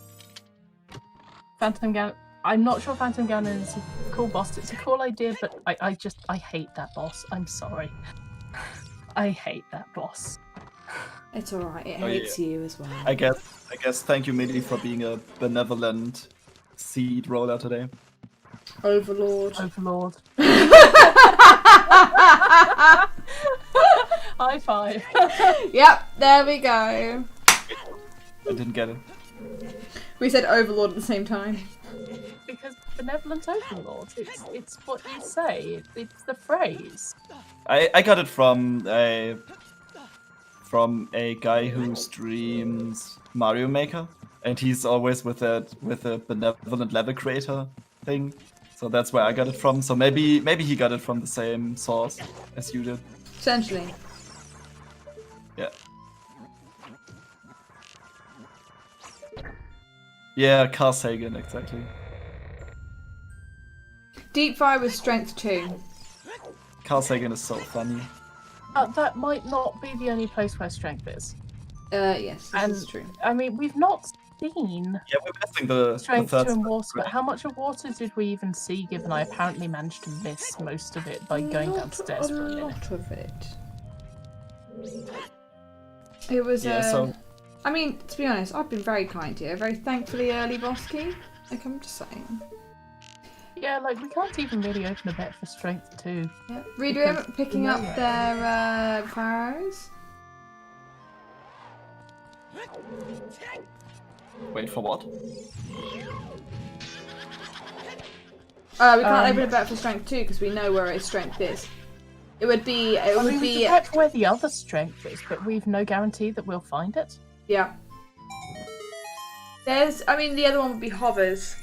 Phantom Ganon. I'm not sure Phantom Ganon is a cool boss. It's a cool idea, but I hate that boss. I'm sorry. I hate that boss. It's alright, it hates you as well. I guess thank you, Millie, for being a benevolent seed roller today. Overlord. High five. Yep, there we go. I didn't get it. We said Overlord at the same time. Because benevolent overlords, it's what you say. It's the phrase. I got it from a guy who streams Mario Maker, and he's always with a benevolent level creator thing. So that's where I got it from. So maybe he got it from the same source as you did. Essentially. Yeah. Yeah, Carl Sagan, exactly. Deep Fire with strength 2. Carl Sagan is so funny. That might not be the only place where strength is. Yes, and this is true. I mean, we've not seen Yeah, we're missing the strength third 2 in spot, water, but right? how much of water did we even see, given I apparently managed to miss most of it by going downstairs for a minute? lot of it. It was, Yeah, so I mean, to be honest, I've been very kind here. Very thankfully early boss key. Like, I'm just saying. Yeah, like, we can't even really open a bet for strength 2. Yeah. Redrim picking up their fires. wait for what? We can't open a bet for strength 2 because we know where its strength is. It would be. It would We be. can bet where the other strength is, but we've no guarantee that we'll find it. Yeah. There's. I mean, the other one would be hovers.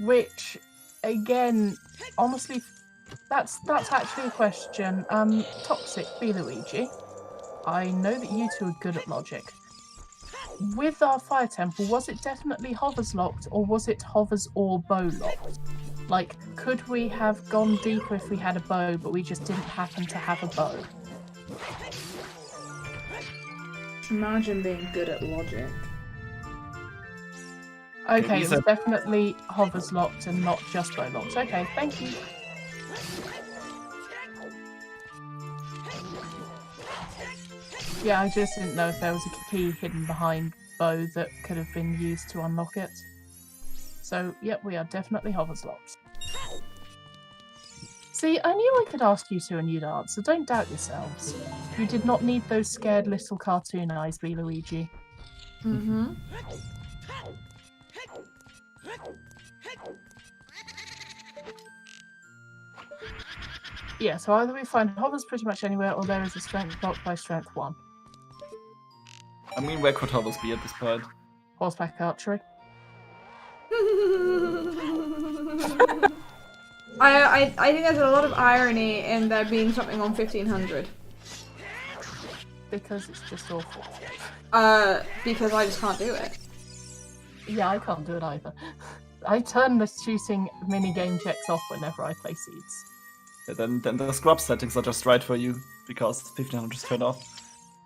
Which, again, honestly, that's actually a question. Toxic, B. Luigi. I know that you two are good at logic. With our fire temple, was it definitely hovers locked, or was it hovers or bow locked? Like, could we have gone deeper if we had a bow, but we just didn't happen to have a bow? Imagine being good at logic. Okay, it was definitely hovers locked and not just bow locked. Okay, thank you. Yeah, I just didn't know if there was a key hidden behind Bow that could have been used to unlock it. So, yep, we are definitely hovers locked. See, I knew I could ask you two and you'd answer. Don't doubt yourselves. You did not need those scared little cartoon eyes, B. Luigi. Mm-hmm. Yeah, so either we find hovers pretty much anywhere, or there is a strength block by strength 1. I mean, where could hovers be at this point? Horseback archery. I think there's a lot of irony in there being something on 1500. Because it's just awful. Because I just can't do it. Yeah, I can't do it either. I turn the shooting mini-game checks off whenever I play Seeds. Yeah, then the scrub settings are just right for you, because 1500 is turned off.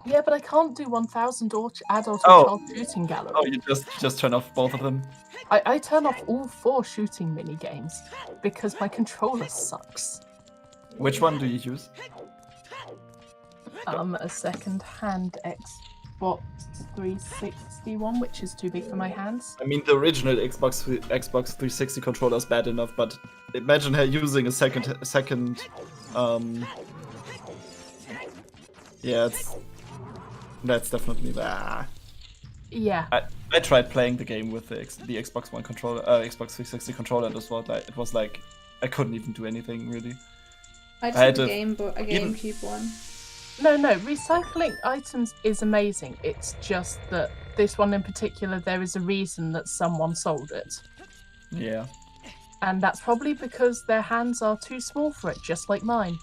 Yeah, but I can't do 1000 or adult or child shooting gallery. Oh, you just turn off both of them? I turn off all 4 shooting mini-games because my controller sucks. Which one do you use? A second-hand Xbox 360 one, which is too big for my hands. I mean, the original Xbox 360 controller is bad enough, but imagine her using a second. Yeah, that's definitely bad. Yeah. I tried playing the game with the Xbox One controller, Xbox 360 controller, and it was like I couldn't even do anything really. I just had a GameCube one. No, recycling items is amazing. It's just that this one in particular, there is a reason that someone sold it. Yeah. And that's probably because their hands are too small for it, just like mine.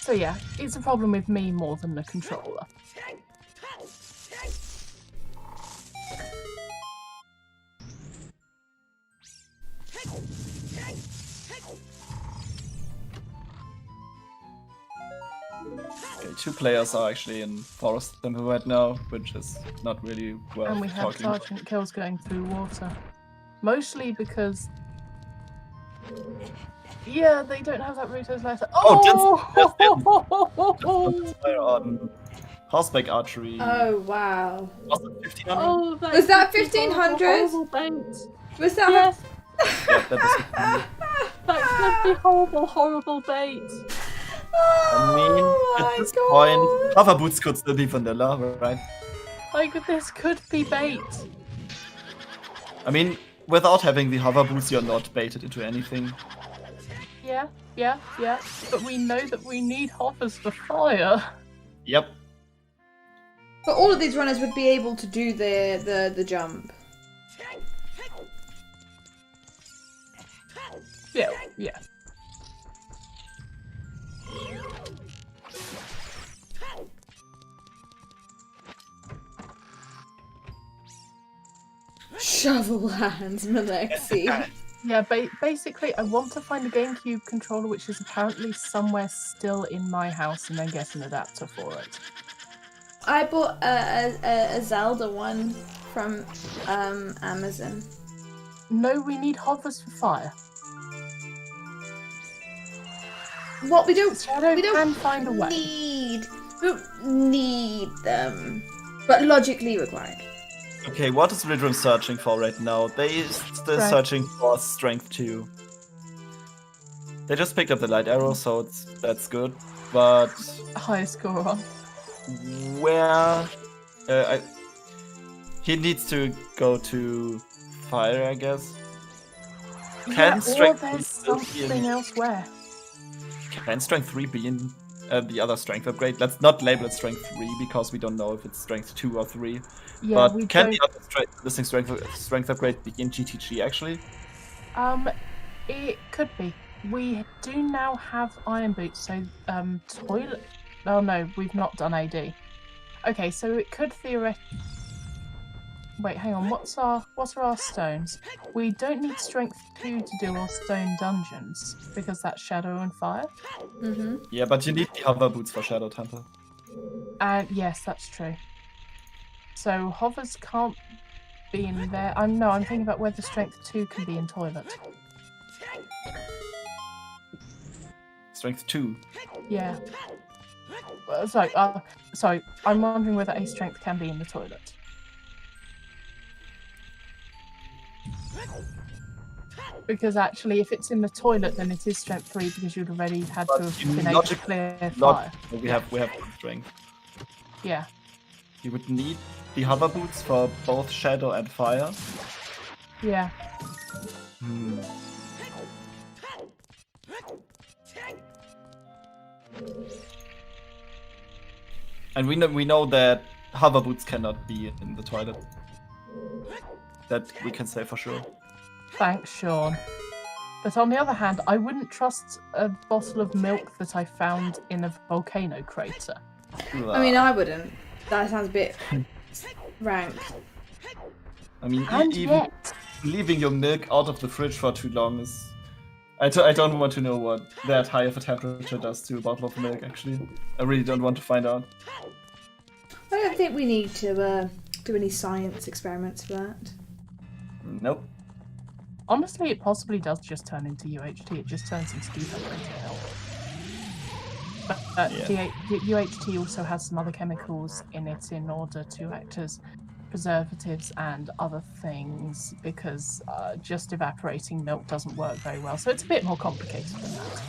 So yeah, it's a problem with me more than the controller. Okay, 2 players are actually in Forest Temple right now, which is not really well. And we have Sergeant Kills going through water. Mostly because... Yeah, they don't have that Rito's letter. On horseback archery. Oh, wow. Was it 1500? Oh, was that 1500? Was that... Yes. Yeah, that was 1500. That could be horrible bait. I mean, at this point, hover boots could still be vanilla, right? Like, this could be bait. I mean, without having the hover boots, you're not baited into anything. Yeah. But we know that we need hovers for fire. Yep. But all of these runners would be able to do the jump. Yeah. Shovel hands, Malexi. Yeah, basically, I want to find a GameCube controller, which is apparently somewhere still in my house, and then get an adapter for it. I bought a Zelda one from Amazon. No, we need hovers for fire. What we don't can find a way. We don't need them, but logically required. Okay, what is Ridrum searching for right now? They're searching for strength 2. They just picked up the light arrow, so that's good. But Highest score on. where he needs to go to fire, I guess. Can strength or there's 3 be something in, elsewhere. Can strength 3 be in the other strength upgrade? Let's not label it strength 3 because we don't know if it's strength 2 or 3. Yeah, but we can don't... the other missing strength upgrade be in GTG actually? It could be. We do now have iron boots, so toilet. Oh no, we've not done AD. Okay, so it could theoretically. Wait, hang on. What are our stones? We don't need strength 2 to do our stone dungeons because that's shadow and fire. Yeah, but you need the hover boots for Shadow Temple. And yes, that's true. So hovers can't be in there. I'm thinking about whether strength 2 can be in toilet. Strength 2. Yeah. Sorry. I'm wondering whether a strength can be in the toilet. Because actually, if it's in the toilet, then it is strength 3 because you'd already had to have been able to clear fire. We have good strength. Yeah. You would need the hover boots for both shadow and fire. Yeah. And we know that hover boots cannot be in the toilet. That we can say for sure. Thanks, Sean. But on the other hand, I wouldn't trust a bottle of milk that I found in a volcano crater. I mean, I wouldn't. That sounds a bit rank. I mean, And even yet, leaving your milk out of the fridge for too long is... I don't want to know what that high of a temperature does to a bottle of milk, actually. I really don't want to find out. I don't think we need to do any science experiments for that. Nope. honestly, it possibly does just turn into UHT. It just turns into dehydrated milk. But Yeah. the UHT also has some other chemicals in it in order to act as preservatives and other things, because just evaporating milk doesn't work very well. So it's a bit more complicated than that.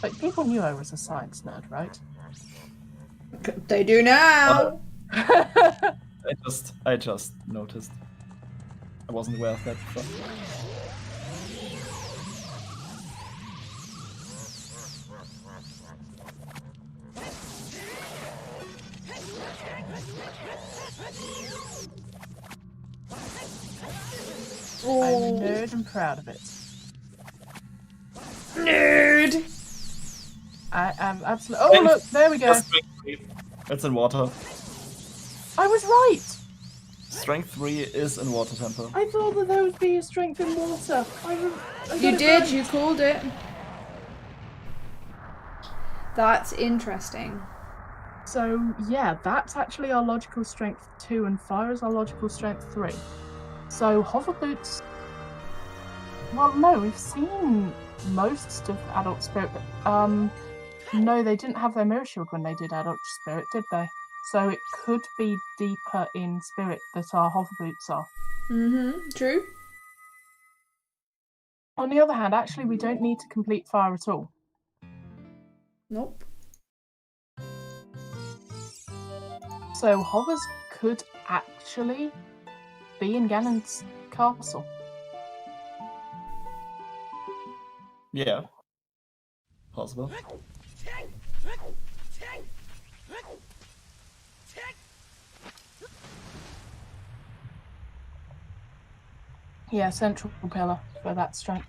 But people knew I was a science nerd, right? They do now. I just noticed. I wasn't aware of that before. I'm a nerd and proud of it. Nerd. I am absolutely. Oh, look, there we go. It's in water. I was right. Strength 3 is in water temple. I thought that there would be a strength in water. I You did. Right. You called it. That's interesting. So yeah, that's actually our logical strength 2, and fire is our logical strength 3. So hover boots. Well, no, we've seen most of Adult Spirit. No, they didn't have their mirror shield when they did Adult Spirit, did they? So it could be deeper in Spirit that our hover boots are. True. On the other hand, actually, we don't need to complete fire at all. Nope. So hovers could actually be in Ganon's castle. Yeah. Possible. Yeah, central pillar for that strength.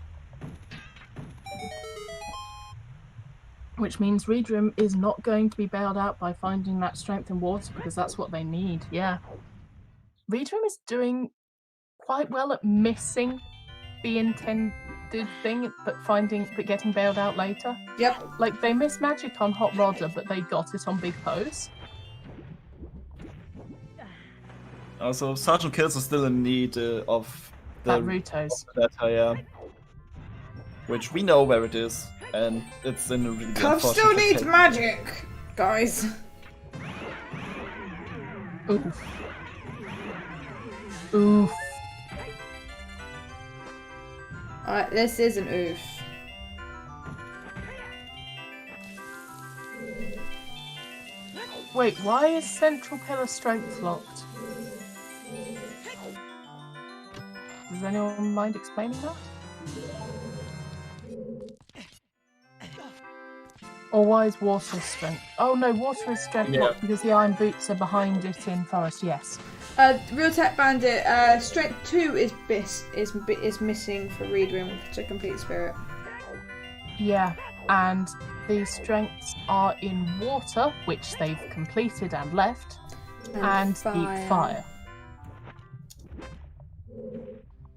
Which means Redrum is not going to be bailed out by finding that strength in water, because that's what they need, yeah. Redrum is doing quite well at missing the intended thing, but getting bailed out later. Yep. Like, they missed magic on Hot Rodder, but they got it on Big Pose. Also, Sergeant Kills is still in need of the Rutos. letter, yeah. Which we know where it is, and it's in a really Cuff unfortunate still needs case. magic, guys. Oof. Oof. Alright, this is an oof. Wait, why is central pillar strength locked? Does anyone mind explaining that? Or why is water strength? Oh no, water is strength locked because the iron boots are behind it in forest. Yes. Real Tech Bandit, strength 2 is missing for Redrum to complete Spirit. Yeah, and the strengths are in water, which they've completed and left. and the fire.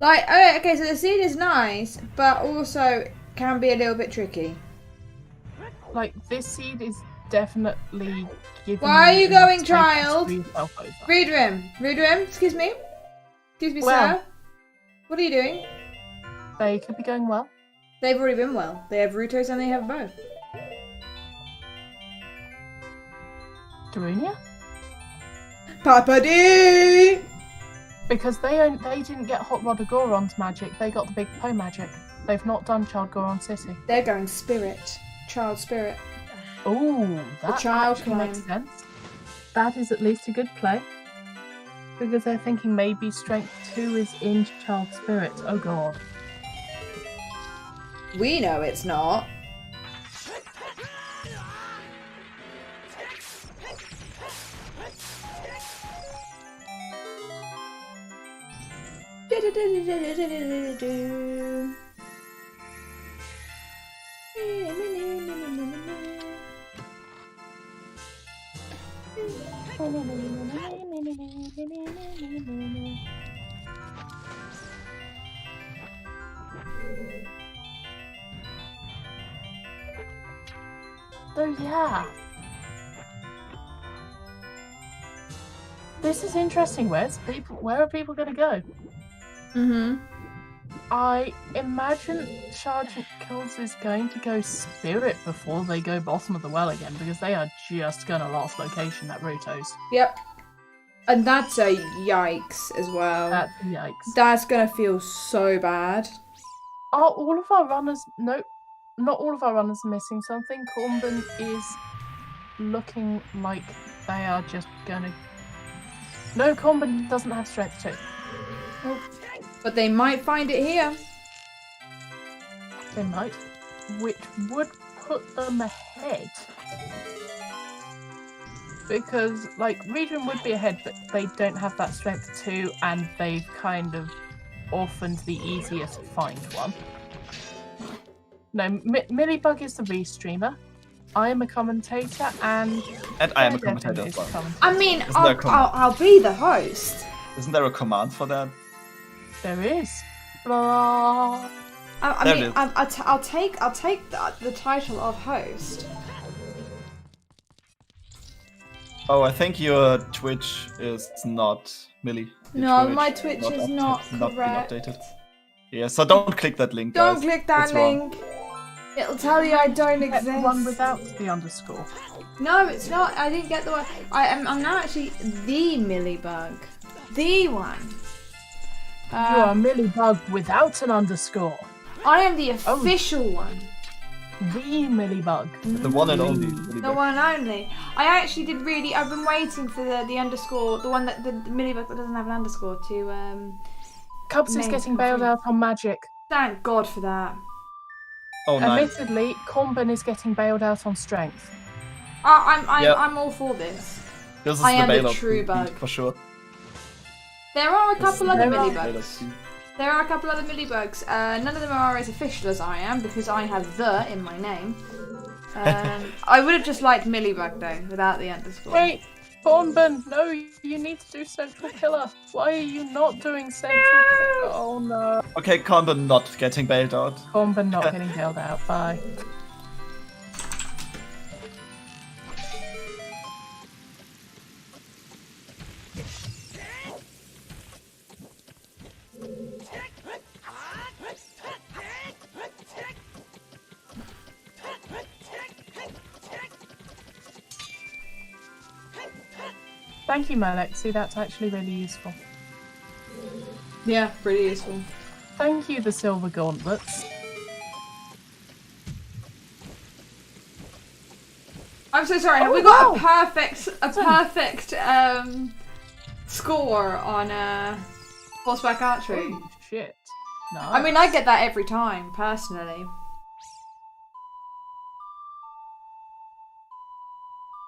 Like, okay, so the seed is nice, but also can be a little bit tricky. Like, this seed is definitely giving. Why are you enough going, space child? to screw yourself over. Read room. Read room. Excuse me. Excuse me, Well. sir. What are you doing? They could be going well. They've already been well. They have Rutos and they have both. Darunia? Papa D! Because they didn't get Hot Rod of Goron's magic, they got the Big Poe magic. They've not done Child Goron City. They're going spirit. Child spirit. Ooh, that child actually makes clone. sense. That is at least a good play. Because they're thinking maybe Strength 2 is in Child Spirit. Oh god. We know it's not. So yeah. This is interesting. Where are people going to go? Mm-hmm. I imagine Sergeant Kills is going to go Spirit before they go bottom of the well again, because they are just going to lost location at Rutos. Yep. And that's a yikes as well. That's yikes. That's gonna feel so bad. Are all of our runners... No, not all of our runners are missing something. Corbin is looking like they are just going to... No, Corbin doesn't have Strength 2. Nope. But they might find it here. They might. Which would put them ahead. Because, like, Region would be ahead, but they don't have that Strength 2, and they've kind of orphaned the easiest to find one. No, Millibug is the restreamer. I am a commentator, and I am a commentator as well. I mean, I'll be the host. Isn't there a command for that? There is. Blah. I'll take the title of host. Oh, I think your Twitch is not Millie. No, my Twitch is not correct. Been updated. Yeah, so don't click that link, Don't guys. click that link. It'll tell you I don't exist. The one without the underscore. No, it's not. I didn't get the one. I'm now actually the Millibug. The one. You are Millibug without an underscore. I am the official one. The Millibug. The one and only. The one and only. I actually did really... I've been waiting for the underscore, the one that the Millibug that doesn't have an underscore to... Cubs is getting bailed out on magic. Thank God for that. Oh, nice. Admittedly, Corbin is getting bailed out on strength. I'm all for this. This is I the am a bailout true bug. for sure. There are a couple other there are. Millibugs. There are a couple other Millibugs. None of them are as official as I am because I have the in my name. I would have just liked Millibug though, without the underscore. Wait, Corbin, no, you need to do Central Pillar. Why are you not doing Central Pillar? Oh no. Okay, Corbin not getting bailed out. Corbin not getting bailed out. Bye. Thank you, Malexi. That's actually really useful. Yeah, pretty useful. Thank you, the Silver Gauntlets. I'm so sorry. Have we got a perfect score on horseback archery? Oh, shit. No. I mean, I get that every time, personally.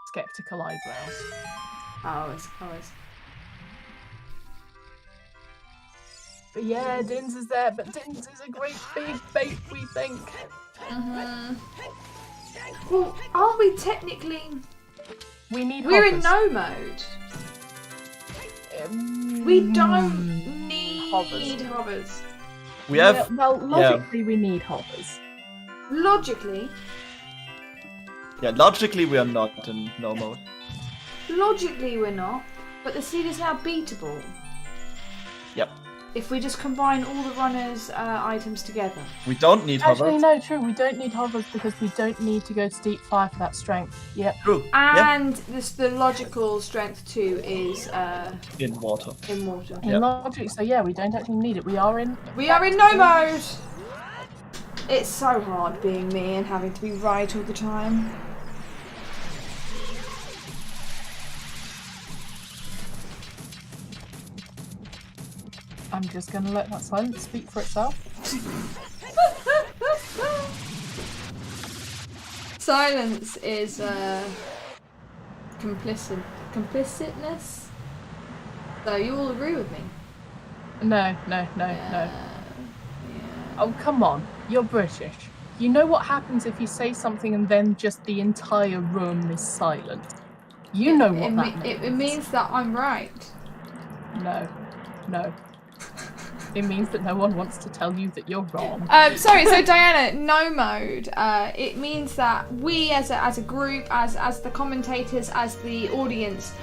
Skeptical eyebrows. Always. But yeah, Dins is there, but Dins is a great big bait, we think. Well, aren't we technically... We need We're hoppers. in no mode. We don't need Hovers. hovers. We have. Well, logically, we need hovers. Logically, Yeah, logically we are not in no mode. we're not, but the seed is now beatable. Yep. If we just combine all the runners' items together. We don't need Actually, hovers. no, true. We don't need hovers because we don't need to go to deep 5 for that strength. Yep. True. Yeah. And the logical strength 2 is In water. in water. In Yep. logic, so yeah, we don't actually need it. We are in no mode! It's so hard being me and having to be right all the time. I'm just going to let that silence speak for itself. Silence is complicitness. So you all agree with me? No. Oh, come on. You're British. You know what happens if you say something and then just the entire room is silent. You know what that means. It means that I'm right. No. It means that no one wants to tell you that you're wrong. Sorry, so Diana, no mode. It means that we as a group, as the commentators, as the audience,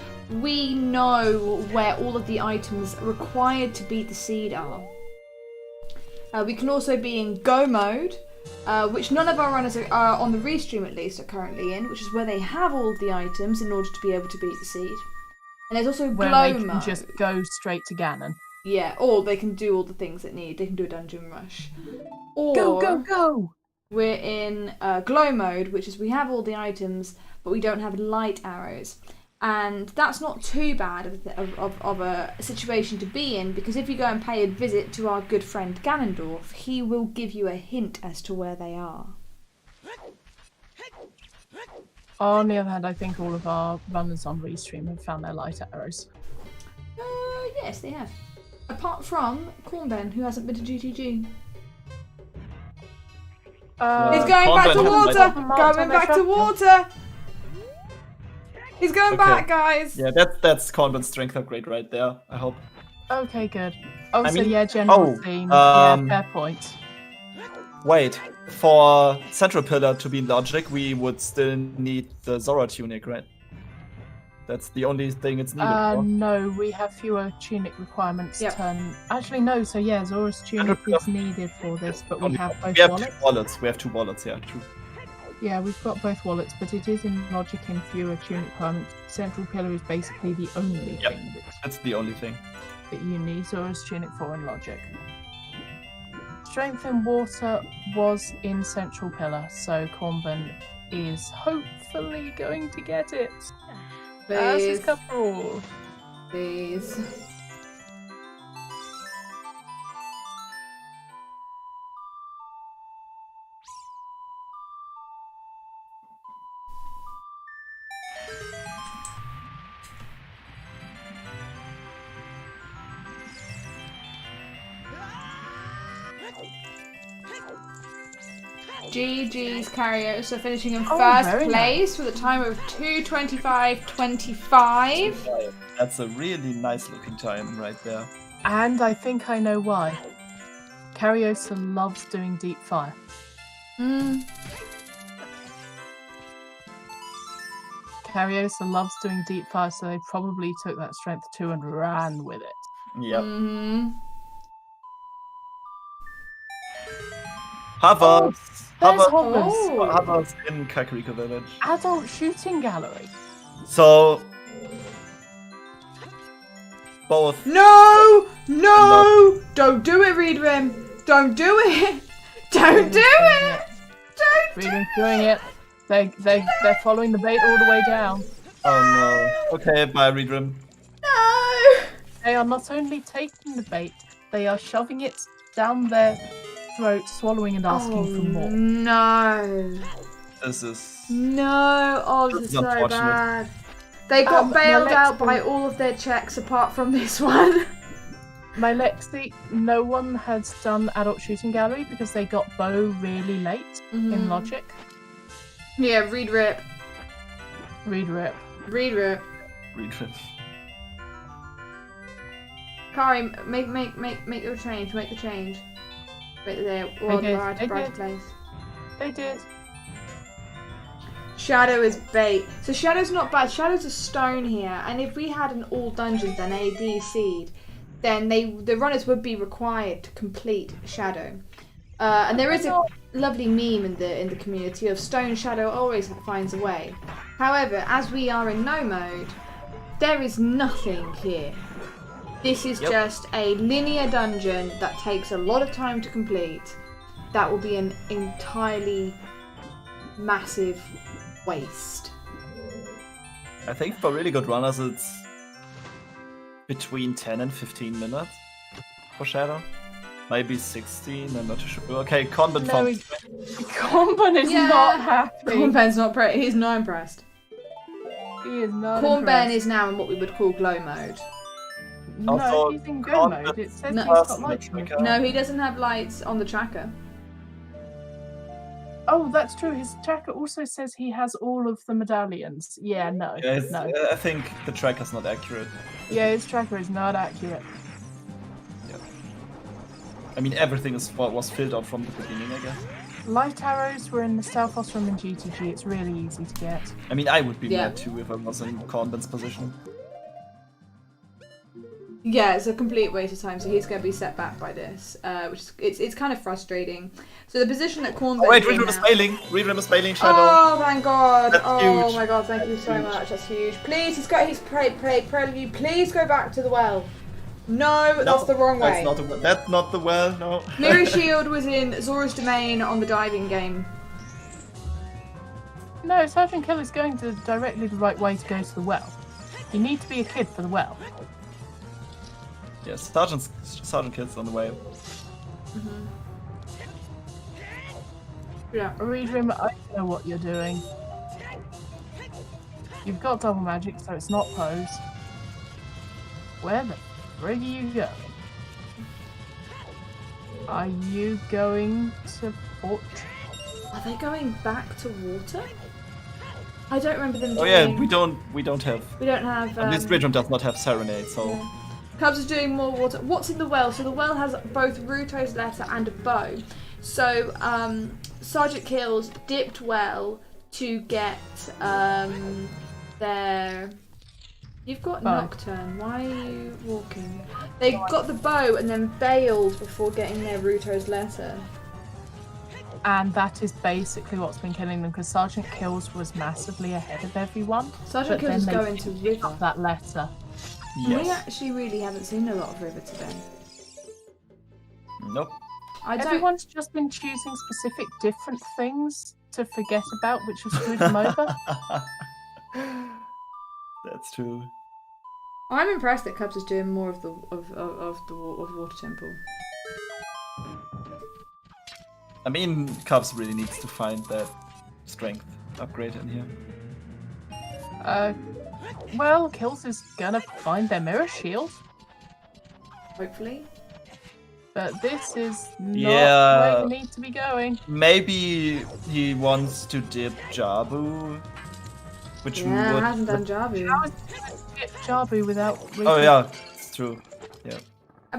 we know where all of the items required to beat the seed are. We can also be in go mode, which none of our runners are on the restream at least are currently in, which is where they have all of the items in order to be able to beat the seed. And there's also Where glow they can mode. just go straight to Ganon. Yeah, or they can do all the things that need. They can do a dungeon rush. Or Go! we're in glow mode, which is we have all the items, but we don't have light arrows. And that's not too bad of a situation to be in, because if you go and pay a visit to our good friend Ganondorf, he will give you a hint as to where they are. On the other hand, I think all of our runners on Restream have found their light arrows. Yes, they have. Apart from Cornben, who hasn't been to GTG. He's going back to water! Going back to water! He's going back, guys! Yeah, that's Convent's strength upgrade right there, I hope. Okay, good. Oh, I so mean- yeah, general theme. Yeah, fair point. Wait, for Central Pillar to be logic, we would still need the Zora tunic, right? That's the only thing it's needed for. No, we have fewer tunic requirements. Yep. Actually, no, so yeah, Zora's tunic is needed for this, but we have both We have wallets. two wallets. We have two wallets, yeah, true. Yeah, we've got both wallets, but it is in logic in fewer tunic requirements. Central Pillar is basically the only Yep. thing That's the only thing. that you need Zora's tunic for in logic. Strength in water was in Central Pillar, so Cornben is hopefully going to get it. As is Please. Couple. Please. GG's Cariosa finishing in first very place with a time of 2:25.25. That's a really nice looking time right there. And I think I know why. Cariosa loves doing deep fire. Cariosa loves doing deep fire, so they probably took that strength 2 and ran with it. Yep. Oh, Hovers! there's Hovers! hovers. Hovers in Kakariko Village. Adult shooting gallery. So both No! No! Don't do it, Reedrim! Don't do it! Don't do it! Don't do Reading's doing it. They're following the bait all the way down. Oh no. Okay, bye Reedrim. No! They are not only taking the bait, they are shoving it down their throat, swallowing and asking for more. No. This is No. Oh, this is so unfortunate. bad. They got bailed Lexi- out by all of their checks apart from this one. My Lexi, no one has done adult shooting gallery because they got bow really late in logic. Yeah, read rip. Read rip. Read rip. Reedrim. Kari, make your change. Make the change. Right there. Well, They did. right They right did. place. They did. Shadow is bait. So Shadow's not bad. Shadow's a stone here, and if we had an all dungeons then AD seed, then the runners would be required to complete Shadow. And there is a lovely meme in the community of Stone Shadow always finds a way. However, as we are in no mode, there is nothing here. This is just a linear dungeon that takes a lot of time to complete. That will be an entirely massive waste. I think for really good runners, it's between 10 and 15 minutes for Shadow. Maybe 16, I'm not too sure. Okay, Convent No, found. Cornban is not happy. Cornben's not he's not impressed. He is not Cornben impressed. is now in what we would call glow mode. No, Also, he's in go Cornban- mode. It says No. he's got Personal lights on. tracker. No, he doesn't have lights on the tracker. Oh, that's true. His tracker also says he has all of the medallions. Yeah, no. Yeah, No. I think the tracker's not accurate. Yeah, his tracker is not accurate. I mean, everything was filled out from the beginning, I guess. Light arrows were in the Stealth Ostrom in GTG. It's really easy to get. I mean, I would be Yeah. mad too if I was in Convent's position. Yeah, it's a complete waste of time. So he's going to be set back by this, which is it's kind of frustrating. So the position that Cornben's Oh wait, in Redrum is now- failing! Redrum is failing, Shadow! Oh, thank God! That's Oh huge. my God, thank you so huge. much. That's huge. Please, he's prayed you. Please go back to the well. No, that's the wrong way. That's not the well, no. Mirror Shield was in Zora's Domain on the diving game. No, Sergeant Kill is going directly the right way to go to the well. You need to be a kid for the well. Yes, Sergeant Kid's on the way. Yeah. Redrim, I know what you're doing. You've got double magic, so it's not pose. Where the frig are you going? Are you going to Fortress? Are they going back to water? I don't remember them doing... Oh yeah, we don't have. We don't have... At least Redrum does not have Serenade, so. Yeah. Cubs is doing more water. What's in the well? So the well has both Ruto's letter and a bow. So Sergeant Kills dipped well to get their... You've got Bow. Nocturne. Why are you walking? They got the bow and then bailed before getting their Ruto's letter. And that is basically what's been killing them, because Sergeant Kills was massively ahead of everyone. Sergeant but Kills is then they going to picked River. up that letter. We Yes. actually really haven't seen a lot of River today. Nope. I don't... Everyone's just been choosing specific different things to forget about, which has screwed them over. That's true. I'm impressed that Cubs is doing more of the Water Temple. I mean, Cubs really needs to find that strength upgrade in here. Well, Kills is gonna find their mirror shield, Hopefully. but this is not Yeah. where you need to be going. Maybe he wants to dip Jabu, which Yeah, would. hasn't done Jabu. How is it gonna get Jabu without? Oh yeah, it's true. Yeah.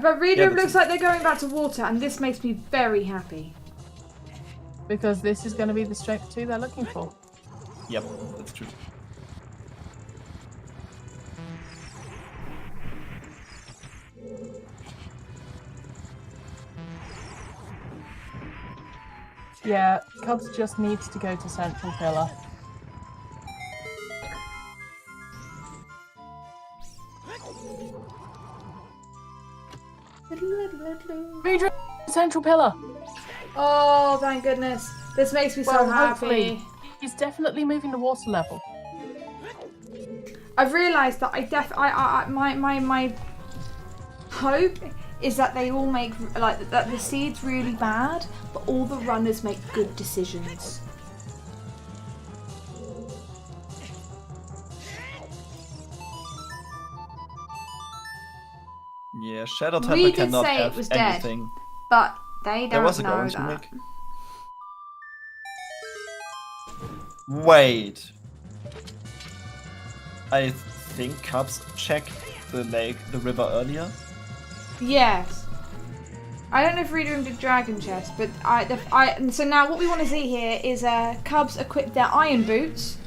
But really, Yeah, it but- looks like they're going back to water, and this makes me very happy. Because this is going to be the strength 2 they're looking for. Yep, that's true. Yeah, Cubs just needs to go to Central Pillar. Redrum, Central Pillar. Oh, thank goodness. This makes me so Well, happy. hopefully. He's definitely moving the water level. I've realised that my hope is that they all make, like, that the seed's really bad, but all the runners make good decisions. Yeah, Shadow We Temple did cannot say it have was dead. anything. But they There don't was a know golden that. tunic. Wait. I think Cubs checked the river earlier. Yes. I don't know if Reader did Dragon Chest, but so now what we want to see here is Cubs equip their iron boots.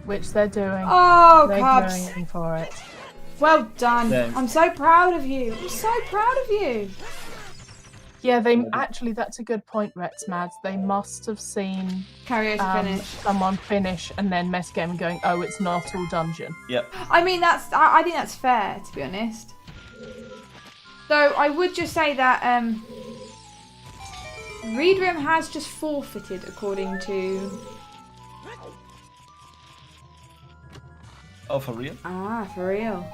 Which they're doing. Oh, they're Cubs. going for it. Well done. Thanks. I'm so proud of you. I'm so proud of you. Yeah, they actually, that's a good point, Rex Mads. They must have seen Karaoke finish. someone finish and then mess game and going, oh, it's not all dungeon. Yep. I mean, I think that's fair, to be honest. Though I would just say that Readrim has just forfeited, according to. Oh, for real? Ah, for real.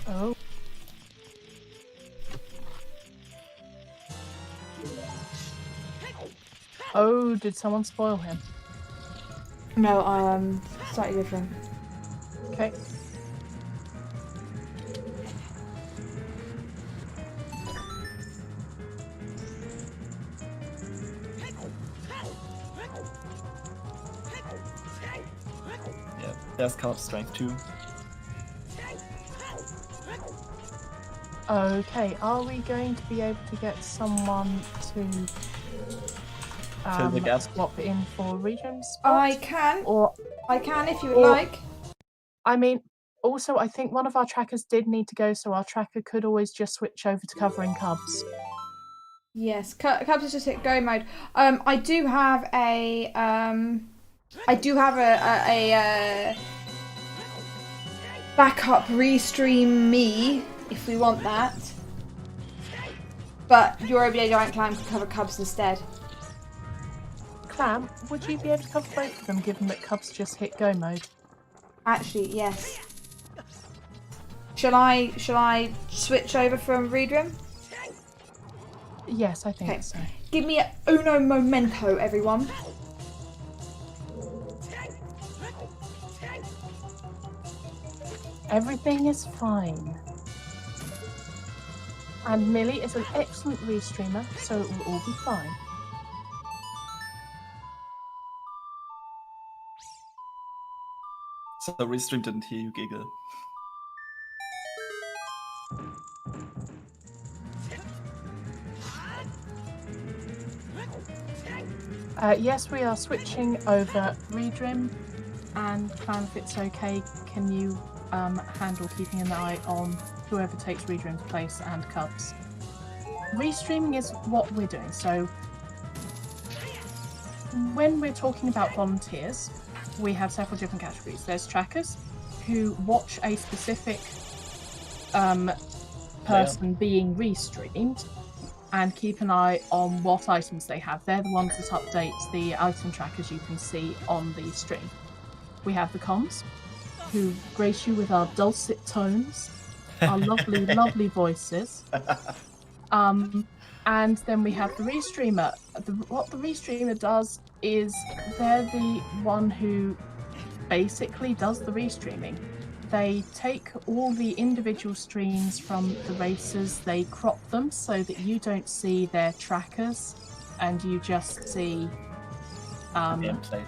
Oh. Oh, did someone spoil him? No, slightly different. Okay. Yeah, there's card strength too. Okay, are we going to be able to get someone to Fill the gap. swap in for region spots? I can. Or, I can if you would Or- like. I mean, also, I think one of our trackers did need to go, so our tracker could always just switch over to covering Cubs. Yes, Cubs has just hit go mode. I do have a backup restream me if we want that. But your OBA Giant Clan could cover Cubs instead. Clam, would you be able to cover both of them, given that Cubs just hit go mode? Actually, yes. Shall I switch over from Readrim? Yes, I think Okay. so. Give me a uno momento, everyone. Everything is fine. And Millie is an excellent restreamer, so it will all be fine. So the restream didn't hear you giggle. Yes, we are switching over Readrim, and Clan, if it's okay, can you handle keeping an eye on whoever takes Readrim's place and Cubs? Restreaming is what we're doing, so when we're talking about volunteers, we have several different categories. There's trackers who watch a specific person being restreamed and keep an eye on what items they have. They're the ones that update the item trackers you can see on the stream. We have the comms, who grace you with our dulcet tones, our lovely, lovely voices. And then we have the restreamer. What the restreamer does is they're the one who basically does the restreaming. They take all the individual streams from the racers, they crop them so that you don't see their trackers, and you just see Gameplay.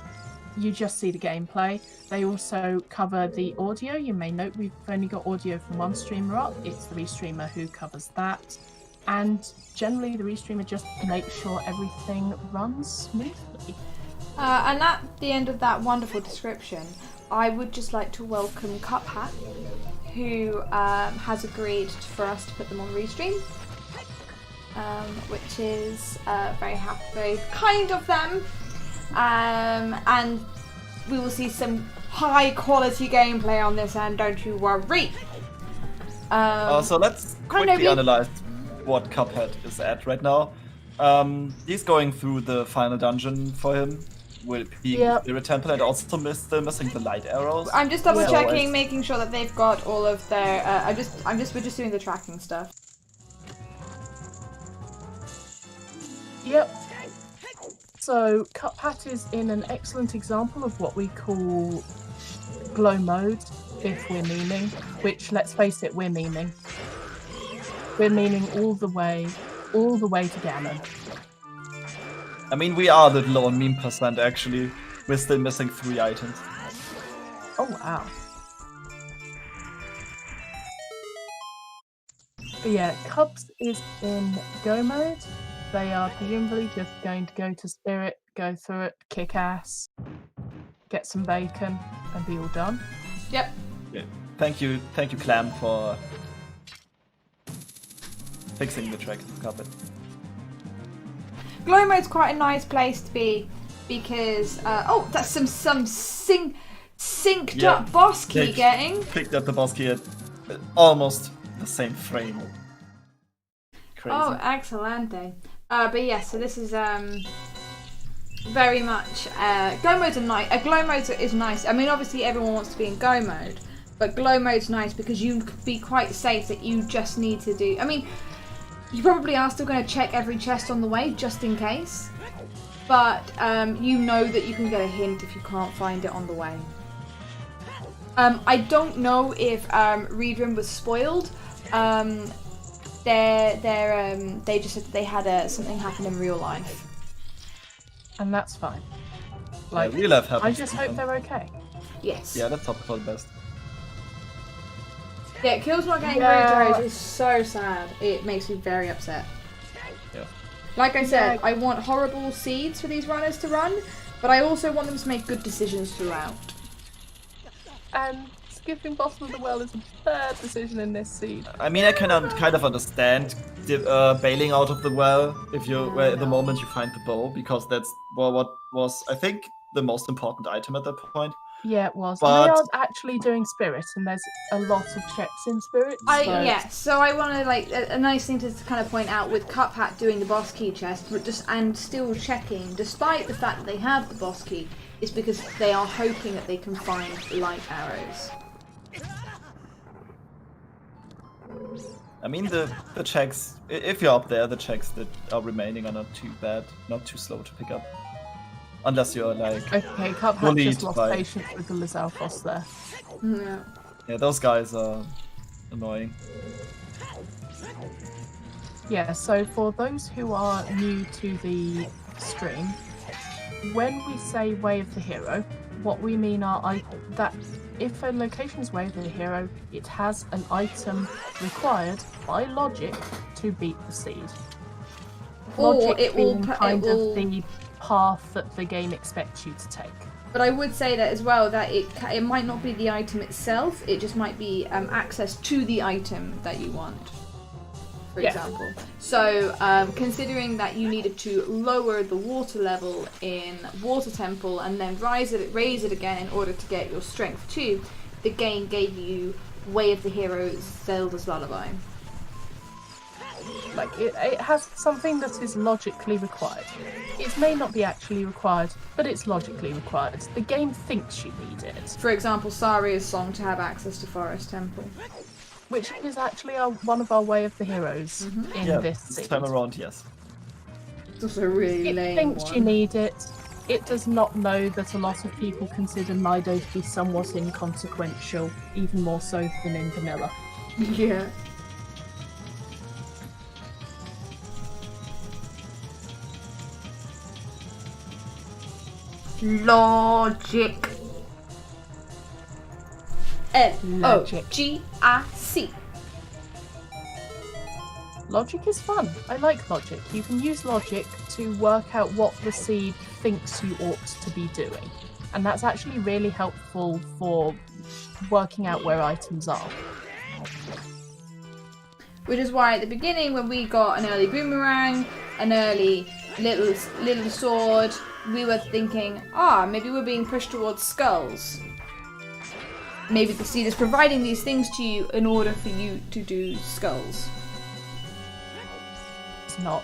you just see the gameplay. They also cover the audio. You may note we've only got audio from one streamer up. It's the restreamer who covers that. And generally the restreamer just makes sure everything runs smoothly. And at the end of that wonderful description, I would just like to welcome Cuphat, who has agreed for us to put them on Restream, which is very kind of them. And we will see some high quality gameplay on this end, don't you worry. So let's quickly analyze what Cuphead is at right now. He's going through the final dungeon for him. Will be Spirit Temple, and also still missing the light arrows. I'm just double checking, making sure that they've got all of their. We're just doing the tracking stuff. Yep. So Cuphat is in an excellent example of what we call glow mode, if we're memeing. Which, let's face it, we're memeing. We're memeing all the way to Ganon. I mean, we are a little low on meme percent, actually. We're still missing 3 items. Oh, wow. But yeah, Cubs is in go mode. They are presumably just going to go to Spirit, go through it, kick ass, get some bacon, and be all done. Yep. Yeah. Thank you, Clam, for fixing the track carpet. Glow mode's quite a nice place to be because that's some synced up boss key They getting. Picked up the boss key at almost the same frame. Crazy. Oh, excelente. But yeah, so this is very much go mode's glow mode is nice. I mean, obviously everyone wants to be in go mode, but glow mode's nice because you can be quite safe that you just need to do. I mean, you probably are still going to check every chest on the way just in case, but you know that you can get a hint if you can't find it on the way. I don't know if Readroom was spoiled. They just said that they had something happen in real life, and that's fine. Like, real life happens. I just hope they're okay. Yes. Yeah, let's hope for the best. Yeah, Kills not getting Great is so sad. It makes me very upset. Yeah. Like I said, I want horrible seeds for these runners to run, but I also want them to make good decisions throughout. And skipping bottom of the well is a bad decision in this seed. I mean, I kind of understand bailing out of the well if you at the moment you find the bow, because that's what was, I think, the most important item at that point. Yeah, it was. But... they are actually doing Spirit, and there's a lot of checks in Spirit. So I want to, like, a nice thing to kind of point out with Cuphat doing the boss key chest, but and still checking, despite the fact that they have the boss key, is because they are hoping that they can find light arrows. I mean, the checks, if you're up there, the checks that are remaining are not too bad, not too slow to pick up. Unless you're like... Okay, Cuphat just lost patience with the Lizalfos there. Yeah. Yeah, those guys are annoying. Yeah, so for those who are new to the stream, when we say Way of the Hero, what we mean are that if a location is Way of the Hero, it has an item required by logic to beat the seed. Logic it will being kind of the path that the game expects you to take. But I would say that as well, that it might not be the item itself, it just might be access to the item that you want, for example. So considering that you needed to lower the water level in Water Temple and then raise it again in order to get your strength 2, the game gave you Way of the Hero's Zelda's Lullaby. Like, it has something that is logically required. It may not be actually required, but it's logically required. The game thinks you need it. For example, Saria's song to have access to Forest Temple. Which is actually one of our Way of the Heroes in this seed. Time around, yes. It's also a really lame It thinks one. you need it. It does not know that a lot of people consider Nido to be somewhat inconsequential, even more so than in vanilla. Yeah. Logic. L-O-G-I-C. Logic is fun. I like logic. You can use logic to work out what the seed thinks you ought to be doing. And that's actually really helpful for working out where items are. Which is why at the beginning, when we got an early boomerang, an early little sword, we were thinking, maybe we're being pushed towards skulls. Maybe the seed is providing these things to you in order for you to do skulls. It's not.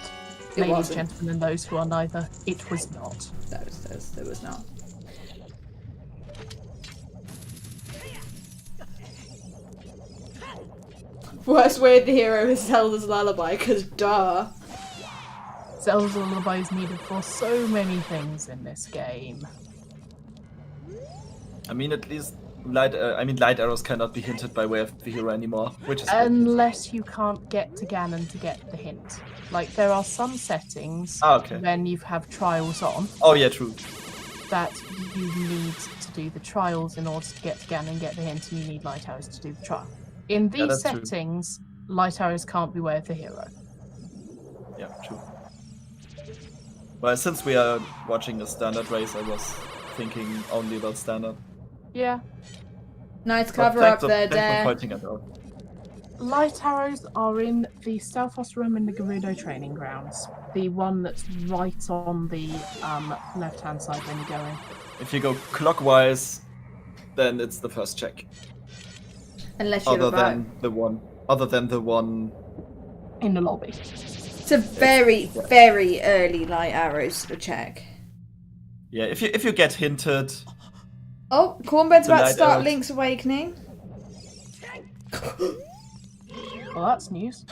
It Ladies, wasn't. gentlemen, and those who are neither, it was not. There was not. Worst Way of the Hero is Zelda's Lullaby, because duh. Zelda's Lullaby is needed for so many things in this game. I mean, at least light arrows cannot be hinted by Way of the Hero anymore, which is Unless you can't get to Ganon to get the hint. Like, there are some settings when you have trials on. Oh yeah, true. That you need to do the trials in order to get to Ganon and get the hint, and you need light arrows to do the trial. In these settings, light arrows can't be way of the hero. Yeah, true. Well, since we are watching a standard race, I was thinking only about standard. Yeah. Nice cover up there, Thanks for Dare. pointing it out. Light arrows are in the Southwest Room in the Gerudo training grounds. The one that's right on the left-hand side when you go in. If you go clockwise, then it's the first check. Unless you have a vote. Other than the one In the lobby. It's a very, very early light arrows check. Yeah, if you get hinted. Oh, Cornbread's The about to light start arrows. Link's Awakening. Well, that's news.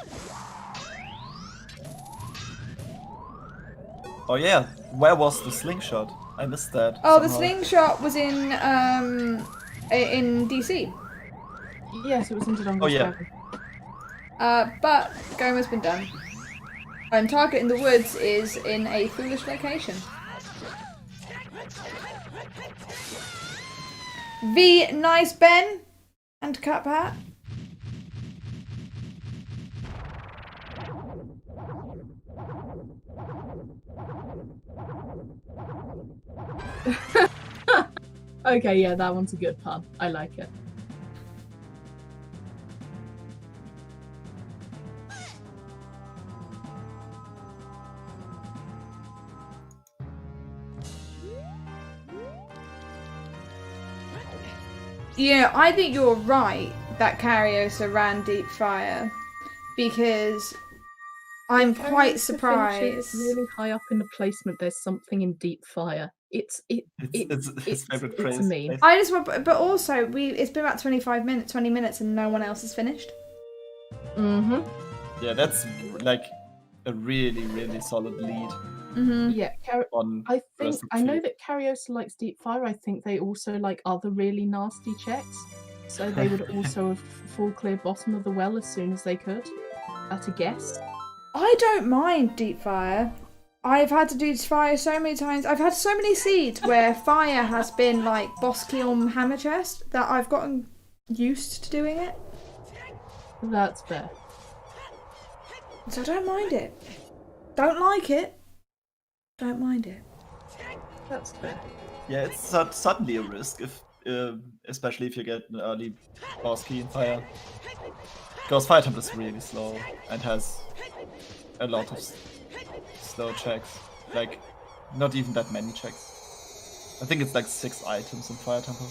Oh yeah, where was the slingshot? I missed that. Oh, the somehow. slingshot was in DC. Yes, it was in Dodongo's Oh, yeah. Dragon. But Goma's been done. And Target in the Woods is in a foolish location. V, nice Ben, and Cup Hat. Okay, yeah, that one's a good pun. I like it. Yeah, I think you're right that Cariosa ran Deep Fire because I'm quite surprised. Really high up in the placement, there's something in Deep Fire. It's his favorite it's phrase. a meme. I just want, but also it's been about 20 minutes, and no one else has finished. Mm-hmm. Yeah, that's like a really, really solid lead Mm-hmm. Yeah, on. I think rest of I know field. that Cariosa likes Deep Fire. I think they also like other really nasty checks, so they would also have full clear bottom of the well as soon as they could. At a guess. I don't mind Deep Fire. I've had to do fire so many times. I've had so many seeds where fire has been like boss kill hammer chest that I've gotten used to doing it. That's fair. So I don't mind it. Don't like it. Don't mind it. That's fair. Yeah, it's suddenly a risk if, especially if you get an early boss key in fire, because fire temp is really slow and has a lot of slow checks. Like, not even that many checks. I think it's like 6 items in fire temple.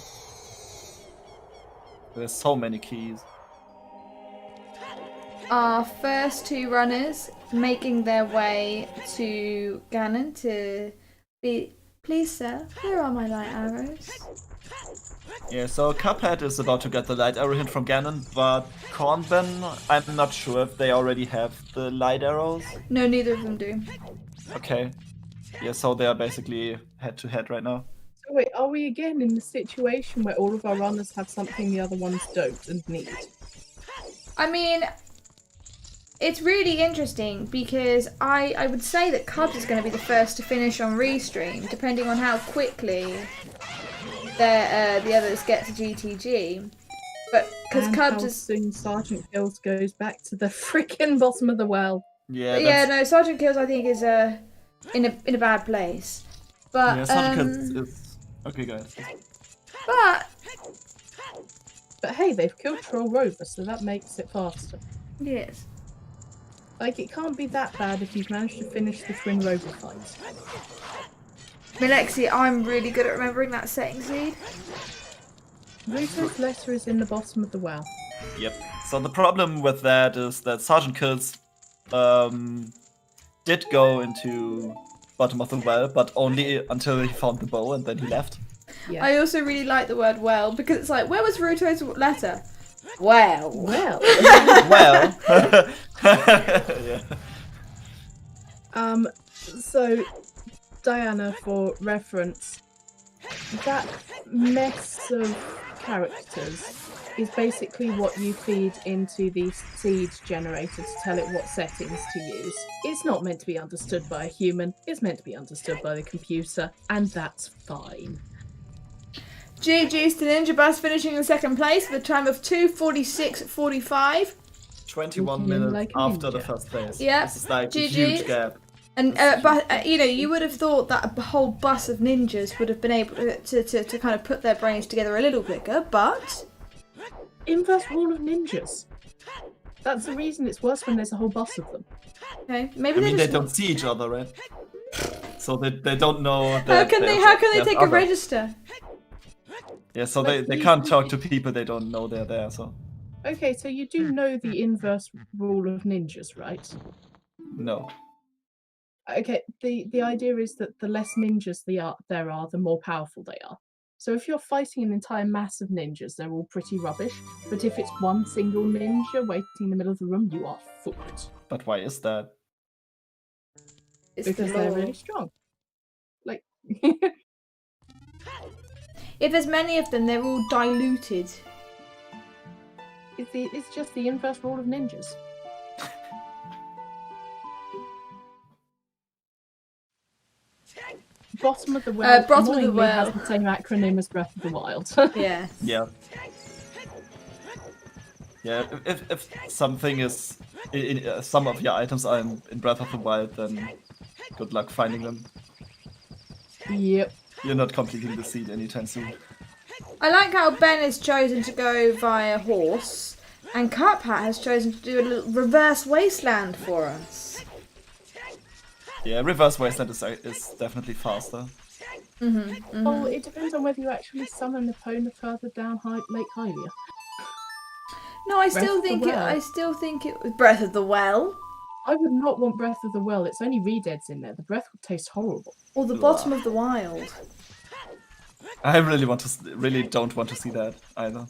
There's so many keys. Our first two runners making their way to Ganon to be. Please, sir, where are my light arrows? Yeah, so Cuphead is about to get the light arrow hint from Ganon, but Cornben, I'm not sure if they already have the light arrows. No, neither of them do. Okay. Yeah, so they are basically head to head right now. So wait, are we again in the situation where all of our runners have something the other ones don't and need? I mean, it's really interesting because I would say that Cubs is going to be the first to finish on Restream, depending on how quickly the others get to GTG. But because Cubs how is soon Sergeant Kills goes back to the freaking bottom of the well. Yeah, yeah, no, Sergeant Kills I think is in a bad place. But yeah, Sergeant Kills is okay, guys. But hey, they've killed Troll Rover, so that makes it faster. Yes. Like, it can't be that bad if you've managed to finish the Twin Rover fight. Milexi, I'm really good at remembering that setting seed. Ruto's letter is in the bottom of the well. Yep. So the problem with that is that Sergeant Kills did go into bottom of the well, but only until he found the bow and then he left. Yeah. I also really like the word well because it's like, where was Ruto's letter? Well. Well. Well. Yeah. So, Diana, for reference, that mess of characters is basically what you feed into the seed generator to tell it what settings to use. It's not meant to be understood by a human, it's meant to be understood by the computer, and that's fine. GG's to Ninja Bus finishing in second place with a time of 2:46.45. 21 Walking in minutes like a after the ninja. first place. Yeah, This is like a GG. huge gap. And but you know, you would have thought that a whole bus of ninjas would have been able to kind of put their brains together a little quicker, but Inverse rule of ninjas. That's the reason it's worse when there's a whole bus of them. okay, I maybe mean, they they just. don't see each other, right? So they don't know. How can they take a other. register? Yeah, so Like, they you- can't talk to people they don't know they're there. So Okay, so you do know the inverse rule of ninjas, right? no. Okay, the idea is that the less ninjas there are, the more powerful they are. So if you're fighting an entire mass of ninjas, they're all pretty rubbish. But if it's one single ninja waiting in the middle of the room, you are fucked. But why is that? It's Because the they're law. really strong. Like, If there's many of them, they're all diluted. it's just the inverse rule of ninjas. Bottom of the well. Bottom of the annoyingly well. has the same acronym as Breath of the Wild. Yeah. Yeah. Yeah, if something is some of your items are in Breath of the Wild, then good luck finding them. Yep. You're not completing the seed anytime soon. I like how Ben has chosen to go via horse, and Cuphat has chosen to do a little reverse wasteland for us. Yeah, reverse wasteland is definitely faster. Oh, it depends on whether you actually summon Epona further down Lake Hylia. No, I Breath still of the think it. Well. I still think it was Breath of the Well, I would not want Breath of the Well. It's only Redeads in there. The breath would taste horrible. or the bottom of the wild. I really don't want to see that either.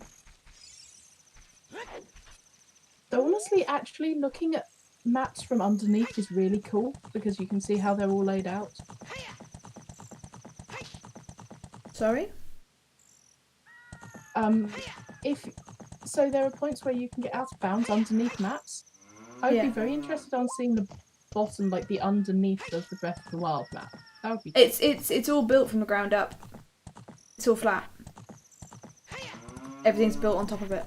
Though honestly, actually looking at maps from underneath is really cool because you can see how they're all laid out. Sorry. If so, there are points where you can get out of bounds underneath maps. I would Yeah. be very interested on seeing the bottom, like the underneath of the Breath of the Wild map. That would be. It's all built from the ground up. It's all flat. Everything's built on top of it.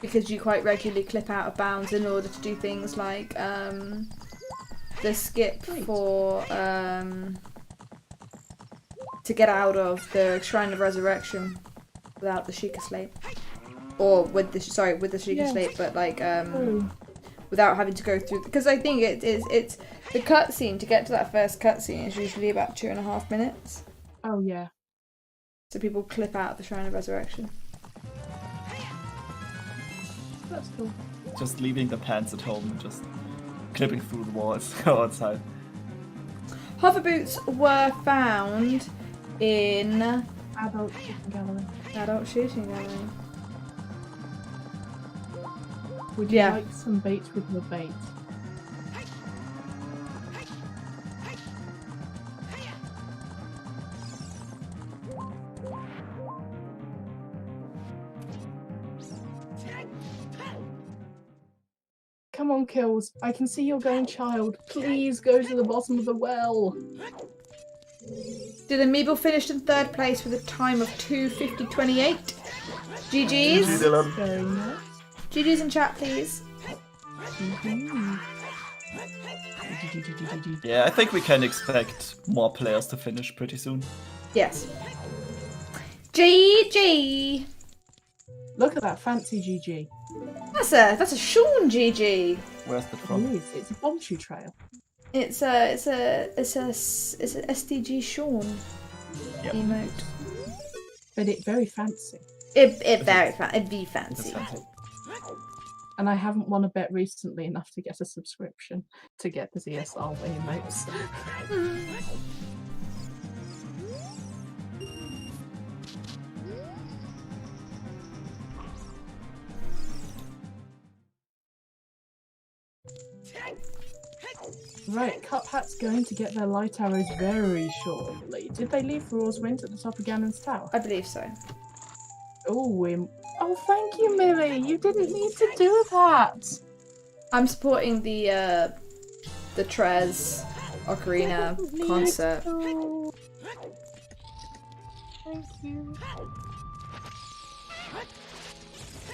Because you quite regularly clip out of bounds in order to do things like the skip for to get out of the Shrine of Resurrection without the Sheikah Slate. Or with the Sheikah Slate, but like without having to go through, because I think it's the cutscene to get to that first cutscene is usually about 2.5 minutes. Oh yeah. So people clip out of the Shrine of Resurrection. That's cool. Just leaving the pants at home and just clipping through the walls outside. Hover boots were found in Adult shooting gallery. adult shooting gallery. Would you Yeah. like some bait with your bait? Come on, Kills. I can see you're going, child. Please go to the bottom of the well. Did Amiibo finished in 3rd place with a time of 2:50:28. GG's. Dylan. Very nice. GG's in chat, please. Yeah, I think we can expect more players to finish pretty soon. Yes. GG. Look at that fancy GG. That's a Sean GG. Where's that It from? is. It's a Bombshoe trail. It's a SDG Sean Yep. emote. But it's very fancy. It'd be It's fancy. fancy. And I haven't won a bet recently enough to get a subscription to get the ZSR emotes. Right, Cuphat's going to get their light arrows very shortly. Did they leave Roar's Wind at the top of Ganon's tower? I believe so. Oh, thank you, Millie. You didn't need to do that. I'm supporting the Trez Ocarina Didn't need concert. to. Thank you.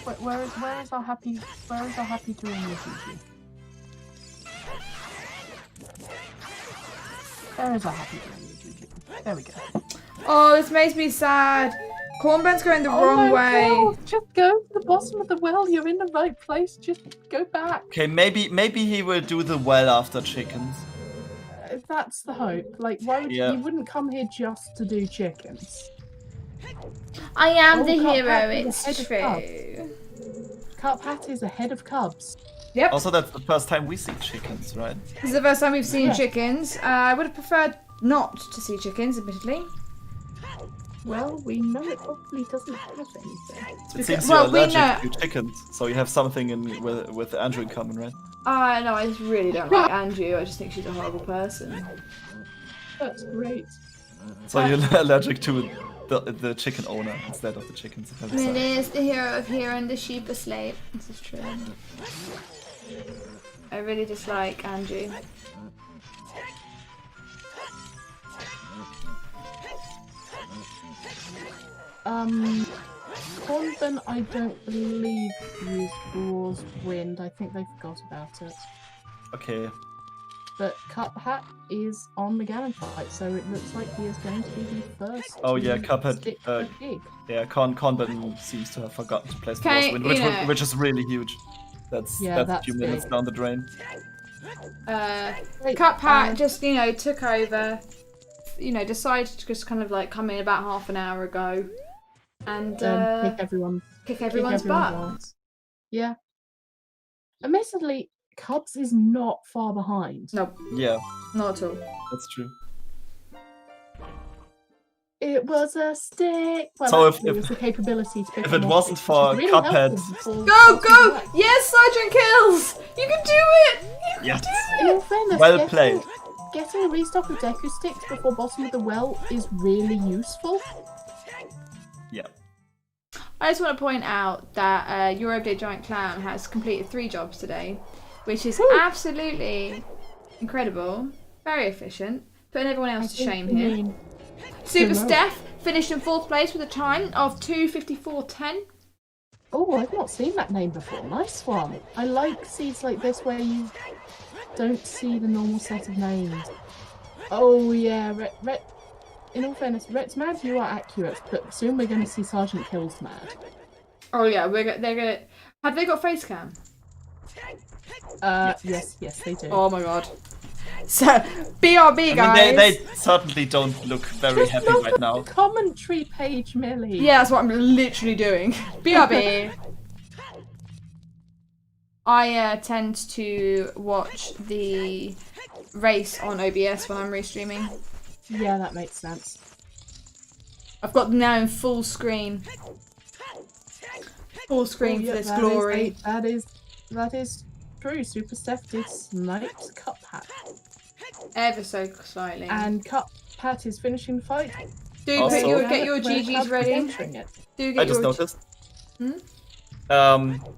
Where is our happy Dorina, Gigi? There is our happy Dorina, Gigi. There we go. Oh, this makes me sad. Cornburn's going the wrong way. God. Just go to the bottom of the well. You're in the right place. Just go back. Okay, maybe he will do the well after chickens. That's the hope. Like, why would you wouldn't come here just to do chickens? I am the Cuphat hero, is it's ahead true. Cuphat is ahead of Cubs. Yep. Also, that's the first time we see chickens, right? This is the first time we've seen chickens. I would have preferred not to see chickens, admittedly. Well, we know it probably doesn't have anything. It seems well, you're we know- allergic to chickens, so you have something with Andrew in common, right? No, I just really don't like Andrew. I just think she's a horrible person. That's great. So you're allergic to the chicken owner instead of the chickens. It is the hero of Hero and the Sheep Asleep. This is true. I really dislike Andrew. Cornbon, I don't believe used War's Wind. I think they forgot about it. Okay. But Cuphat is on the Ganon fight, so it looks like he is going to be the first. Oh yeah, to Cuphead. stick the pig. Yeah, Cornbon seems to have forgotten to place the Okay, boss win, you know. which is really huge. That's a few minutes big. down the drain. Right, Cuphat just, took over. Decided to just kind of like come in about half an hour ago, and kick kick everyone's butt. ass. Yeah. Admittedly, Cubs is not far behind. No, Yeah, not at all. that's true. It was a stick. Well, So actually, it was the capability to pick if them it off, wasn't which for is really Cuphead- helpful for Go, crossing go! the way. Yes, Sergeant Kills! You can do it! You can Yes. do In it! all fairness, Well played. Getting a restock of Deku sticks before bottom of the well is really useful. Yeah. I just want to point out that your everyday giant clown has completed 3 jobs today, which is absolutely incredible, very efficient, putting everyone else to shame here. Super Hello. Steph finished in 4th place with a time of 2:54.10. Oh, I've not seen that name before. Nice one. I like seeds like this where you don't see the normal set of names. Oh yeah, in all fairness, Ret's mad, you are accurate, but soon we're going to see Sergeant Kills mad. Oh yeah, they're gonna. Have they got face cam? Yes, they do. Oh my god. So BRB I guys. mean, they certainly don't look very Just happy look right at now. the commentary page, Millie. Yeah, that's what I'm literally doing. BRB. I tend to watch the race on OBS when I'm restreaming. Yeah, that makes sense. I've got them now in full screen. Full screen for this glory. That is true. Super Steph did snipe Cuphat. Ever so slightly. And Cuphat is finishing the fight. Do Also- get your Where GGs Cubs ready. is entering it. Do get I just your noticed. Hmm?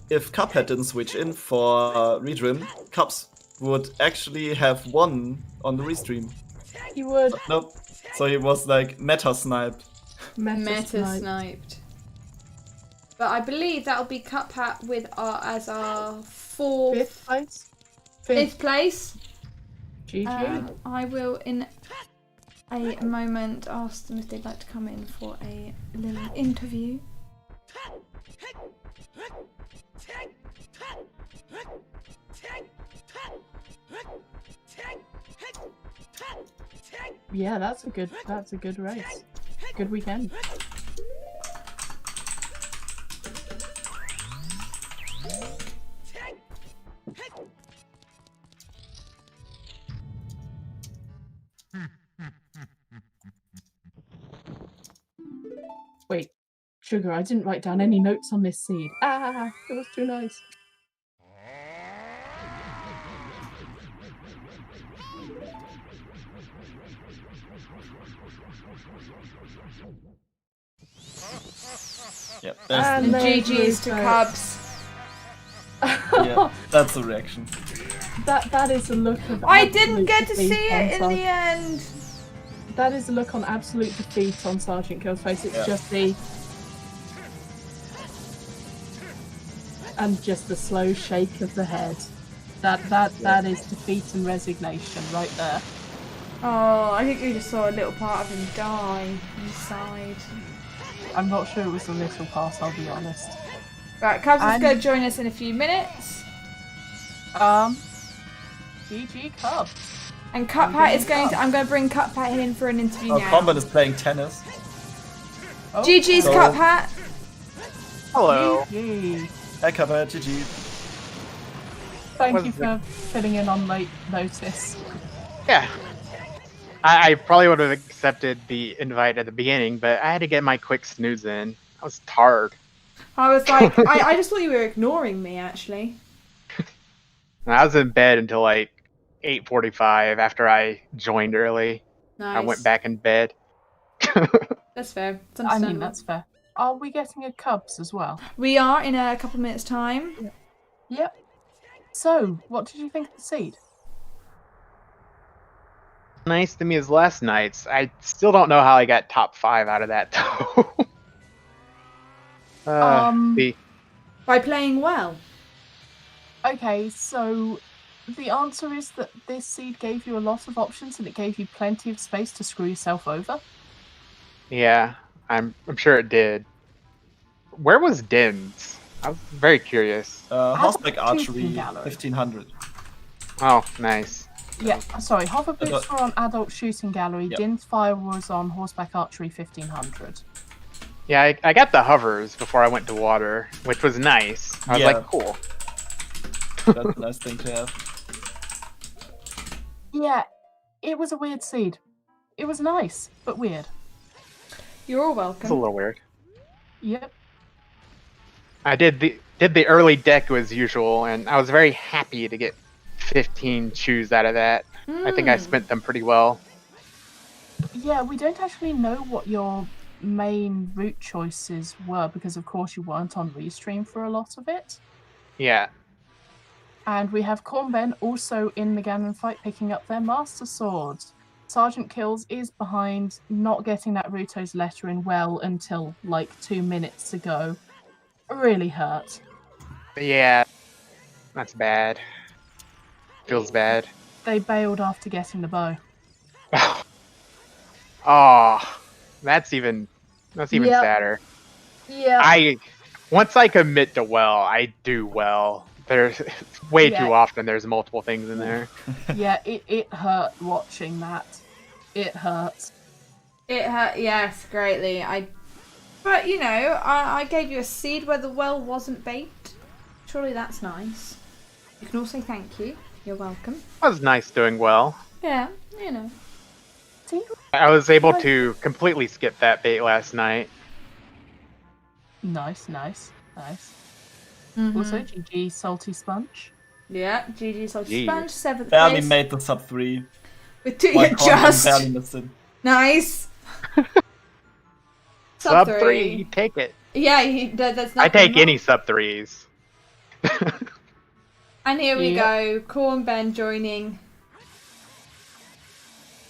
If Cuphead didn't switch in for Redrim, Cubs would actually have won on the restream. He would Nope. So he was like meta sniped. meta snipe. sniped. But I believe that'll be Cuphat with as our Fifth place. fifth place. GG. I will in a moment ask them if they'd like to come in for a little interview. Yeah, that's a good race. Good weekend. Wait, Sugar, I didn't write down any notes on this seed. Ah, it was too nice. Yep. And there's GG's to Rupert. Cubs. Yeah, that's the reaction. That is a look of I didn't absolute get to see defeat on it in the Sergeant- end. That is a look on absolute defeat on Sergeant Kill's face. It's Yeah. just the And just the slow shake of the head. That is defeat and resignation right there. Oh, I think we just saw a little part of him die inside. I'm not sure it was a little part, I'll be honest. Right, Cubs is going to join us in a few minutes. GG Cubs. And Cuphat is going to... I'm going to bring Cuphat in for an interview now. Combat is playing tennis. Oh, GG's so- Cuphat. Hello. GG. Hi, Combat. GG. Thank you for filling in on late notice. Yeah. I probably would have accepted the invite at the beginning, but I had to get my quick snooze in. I was tired. I was like, I just thought you were ignoring me, actually. And I was in bed until like 8:45 after I joined early. Nice. I went back in bed. That's fair. It's I understandable. mean, that's fair. Are we getting a Cubs as well? We are in a couple minutes' time. Yep. So, what did you think of the seed? Nice to me as last night's. I still don't know how I got top 5 out of that though. The By playing well. Okay, so the answer is that this seed gave you a lot of options and it gave you plenty of space to screw yourself over. yeah, I'm sure it did. Where was Dins? I was very curious. Horseback archery, shooting gallery. 1500. Oh, nice. Yeah, sorry, hover boots were on adult shooting gallery, Yep. Din's fire was on horseback archery 1500. Yeah, I got the hovers before I went to water, which was nice. I was Yeah. like, cool. That's a nice thing to have. Yeah, it was a weird seed. It was nice, but weird. You're all It's a welcome. little weird. Yep. I did the early deck as usual, and I was very happy to get 15 chews out of that. I think I spent them pretty well. Yeah, we don't actually know what your main route choices were because, of course, you weren't on Restream for a lot of it. Yeah. And we have Cornben also in the Ganon fight picking up their Master Swords. Sergeant Kills is behind, not getting that Ruto's letter in well until like 2 minutes ago. Really hurt. Yeah. That's bad. Feels bad. They bailed after getting the bow. Oh, that's even Yep. sadder. Yeah. Once I commit to well, I do well. There's way Yeah. too often there's multiple things in there. Yeah, it hurt watching that. It hurt. It hurt, yes, greatly. But you know, I gave you a seed where the well wasn't baked. Surely that's nice. You can all say thank you. You're welcome. It was nice doing well. Yeah, you know. See? I was able to completely skip that bait last night. Nice. Mhm. Also, GG Salty Sponge. Yeah, GG Salty Gee. Sponge, 7th Barely place. made the sub 3. With 2, While yeah, Cornman just. barely missed it. Nice. Sub 3, take it. Yeah, that's not I take any sub 3s. And here we Yep. go. Corn Ben joining.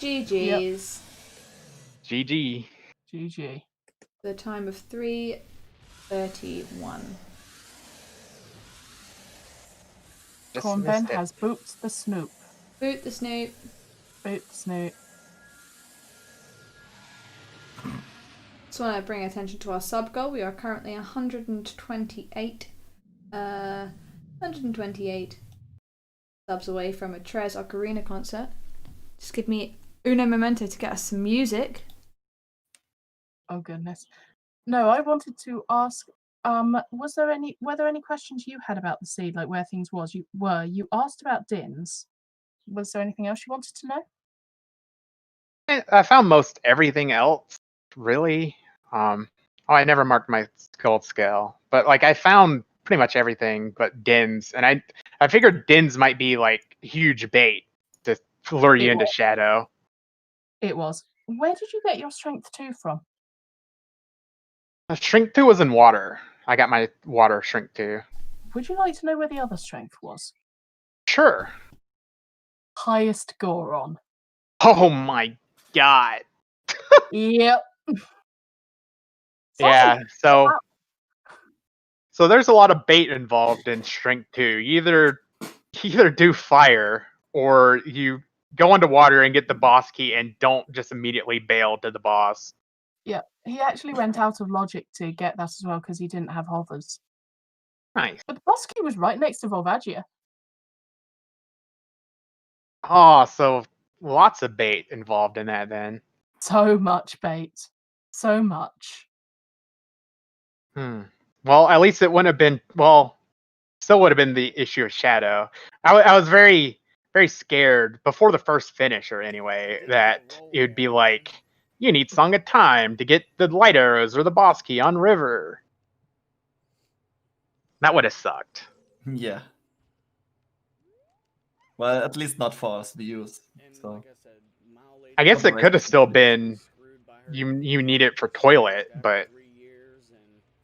GG's. GG. GG. The time of 3:31. Just Cornben missed it. has booped the Snoop. Boot the Snoop. Boot the Snoop. Just want to bring attention to our sub goal. We are currently 128. 128 subs away from a Trez Ocarina concert. Just give me uno momento to get us some music. Oh goodness. No, I wanted to ask. Were there any questions you had about the seed, like where things you asked about Dins? Was there anything else you wanted to know? I found most everything else, really. I never marked my gold scale, but like I found pretty much everything but Dins, and I figured Dins might be like huge bait to lure you It into was. Shadow. It was. Where did you get your strength 2 from? Shrink 2 was in water. I got my water shrink 2. Would you like to know where the other strength was? Sure. Highest Goron. Oh my god. Yep. Yeah. So So there's a lot of bait involved in Shrink 2. You either do fire or you go underwater and get the boss key and don't just immediately bail to the boss. Yeah, he actually went out of logic to get that as well because he didn't have hovers. Nice. But the boss key was right next to Volvagia. Oh, so lots of bait involved in that then. So much bait. So much. Well, at least it wouldn't have been, still would have been the issue of Shadow. I was very, very scared before the first finisher anyway, that it would be like, you need Song of Time to get the light arrows or the boss key on River. That would have sucked. Yeah. Well, at least not for us, the use. So. I guess it could have still been, you need it for toilet, but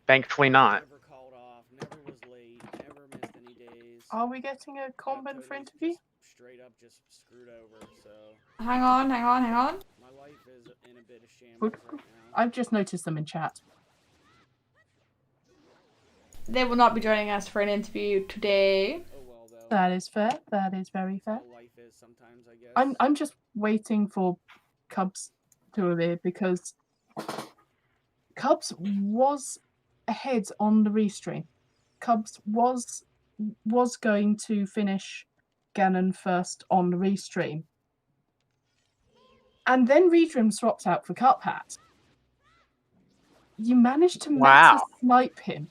thankfully not. Are we getting a Combin for interview? Straight up just screwed over, so Hang on. my life is in a bit of shambles right now. I've just noticed them in chat. They will not be joining us for an interview today. Oh well though. That is fair. That is very fair. How life is sometimes, I guess. I'm just waiting for Cubs to appear because Cubs was ahead on the restream. Cubs was going to finish Ganon first on the restream. And then Redrim swapped out for Cuphat. You managed to meta snipe him.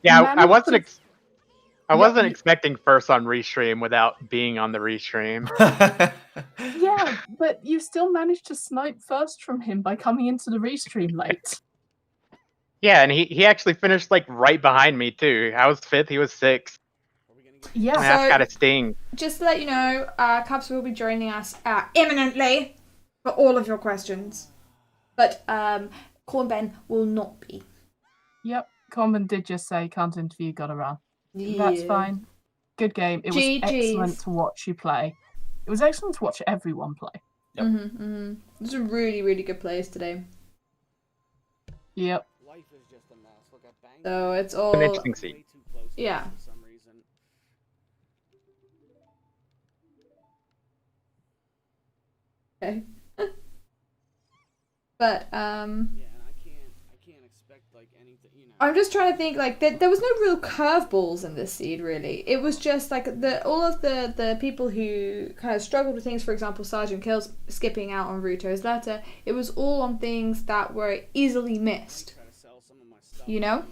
Yeah, I Managed wasn't expecting first on restream without being on the restream. Yeah, but you still managed to snipe first from him by coming into the restream late. Yeah, and he actually finished like right behind me too. I was 5th, he was 6th. Yeah. That's got a sting. Just to let you know, Cubs will be joining us imminently for all of your questions. But Cornben will not be. Yep, Common did just say can't interview, gotta run. That's Yeah. fine. Good game. It was GGs. excellent to watch you play. It was excellent to watch everyone play. Yep. It was a really, really good plays today. Yep. Life is just a mess. Look, I banged So it's An all interesting seat. way too close to Yeah. it for some reason. okay. But Yeah, and I can't expect like anything, you know. I'm just trying to think, like, there was no real curveballs in this seed, really. It was just, like, all of the people who kind of struggled with things, for example, Sergeant Kills skipping out on Ruto's letter, it was all on things that were easily missed, Try to sell some of my stuff. you know?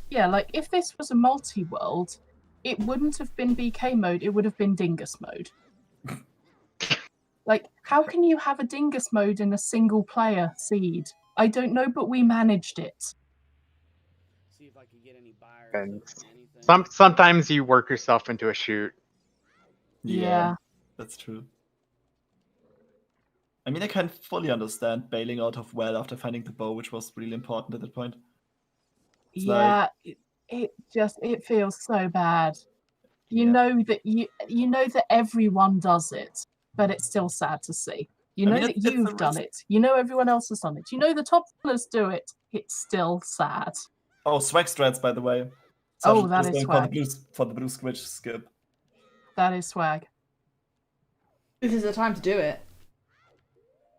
Yeah, like if this was a multi-world, it wouldn't have been BK mode, it would have been Dingus mode. Like, how can you have a Dingus mode in a single player seed? I don't know, but we managed it. See if I could get any buyers And of anything. Sometimes you work yourself into a shoot. Yeah. That's true. I mean, I can fully understand bailing out of well after finding the bow, which was really important at that point. It's Yeah, it feels so bad. You Yeah. know that you know that everyone does it, but it's still sad to see. You I know mean, that it's a you've done risk. it. You know everyone else has done it. You know the top runners do it. It's still sad. Oh, swag strats, by the way. Oh, Sergeant that was is going swag. for the blue switch skip. That is swag. This is the time to do it.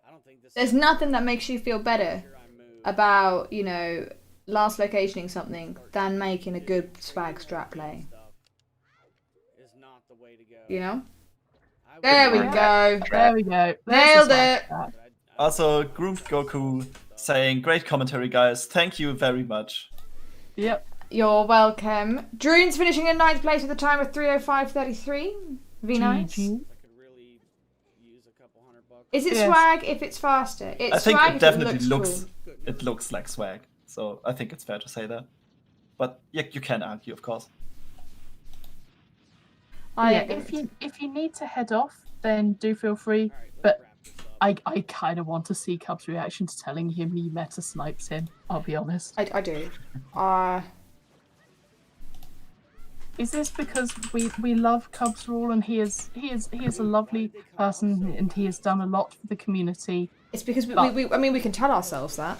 I don't think this There's nothing that makes you feel better year I moved. about, you know, last locationing something than making a good swag strat play. Stuff is not the way to go. You know? I would There we rather- go. There we go. There's the Nailed swag it. strat. Also, Grooved Goku saying, great commentary, guys. Thank you very much. Yep. You're welcome. Droon's finishing in 9th place with a time of 3:05:33. Be nice. GG. I could really use a couple $100. Is it Yes. swag if it's faster? It's I think swag it if definitely it looks looks cool. it looks like swag. So I think it's fair to say that. But yeah, you can argue, of course. I Yeah, agree. if you need to head off, then do feel free. But I kind of want to see Cub's reaction to telling him he meta snipes him. I'll be honest. I do. Is this because we love Cubs Rule and he is a lovely person and he has done a lot for the community? It's because But- we can tell ourselves that.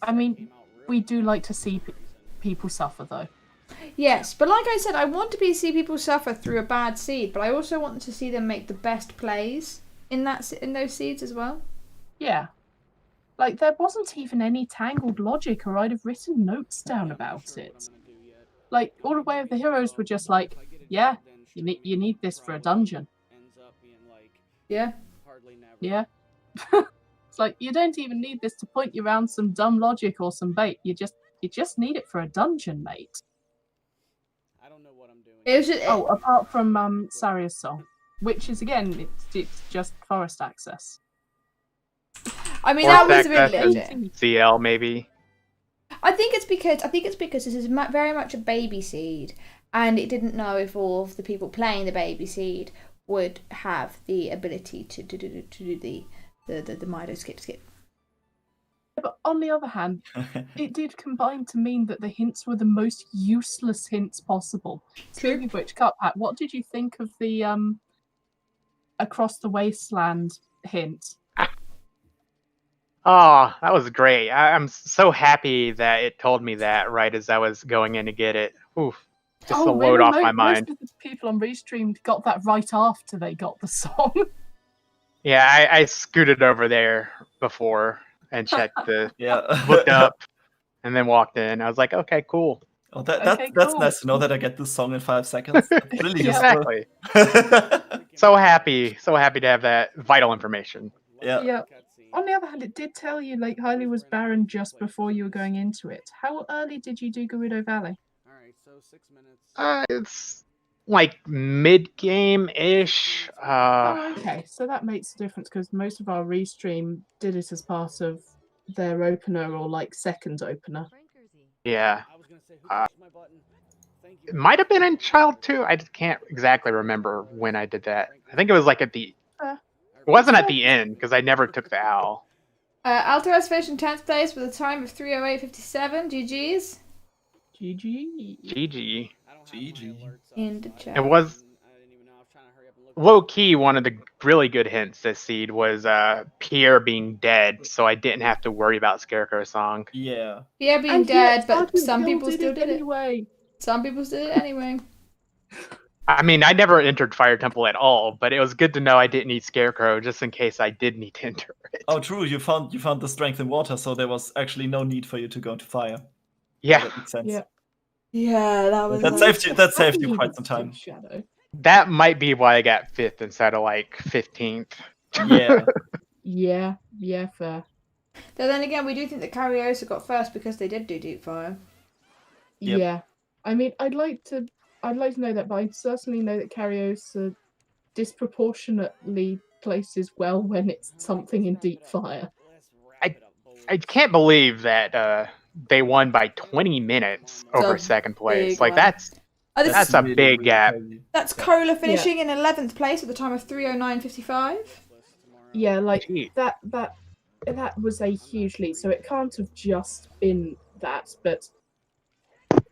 I mean, we do like to see people suffer though. Yes, but like I said, I want to see people suffer through a bad seed, but I also want to see them make the best plays in those seeds as well. Yeah. Like, there wasn't even any tangled logic, or I'd have written notes down about it. Like, all the Way of the Heroes were just like, yeah, you need this for a dungeon. Yeah. Yeah. It's like, you don't even need this to point you around some dumb logic or some bait. You just need it for a dungeon, mate. I don't know what I'm doing. It was just, Oh, apart from Saria's song, which is, again, it's just forest access. I mean, Or that was a bit access is legit. CL maybe. I think it's because this is very much a baby seed, and it didn't know if all of the people playing the baby seed would have the ability to do the Mido skip. But on the other hand, it did combine to mean that the hints were the most useless hints possible. Speaking of which, Cuphat, what did you think of the Across the Wasteland hint? Oh, that was great. I'm so happy that it told me that right as I was going in to get it. Oof. Just a load off my mind. Most of the people on Restream got that right after they got the song. Yeah, I scooted over there before and checked looked up, and then walked in. I was like, okay, cool. Oh, that's cool. nice to know that I get this song in 5 seconds. That's really Exactly. So happy to have that vital information. Yeah. On the other hand, it did tell you Lake Hylia was barren just before you were going into it. How early did you do Gerudo Valley? Alright, so 6 minutes. It's like mid-game-ish. Okay, so that makes a difference because most of our Restream did it as part of their opener or like second opener. Yeah. I was gonna say, who pushed my button? Thank you. It might have been in Child 2. I just can't exactly remember when I did that. I think it was like at the... It wasn't at the end, because I never took the owl. Altaras finished in 10th place with a time of 3:08:57. GG's. GG. GG. I don't have GG. my alerts up, In the so I chat. It was didn't even know. I was trying to hurry up and look. low-key one of the really good hints this seed was Pierre being dead, so I didn't have to worry about Scarecrow's song. Yeah. Yeah, being And dead, yet, but Sergeant some Bill people still did it. anyway. Some people did it anyway. I mean, I never entered Fire Temple at all, but it was good to know I didn't need Scarecrow just in case I did need to enter it. Oh, true. You found the strength in water, so there was actually no need for you to go into fire. Yeah, That makes sense. Yeah. Yeah, that was. That saved you quite some time. Shadow. that might be why I got 5th instead of like 15th. Yeah. Yeah, fair. But then again, we do think that Cariosa got first because they did do Deep Fire. Yep. Yeah. I mean, I'd like to know that, but I certainly know that Cariosa disproportionately places well when it's something in Deep Fire. I can't believe that they won by 20 minutes over It's a second place. big Like one. that's This That's is, a big gap. crazy. that's Cola finishing in 11th place at the time of 3:09:55. Yeah, like Gee. that was a huge lead, so it can't have just been that, but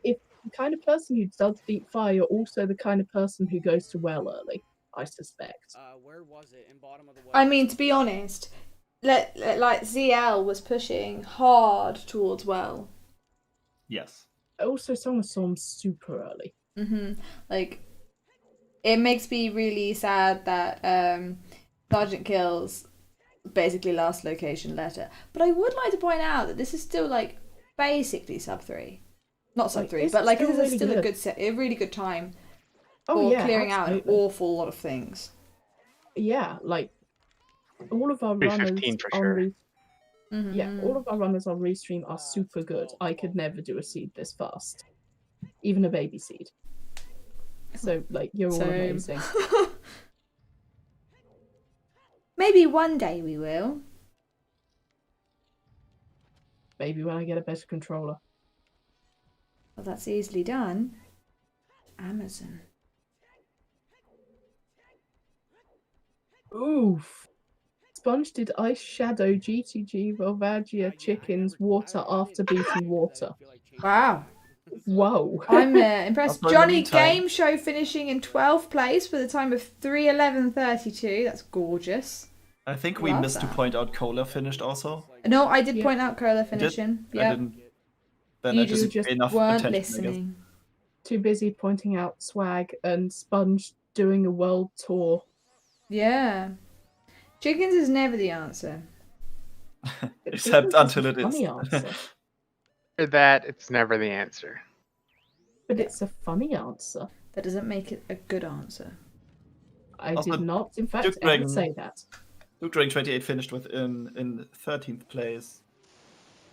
if the kind of person who does Deep Fire, you're also the kind of person who goes to well early, I suspect. Where was it? In bottom of the well? I mean, to be honest, like ZL was pushing hard towards well. Yes. Also, Song of Storms super early. Like, it makes me really sad that Sergeant Kill's basically last location letter. But I would like to point out that this is still like basically sub 3. Not sub Like, 3, this but is like still this is really still a good. good set, a really good time Oh for yeah, clearing out an absolutely. awful lot of things. Yeah, like all of our 3:15 runners for on sure. Yeah, all of our runners on Restream are super good. I could never do a seed this fast. Even a baby seed. So, like, you're all Same. amazing. Maybe one day we will. Maybe when I get a better controller. Well, that's easily done. Amazon. Oof. Sponge did Ice Shadow, GTG, Volvagia, Chickens, Water after beating Water. Wow. Whoa. I'm impressed. That's my Johnny meantime. Game Show finishing in 12th place with a time of 3:11:32. That's gorgeous. I think we Love missed to that. point out Cola finished also. No, I did Yeah. point out Curler You did? finishing. I Yeah. didn't. then You I just just pay enough weren't attention, I guess. listening. Too busy pointing out Swag and Sponge doing a world tour. Yeah. Chickens is never the answer. Except Chickens until a it is. funny answer. For that, it's never the answer. But it's a funny answer. That doesn't make it a good answer. I Also, did not, in fact, Duke ever Dragon- say that. Duke Dragon 28 finished with in 13th place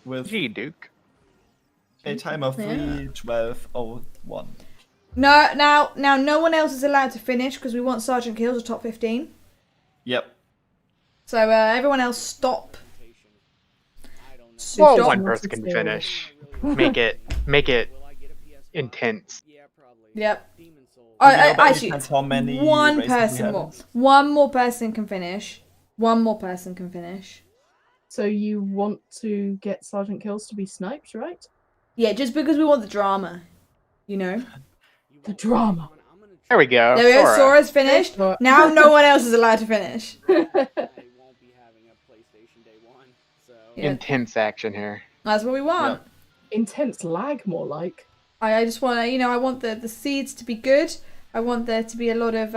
with Gee, Duke. a time of Yeah. 3:12:01. No, now no one else is allowed to finish because we want Sergeant Kills a top 15. Yep. So everyone else stop. Well, Stop. one person can finish. Make it intense. Yeah, probably. Yep. Do you know by any Actually, chance how many one races we person have? more. One more person can finish. One more person can finish. So you want to get Sergeant Kills to be sniped, right? Yeah, just because we want the drama. You know? The drama. There we go. There we go. Sora. Sora's finished. Sora. Now no one else is allowed to finish. I won't be having a PlayStation Day 1, so... Yeah. Intense action here. That's what we want. Intense lag, more like. I just want to, I want the seeds to be good. I want there to be a lot of,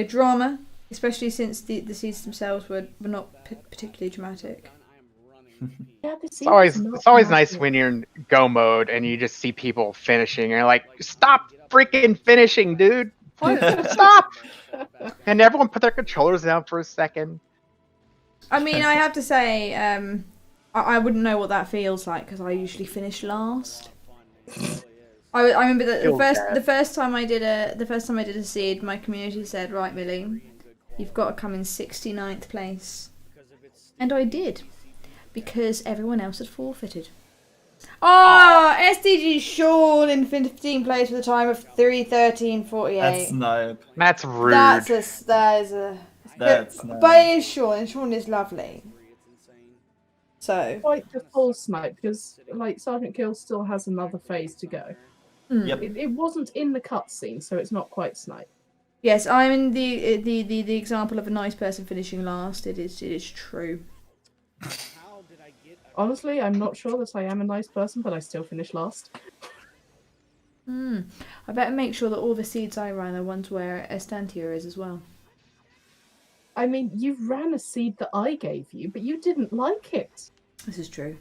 drama, especially since the seeds themselves were not particularly dramatic. Yeah, It's always nice when you're in go mode and you just see people finishing and you're like, stop freaking finishing, dude. What? Stop. And everyone put their controllers down for a second. I mean, I have to say, I wouldn't know what that feels like because I usually finish last. I remember that the first time I did a seed, my community said, "Right, Millie, you've got to come in 69th place," and I did because everyone else had forfeited. Oh, SDG Sean in 15th place with a time of 3:13:48. That's snipe. That's rude. That is a. That's but nice. it is Sean, and Sean is lovely. So. Quite the full snipe because, like, Sergeant Kill still has another phase to go. Yep. It wasn't in the cutscene, so it's not quite snipe. Yes, I'm in the example of a nice person finishing last. It is true. Honestly, I'm not sure that I am a nice person, but I still finish last. I better make sure that all the seeds I ran are ones where Estantia is as well. I mean, you ran a seed that I gave you, but you didn't like it. This is true.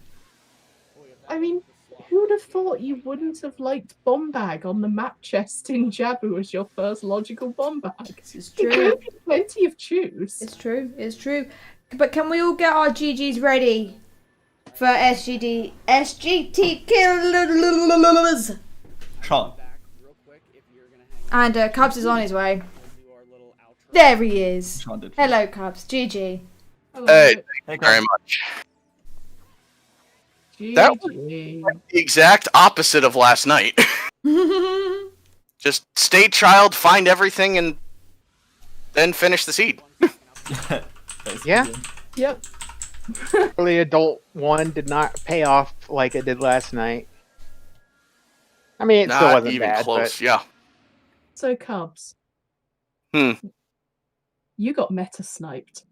I mean, who'd have thought you wouldn't have liked Bomb Bag on the map chest in Jabu as your first logical bomb bag? This is It true. gave you plenty of choose. It's true. It's true. But can we all get our GGs ready for SGT kills? Sean. And Cubs is on his way. There he is. Sean did. Hello, Cubs. GG. Hello. Hey, Hey, very guys. much. That GG. The exact opposite of last night. Just stay child, find everything, and then finish the seed. Basically. Yeah. Yep. Early adult one did not pay off like it did last night. I mean, it still Not wasn't even bad, close. Yeah. So, Cubs. Hmm. You got meta sniped.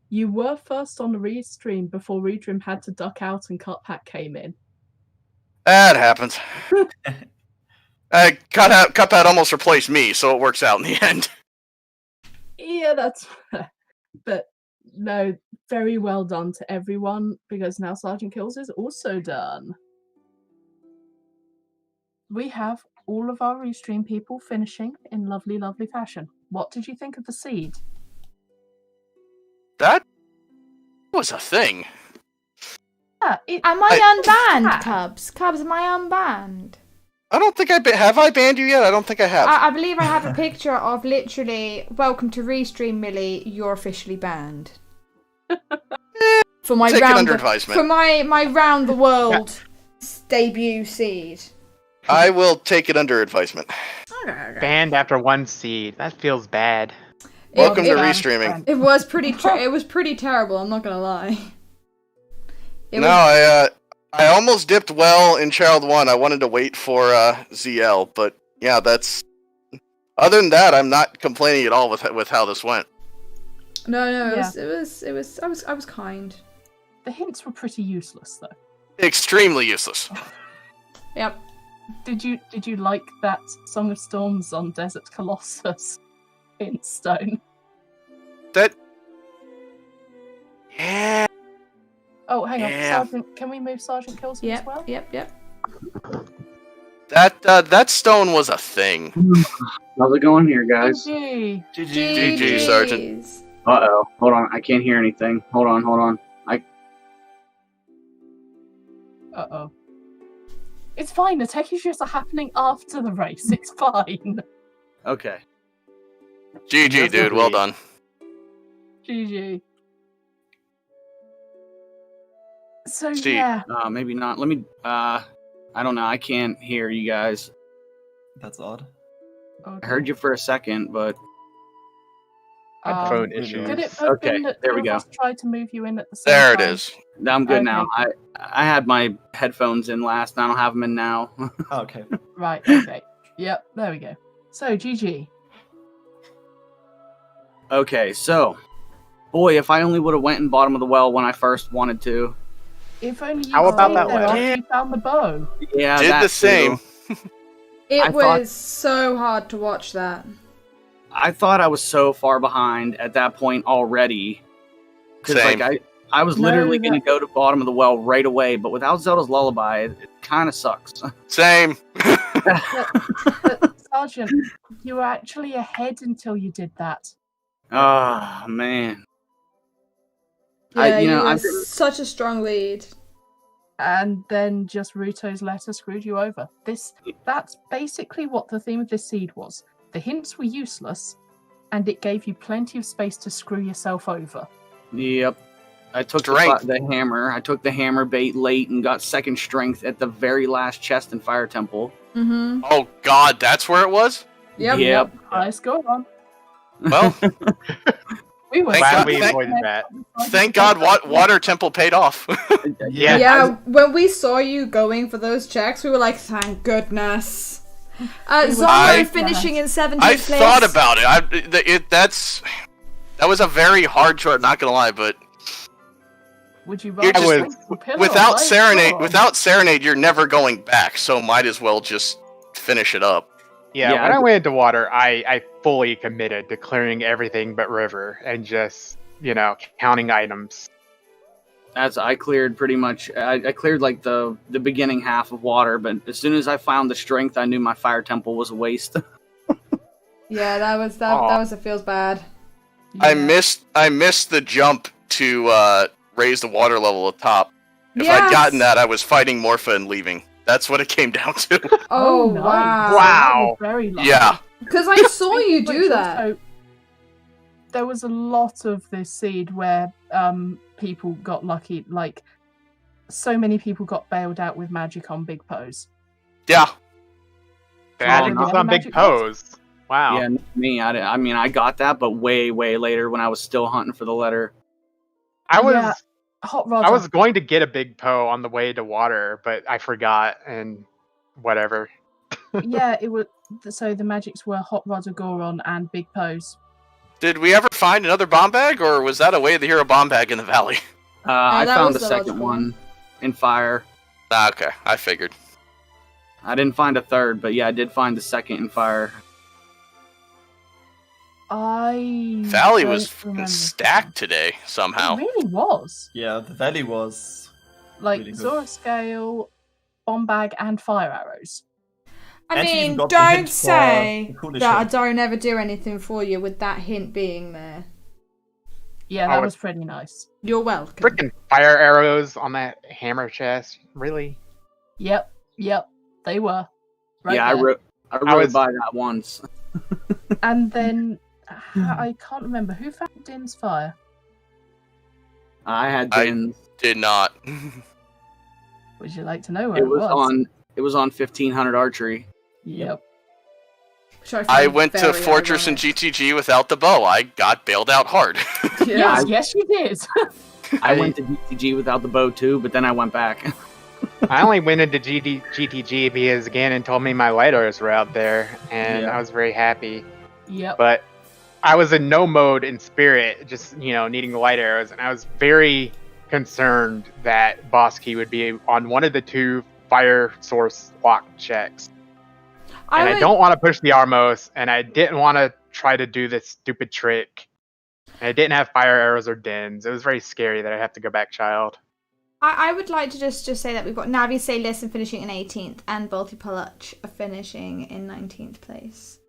You were first on the restream before Redrim had to duck out and Cutpack came in. That happens. Cutpad almost replaced me, so it works out in the end. Yeah, that's but no, very well done to everyone because now Sergeant Kills is also done. We have all of our restream people finishing in lovely, lovely fashion. What did you think of the seed? That was a thing. Yeah, Am I unbanned, Cubs? Cubs, am I unbanned? I don't think have I banned you yet? I don't think I have. I believe I have a picture of literally, welcome to Restream Millie, you're officially banned. For my Take it round under the, advisement. for my round the world debut seed. I will take it under advisement. Okay. banned after one seed. That feels bad. Welcome to it, restreaming. It was pretty it was pretty terrible, I'm not gonna lie. I almost dipped well in Child 1. I wanted to wait for ZL, but yeah, that's... Other than that, I'm not complaining at all with how this went. No, Yeah. it was I was kind. The hints were pretty useless though. Extremely useless. Yep. Did you like that Song of Storms on Desert Colossus in stone? That. Yeah. Oh, hang on, Yeah. Sergeant. Can we move Sergeant Kilson as well? Yep. That stone was a thing. How's it going here, guys? GG. GG, Sergeant. Uh-oh. Hold on. I can't hear anything. Hold on. Uh-oh. It's fine. The tech issues are happening after the race. It's fine. Okay. GG, dude. Well done. GG. So, See. yeah. Maybe not. Let me, I don't know. I can't hear you guys. That's odd. I heard you for a second, but... Phone issues. Could it have Okay, been that there we two go. of us tried to move you in at the same There time? it is. I'm good Okay. now. I had my headphones in last, and I don't have them in now. Oh, okay. Right, okay. Yep, there we go. So, GG. Okay, so... Boy, if I only would have went in bottom of the well when I first wanted to. If only you How about stayed that there well? after you found the bow. Yeah, Did that the same. too. It I was thought- so hard to watch that. I thought I was so far behind at that point already. Because Same. I was No, literally that- going to go to bottom of the well right away, but without Zelda's Lullaby, it kind of sucks. Same. But, Sergeant, you were actually ahead until you did that. Oh, man. Yeah, you know, you I were didn't- such a strong lead. And then just Ruto's letter screwed you over. That's basically what the theme of this seed was. The hints were useless, and it gave you plenty of space to screw yourself over. Yep. I took Strength. the hammer. I took the hammer bait late and got second strength at the very last chest in Fire Temple. Mm-hmm. Oh God, that's where it was. Yep. Yep. Nice, go on. Well, We were Thank Glad God- we thank- avoided that. thank God, Water Temple paid off. Yeah. Yeah, when we saw you going for those checks, we were like, thank goodness. Zoro I- finishing in 17th I place. thought about it. That was a very hard choice. Not gonna lie, but Would you You're rather just- drink the pillow or without lie Serenade, down? without Serenade, you're never going back. So might as well just finish it up. Yeah, Yeah, when I- I went into water, I fully committed to clearing everything but river and just, counting items. I cleared pretty much. I cleared like the beginning half of water, but as soon as I found the strength, I knew my Fire Temple was a waste. Yeah, that was it feels bad. I Yeah. missed the jump to raise the water level at top. If Yes! I'd gotten that, I was fighting Morpha and leaving. That's what it came down to. Oh, nice. wow. Wow. That was very lucky. Yeah. Because I saw you do Which that. also- there was a lot of this seed where people got lucky. Like, so many people got bailed out with magic on Big Pose. Yeah. Magic no. was on Big Magic Pose. Wow. Yeah, me. I mean, I got that, but way later when I was still hunting for the letter. I was Yeah. Hot Rod. I was going to get a Big Poe on the way to water, but I forgot and whatever. Yeah, it was. So the magics were Hot Rod of Goron and Big Pose. Did we ever find another bomb bag, or was that a way to hear a bomb bag in the valley? I that found was the the second logical one in fire. Ah, okay, I figured. I didn't find a third, but yeah, I did find the second in fire. Valley don't was remember. fucking stacked today somehow. It really was. Yeah, the valley was Like really good. Zora Scale, Bomb Bag, and Fire Arrows. I And she even mean, got the don't hint for say the coolish that I hint. don't ever do anything for you with that hint being there. Yeah, that Oh, was pretty nice. You're welcome. Freaking fire arrows on that hammer chest. Really? Yep, they were. Right yeah, there. I rode was- by that once. And then I can't remember who found Din's fire. I had I- been. Did not. Would you like to know where It was on 1500 archery. Yep. Which I, I find went to very Fortress and ironic. GTG without the bow. I got bailed out hard. Yeah. Yes, you did. I went to DTG without the bow too, but then I went back. I only went into GTG because Ganon told me my light arrows were out there, and Yeah. I was very happy. Yep. But I was in no mode in spirit, just needing the light arrows, and I was very concerned that boss key would be on one of the 2 fire source lock checks. And I don't want to push the Armos, and I didn't want to try to do this stupid trick. And I didn't have fire arrows or dens. It was very scary that I have to go back child. I would like to just say that we've got Navi Say Listen finishing in 18th and Bolty Palach finishing in 19th place.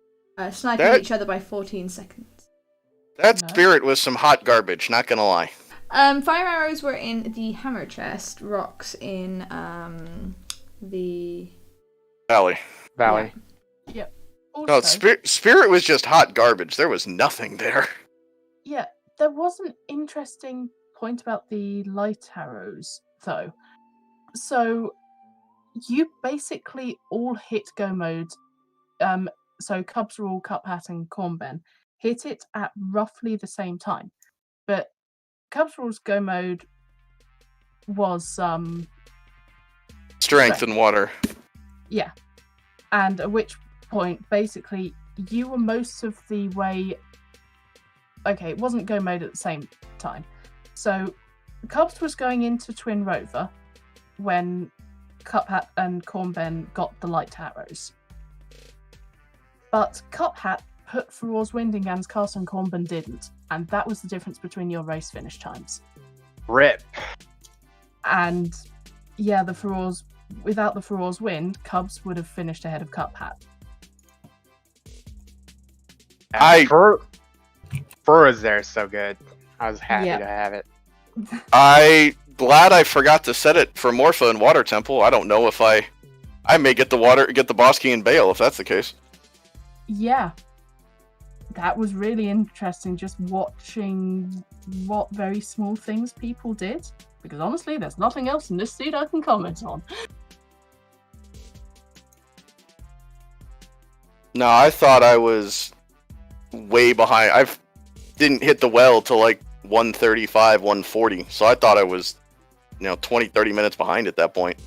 Sniping each other by 14 seconds. That spirit was some hot garbage, not gonna lie. Fire arrows were in the hammer chest, rocks in the Valley. Valley. Yep. No, Also, spirit was just hot garbage. There was nothing there. yeah, there was an interesting point about the light arrows, though. So, you basically all hit go mode. So Cubs Rule, Cup Hat, and Cornben hit it at roughly the same time. But Cubs Rule's go mode was Strength and water. yeah. And at which point, basically, you were most of the way. Okay, it wasn't go mode at the same time. So, Cubs was going into Twin Rover when Cuphat and Cornben got the light arrows. But Cuphat put Feroz Windingan's Castle and Cornben didn't. And that was the difference between your race finish times. Rip. And yeah, without the Feroz Wind, Cubs would have finished ahead of Cuphat. Fur is there so good. I was happy to have it. I glad I forgot to set it for Morpha and Water Temple. I don't know if I may get the boss key in Bale if that's the case. Yeah. That was really interesting, just watching what very small things people did. Because honestly, there's nothing else in this seed I can comment on. No, I thought I was way behind. I didn't hit the well till like 135, 140. So I thought I was, 20, 30 minutes behind at that point.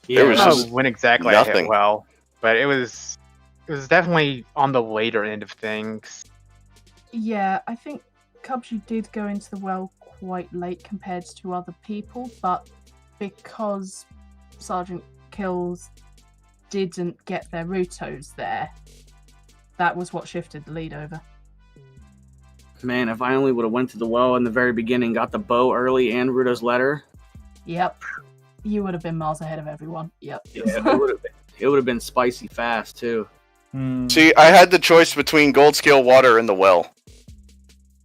Yeah, There was I don't just know when exactly I nothing. hit well, but it was definitely on the later end of things. Yeah, I think Cubs, you did go into the well quite late compared to other people, but because Sergeant Kills didn't get their Rutos there, that was what shifted the lead over. Man, if I only would have went to the well in the very beginning, got the bow early and Ruto's letter. Yep. You would have been miles ahead of everyone. Yep. It would have been spicy fast too. See, I had the choice between Gold Scale Water and the well.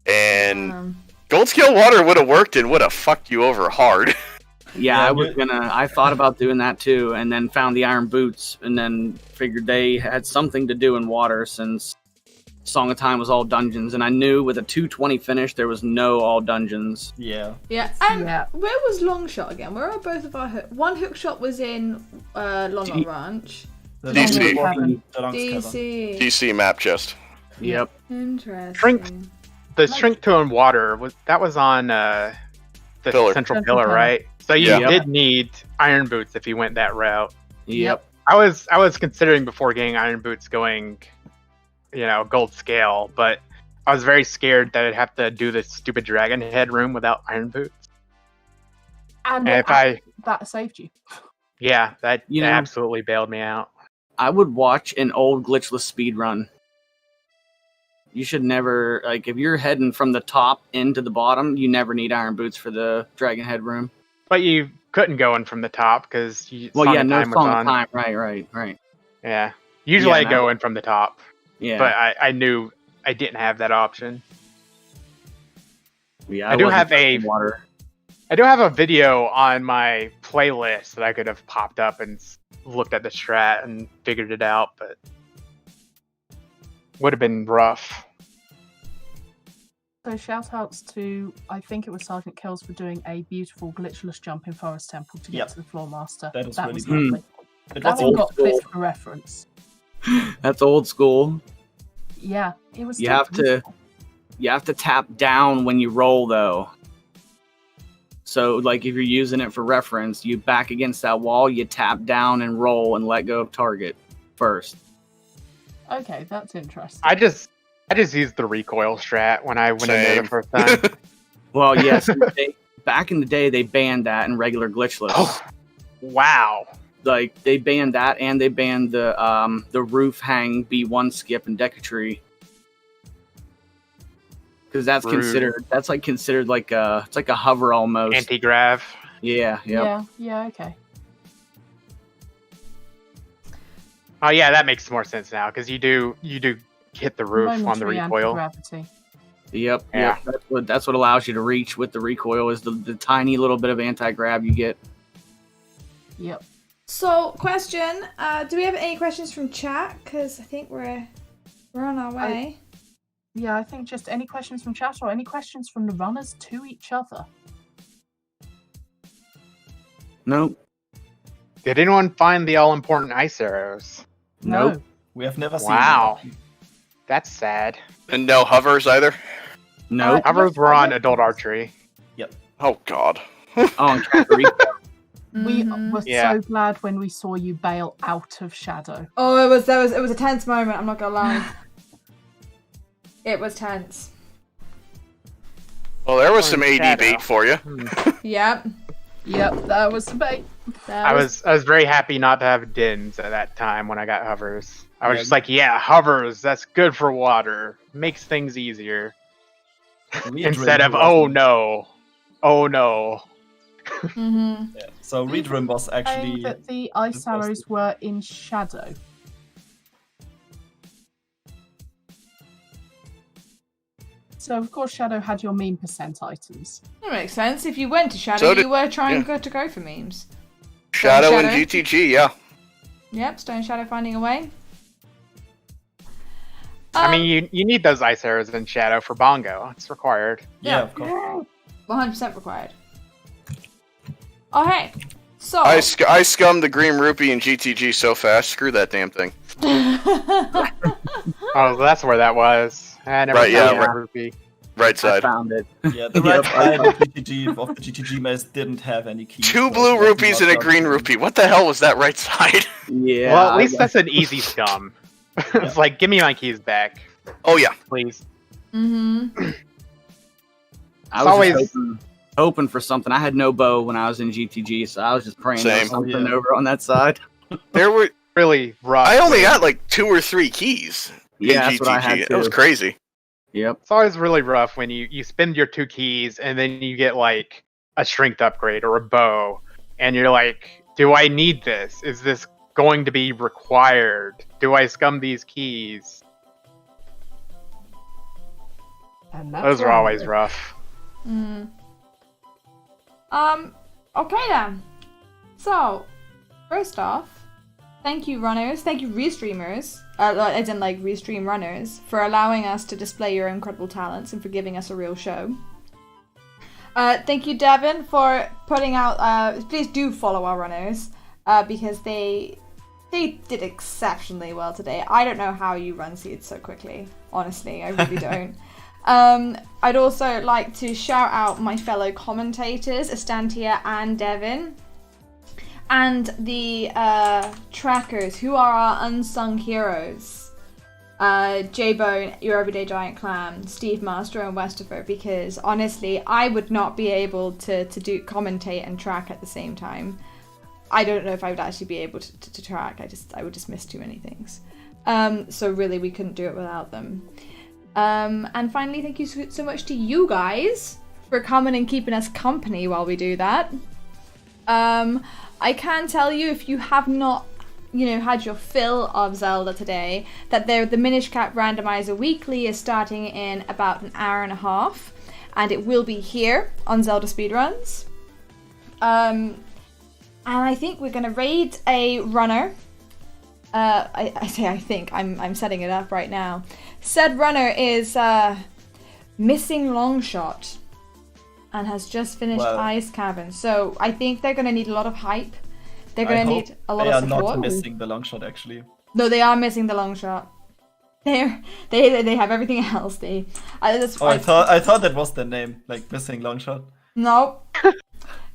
And Gold Scale Water would have worked and would have fucked you over hard. Yeah, I thought about doing that too, and then found the iron boots, and then figured they had something to do in water since Song of Time was all dungeons, and I knew with a 220 finish there was no all dungeons. Yeah. Yeah. Where was Long Shot again? Where are both of our one hook shot was in Long Ranch. DC. DC. DC map chest. Yep. Interesting. The Shrink to in Water was on the Pillar. central pillar, right? So you did need iron boots if you went that route. Yep. I was considering before getting iron boots going, gold scale, but I was very scared that I'd have to do the stupid dragon head room without iron boots. And if that saved you. Yeah, that absolutely bailed me out. I would watch an old glitchless speed run. You should never, if you're heading from the top into the bottom, you never need iron boots for the dragon head room. But you couldn't go in from the top because no Song of Time. Right. Yeah. Usually I go in from the top. Yeah. But I knew I didn't have that option. Yeah, I do have water. I do have a video on my playlist that I could have popped up and looked at the strat and figured it out, but would have been rough. So shout outs to, I think it was Sergeant Kills for doing a beautiful glitchless jump in Forest Temple to get to the Floor Master. That was was really lovely. It That was one got old school. clipped for reference. That's old school. Yeah, it was. You have to tap down when you roll though. So if you're using it for reference, you back against that wall, you tap down and roll and let go of target first. Okay, that's interesting. I just used the recoil strat when I went in there the first time. Well, yes, back in the day they banned that in regular glitchless. Oh, wow. Like they banned that, and they banned the roof hang B1 skip in Decatree. Because that's considered like it's like a hover almost. Anti-grav. Yeah, yep. Yeah, okay. Oh yeah, that makes more sense now because you do hit the roof on the Momentary recoil. anti-gravity. Yep. Yeah. That's what allows you to reach with the recoil is the tiny little bit of anti-grab you get. Yep. So, question: do we have any questions from chat? Because I think we're on our way. Yeah, I think just any questions from chat or any questions from the runners to each other. Nope. Did anyone find the all-important ice arrows? No. Nope. We have never seen Wow. them. That's sad. And no hovers either. Nope. Hovers were on adult archery. Oh God. Oh, and track the recoil. We Mhm. were Yeah. so glad when we saw you bail out of Shadow. Oh, it was a tense moment. I'm not gonna lie. It was tense. Well, there was Oh, some AD shadow. bait for you. Yep. Yep, that was the bait. That I was very happy not to have dins at that time when I got hovers. I was Yeah. just like, yeah, hovers, that's good for water. Makes things easier. Instead of, oh no. Oh no. Mhm. Yeah. So Redrim was Saying actually that the ice the first- arrows were in Shadow. So of course Shadow had your meme percent items. That makes sense. If you went to Shadow, So did- you were trying to go for memes. Shadow and Shadow. GTG, yeah. Yep, Stone Shadow finding a way. I mean, you need those ice arrows in Shadow for Bongo. It's required. yeah, of course. 100% required. Oh, hey. So. I scummed the green rupee in GTG so fast. Screw that damn thing. Oh, that's where that was. I never Right, found yeah, that right. rupee. Right I side. found it. Yeah, the right side of the GTG maze didn't have any keys. Two so blue it was rupees not and a done. green rupee. What the hell was that right side? Yeah. Well, at least that's an easy scum. It's like, give me my keys back, Oh yeah. please. Mm-hmm. I was always- just hoping for something. I had no bow when I was in GTG, so I was just praying there was Same. something Yeah. over on that side. There were. Really rough. I only got like 2 or 3 keys. In Yeah, that's what I GTG. had That was too. crazy. Yep. It's always really rough when you spend your 2 keys and then you get like a strength upgrade or a bow, and you're like, do I need this? Is this going to be required? Do I scum these keys? And that's Those are why- always rough. Mm. Okay then. So, first off, thank you runners, thank you restreamers, as in like restream runners, for allowing us to display your incredible talents and for giving us a real show. Thank you Devin for putting out, please do follow our runners, because they did exceptionally well today. I don't know how you run seeds so quickly, honestly, I really don't. I'd also like to shout out my fellow commentators, Estantia and Devin, and the trackers, who are our unsung heroes. J-Bone, Your Everyday Giant Clam, Steve Master, and Westerfer, because honestly, I would not be able to do commentate and track at the same time. I don't know if I would actually be able to track. I would just miss too many things. So really, we couldn't do it without them. And finally, thank you so much to you guys for coming and keeping us company while we do that. I can tell you, if you have not, had your fill of Zelda today, that the Minish Cap Randomizer Weekly is starting in about an hour and a half, and it will be here on ZeldaSpeedRuns. And I think we're gonna raid a runner. I say I think, I'm setting it up right now. Said runner is Missing Longshot and has just finished Well, Ice Cavern. So I think they're going to need a lot of hype. They're going to need a lot they of are support. not missing the long shot actually. No, they are missing the long shot. They have everything else. I thought that was the name, like missing long shot. No.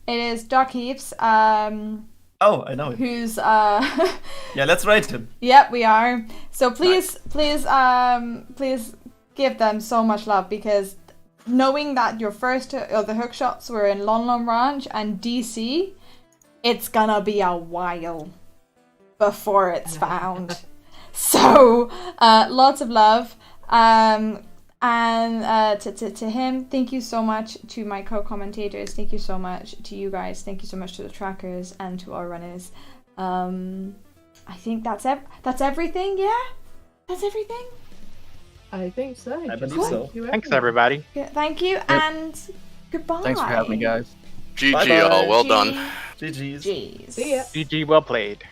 It is Doc Heaps, Oh, I know it. who's Yeah, let's rate him. Yep, we are. So please give them so much love, because knowing that your first the hook shots were in Lon Lon Ranch and DC, it's gonna be a while before it's found. So, lots of love. And to him, thank you so much. To my co-commentators, thank you so much. To you guys, thank you so much. To the trackers and to our runners. I think that's everything. Yeah, that's everything. I think so. I believe Just so. thank you, Thanks, everyone. everybody. Thank you and goodbye. Thanks for having me, guys. GG, Bye-bye. all well done. GG's. Jeez. See ya. GG, well played.